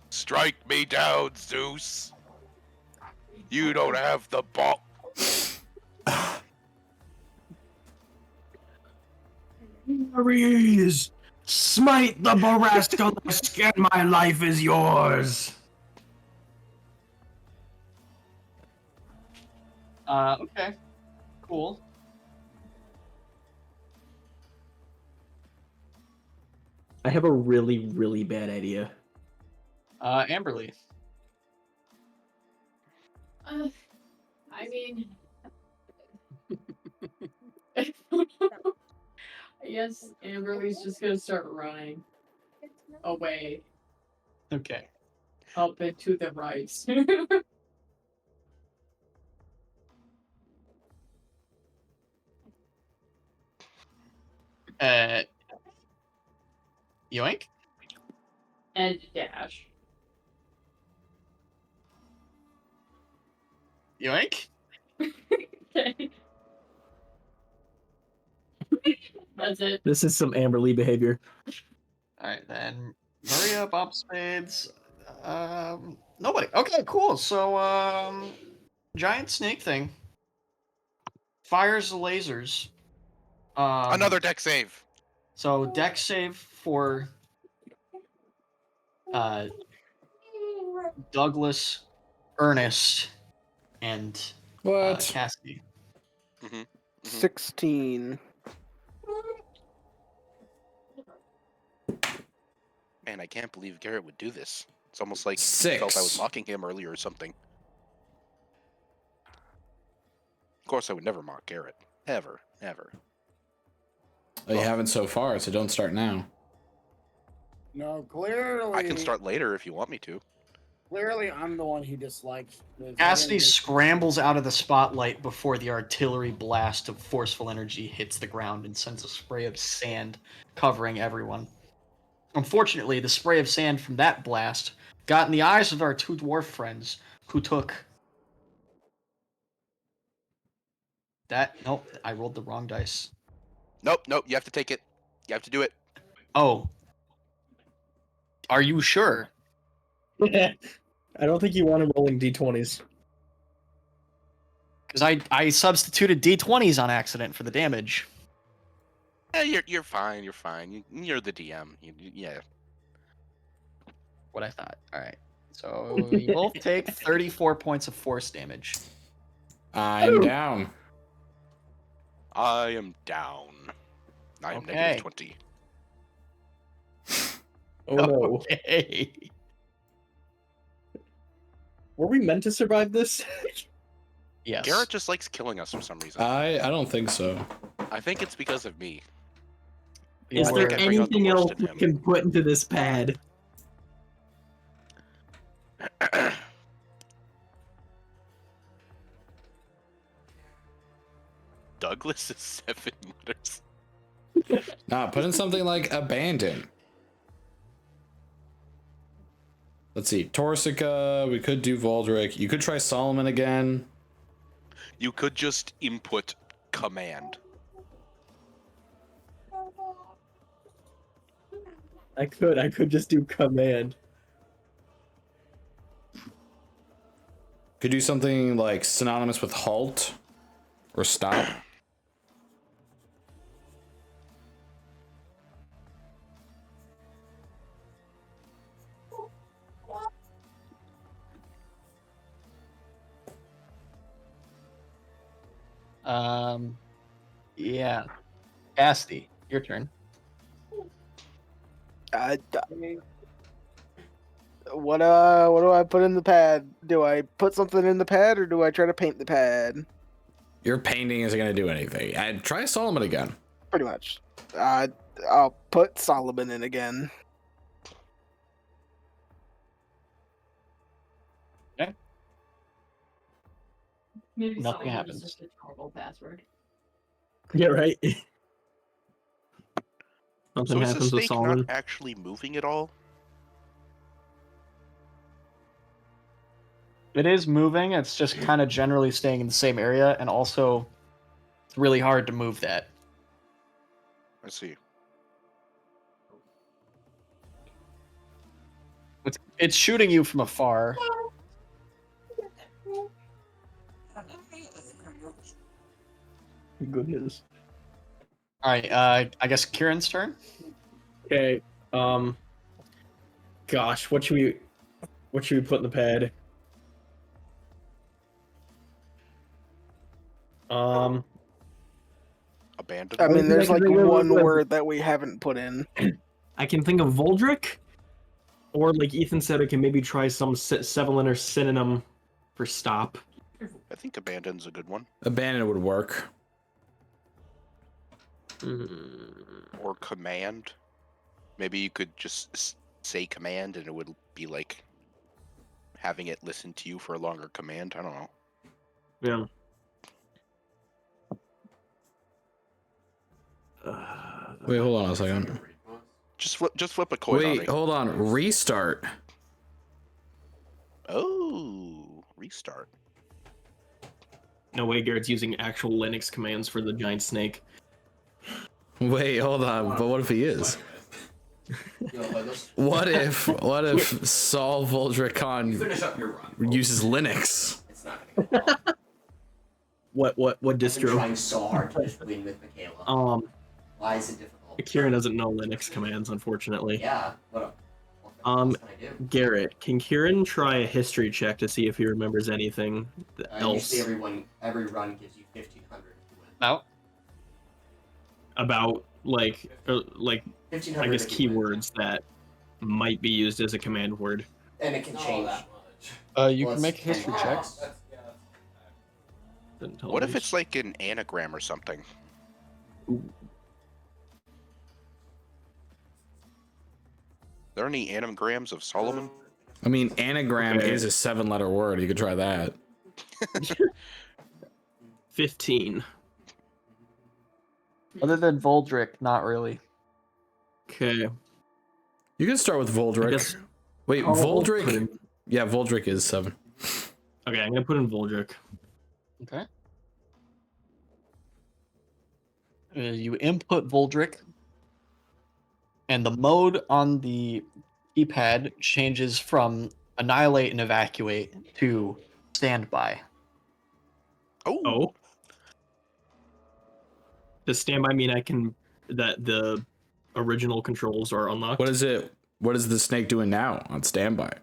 Strike me down, Zeus. You don't have the ball. Ares, smite the Barascalisk and my life is yours. Okay. Cool. I have a really, really bad idea. Amberly. I mean, I guess Amberly's just gonna start running away Okay. up and to the right. Yoink? And dash. Yoink? Okay. That's it. This is some Amberly behavior. Alright, then Maria, Bob Spades. Nobody. Okay, cool. So, giant snake thing fires the lasers. Another deck save. So, deck save for Douglas, Ernest, and Cassidy. 16. Man, I can't believe Garrett would do this. It's almost like he 6. felt I was mocking him earlier or something. Of course, I would never mock Garrett. Ever. Ever. Well, you haven't so far, so don't start now. No, clearly. I can start later if you want me to. Clearly, I'm the one he dislikes. Cassidy scrambles out of the spotlight before the artillery blast of forceful energy hits the ground and sends a spray of sand covering everyone. Unfortunately, the spray of sand from that blast got in the eyes of our 2 dwarf friends, who took... Nope, I rolled the wrong dice. Nope, you have to take it. You have to do it. Oh. Are you sure? I don't think you want him rolling d20s. Because I substituted d20s on accident for the damage. You're fine. You're fine. You're the DM. Yeah. What I thought. All right. So you both take 34 points of force damage. I'm down. I am down. I am Okay. -20. Oh no. Okay. Were we meant to survive this? Yes. Garrett just likes killing us for some reason. I don't think so. I think it's because of me. Is I there think I bring out the anything worst else in we him. can put into this pad? Douglas is 7 letters. Nah, put in something like abandon. Let's see. Torsica, we could do Voldrick. You could try Solomon again. You could just input command. I could just do command. Could do something like synonymous with halt or stop. Yeah. Asti, your turn. What do I put in the pad? Do I put something in the pad or do I try to paint the pad? Your painting isn't going to do anything. And try Solomon again. Pretty much. I'll put Solomon in again. Okay. Maybe Nothing Solomon happens. is just a normal password. Yeah, right. So Something is the happens with snake not Solomon. actually moving at all? It is moving. It's just kind of generally staying in the same area, and also it's really hard to move that. I see. It's shooting you from afar. Goodness. All right. I guess Kieran's turn. Okay. Gosh, what should we put in the pad? Abandoned. I mean, there's like one wait. word that we haven't put in. I can think of Voldrick, or like Ethan said, I can maybe try some 7-letter synonym for stop. I think abandoned's a good one. Abandon would work. Or command. Maybe you could just say command and it would be like having it listen to you for a longer command. I don't know. Yeah. Wait, hold on a second. Just flip a coin. Wait, hold on. Restart. Oh, restart. No way, Garrett's using actual Linux commands for the giant snake. Wait, hold on. But what if he is? What if Saul Voldricon uses Linux? What distro? Trying so hard to just win with Michaela. Why is it difficult? Kieran doesn't know Linux commands, unfortunately. Yeah. What Um, can I do? Garrett, can Kieran try a history check to see if he remembers anything else Usually every run gives you 1,500. No. about like I 1,500 guess if you win. keywords that might be used as a command word? And it can change. You Well, can make a it's history 10 check. rounds. Didn't tell What me. if it's like an anagram or something? Are there any anagrams of Solomon? I mean, anagram Okay. is a 7-letter word. You could try that. 15. Other than Voldrick, not really. Okay. You can start with Voldrick. guess- Wait, I'll Voldrick? put in- Yeah, Voldrick is 7. Okay, I'm gonna put in Voldrick. Okay. You input Voldrick, and the mode on the keypad changes from annihilate and evacuate to standby. Oh. Oh. Does standby mean I can that the original controls are unlocked. What is it? What is the snake doing now on standby?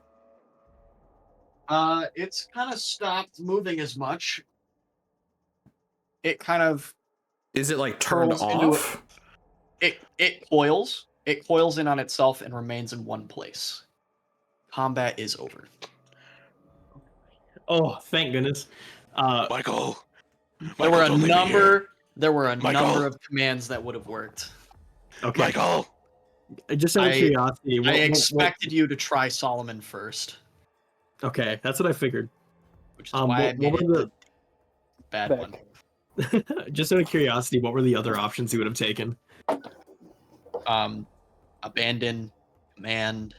It's kind of stopped moving as much. It kind of is it like turned off? It coils. It coils in on itself and remains in one place. Combat is over. Oh, thank goodness. Michael. There were a don't leave me number. here. There were a Michael. number of commands that would have worked. Okay. Michael. Just out of curiosity, I expected you to try Solomon first. Okay, that's what I figured. Which is why I made it the bad one. Just out of curiosity, what were the other options you would have taken? Abandon, command.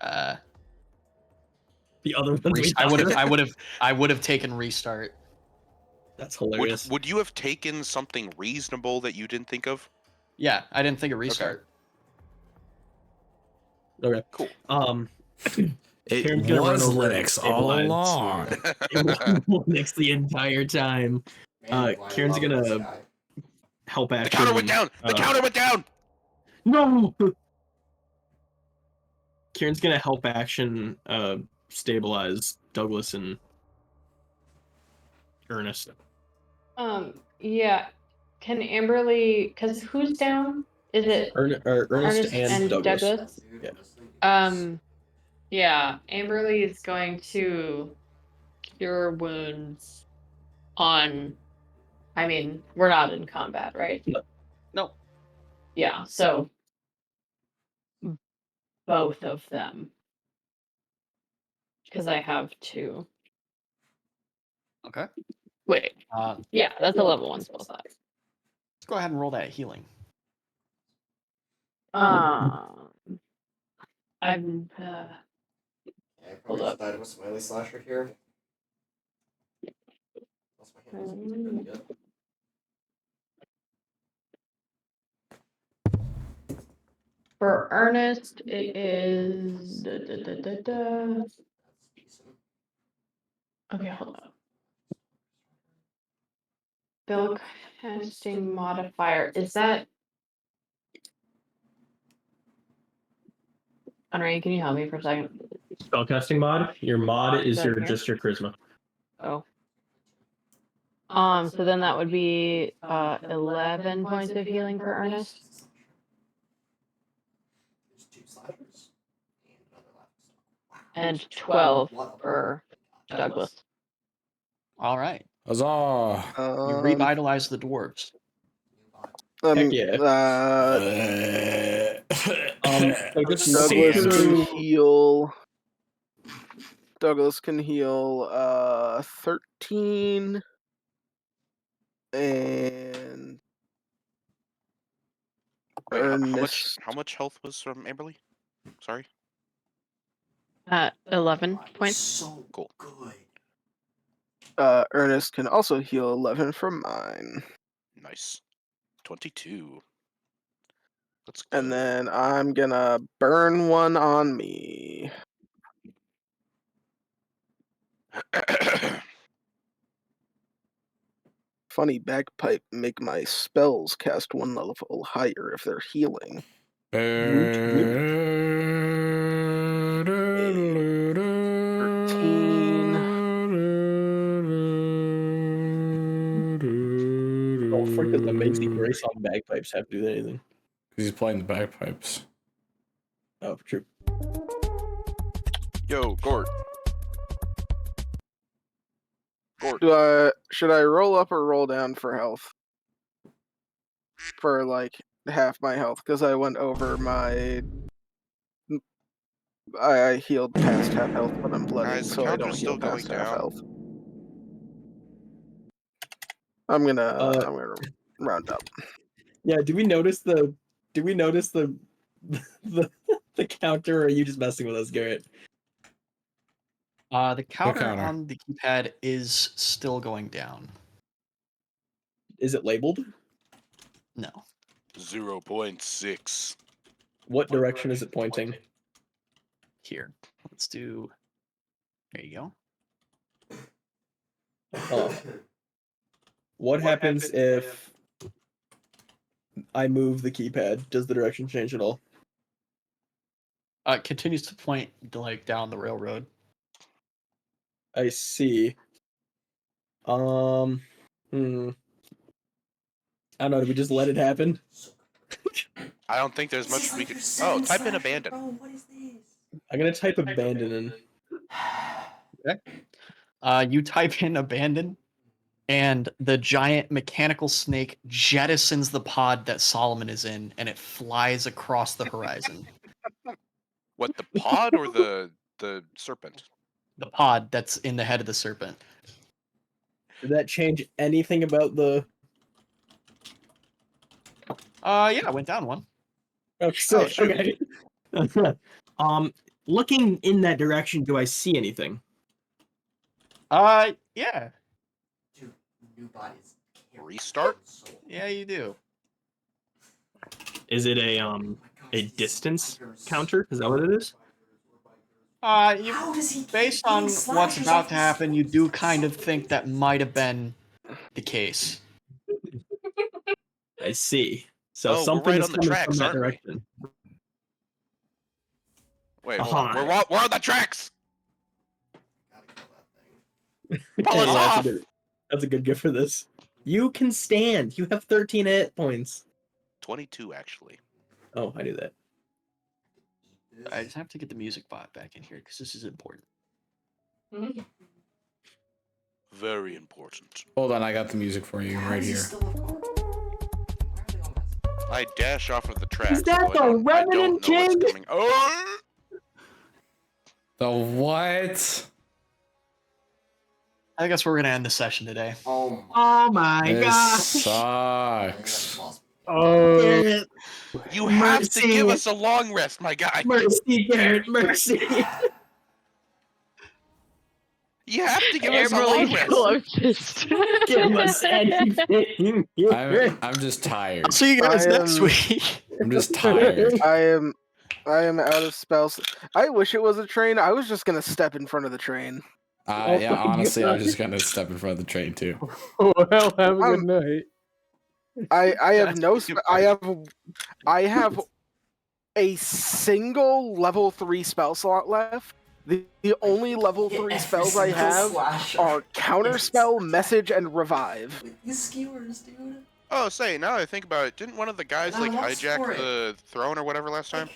The other ones I would have taken restart. That's hilarious. Would you have taken something reasonable that you didn't think of? Yeah, I didn't think of restart. Okay. Cool. It was Linux all along. It was Linux the entire time. Kieran's gonna help action. The counter went down! The counter went down! No! Kieran's gonna help action stabilize Douglas and Ernest. Yeah. Can Amberly? Because who's down? Is it Ernest and Douglas? Yeah. Yeah. Amberly is going to cure wounds on. I mean, we're not in combat, right? No. Yeah. So both of them, because I have two. Okay. Wait. Yeah, that's a level 1 spell slot. Let's go ahead and roll that healing. I I'm. probably just died of a smiley slasher here. Lost my hand. For Ernest, it is. Okay, hold on. Spell casting modifier. Is that. Henry, can you help me for a second? Spellcasting mod? Your mod is just your charisma. Oh. So then that would be 11 points of healing for Ernest. And 12 for Douglas. All right. Huzzah! You revitalize the dwarves. Heck yeah. Douglas can heal 13 and Wait, Ernest. how much health was from Amberly? Sorry. 11 points. So cool. Good. Ernest can also heal 11 from mine. Nice. 22. Let's go. And then I'm gonna burn one on me. Funny bagpipe make my spells cast 1 level higher if they're healing. 13. Oh, frick, does Amazing Grace on bagpipes have to do anything? Because he's playing the bagpipes. Oh, true. Yo, Gort. Should I roll up or roll down for health? For like half my health, because I went over my. I healed past half health, but I'm bloodied, Guys, the so I don't counter's heal still past going half down. health. I'm gonna round up. Yeah, do we notice the the counter, or are you just messing with us, Garrett? The counter on the keypad is still going down. Is it labeled? No. 0.6. What direction is it pointing? Here. Let's do. There you go. Oh. What happens if I move the keypad, does the direction change at all? It continues to point like down the railroad. I see. I don't know. Do we just let it happen? I don't think there's much we could. Oh, type in abandon. What is this? I'm gonna type abandon in. Okay. You type in abandon, and the giant mechanical snake jettisons the pod that Solomon is in, and it flies across the horizon. What, the pod or the serpent? The pod that's in the head of the serpent. Did that change anything about the? Yeah, it went down one. Oh, sick. shoot. Okay. Looking in that direction, do I see anything? Yeah. Dude, new bodies. Restart? Yeah, you do. Is it a distance counter? Is that what it is? Based on what's about to happen, you do kind of think that might have been the case. I see. So Oh, something we're right is on the coming tracks, from that aren't we? direction. Wait, hold on. We're on the tracks! Hey, Pull us off! That's a good gift for this. You can stand. You have 13 hit points. 22, actually. Oh, I knew that. I just have to get the music bot back in here because this is important. Very important. Hold on, I got the music for you right here. I dash off of the track. Is that the Revenant King? Oh! The what? I guess we're gonna end the session today. Oh my This gosh. sucks. Oh, You have to Mercy. give us a long rest, my guy. Mercy, Garrett, mercy. You have to give us a long Amberly's rest. closest. Give us anything. I'm just tired. I'll see you guys next week. I'm just tired. I am out of spells. I wish it was a train. I was just gonna step in front of the train. Yeah, honestly, I was just gonna step in front of the train too. Well, have a good night. I have no. I have a single level 3 spell slot left. The only level 3 spells I have are Counterspell, Message, and Revive. These skewers, dude. Oh, say, now that I think about it, didn't one of the guys And I like lost hijack for it. the throne or whatever last time?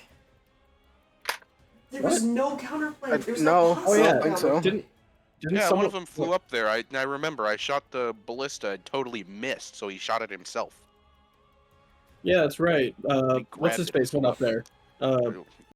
There was no counterplay. There was No, no oh yeah, I possible think so. counterplay. Didn't Yeah, someone one of them flew up there. I remember. I shot the ballista and totally missed, so he shot it himself. Yeah, that's right. What's his grabbed face went up there?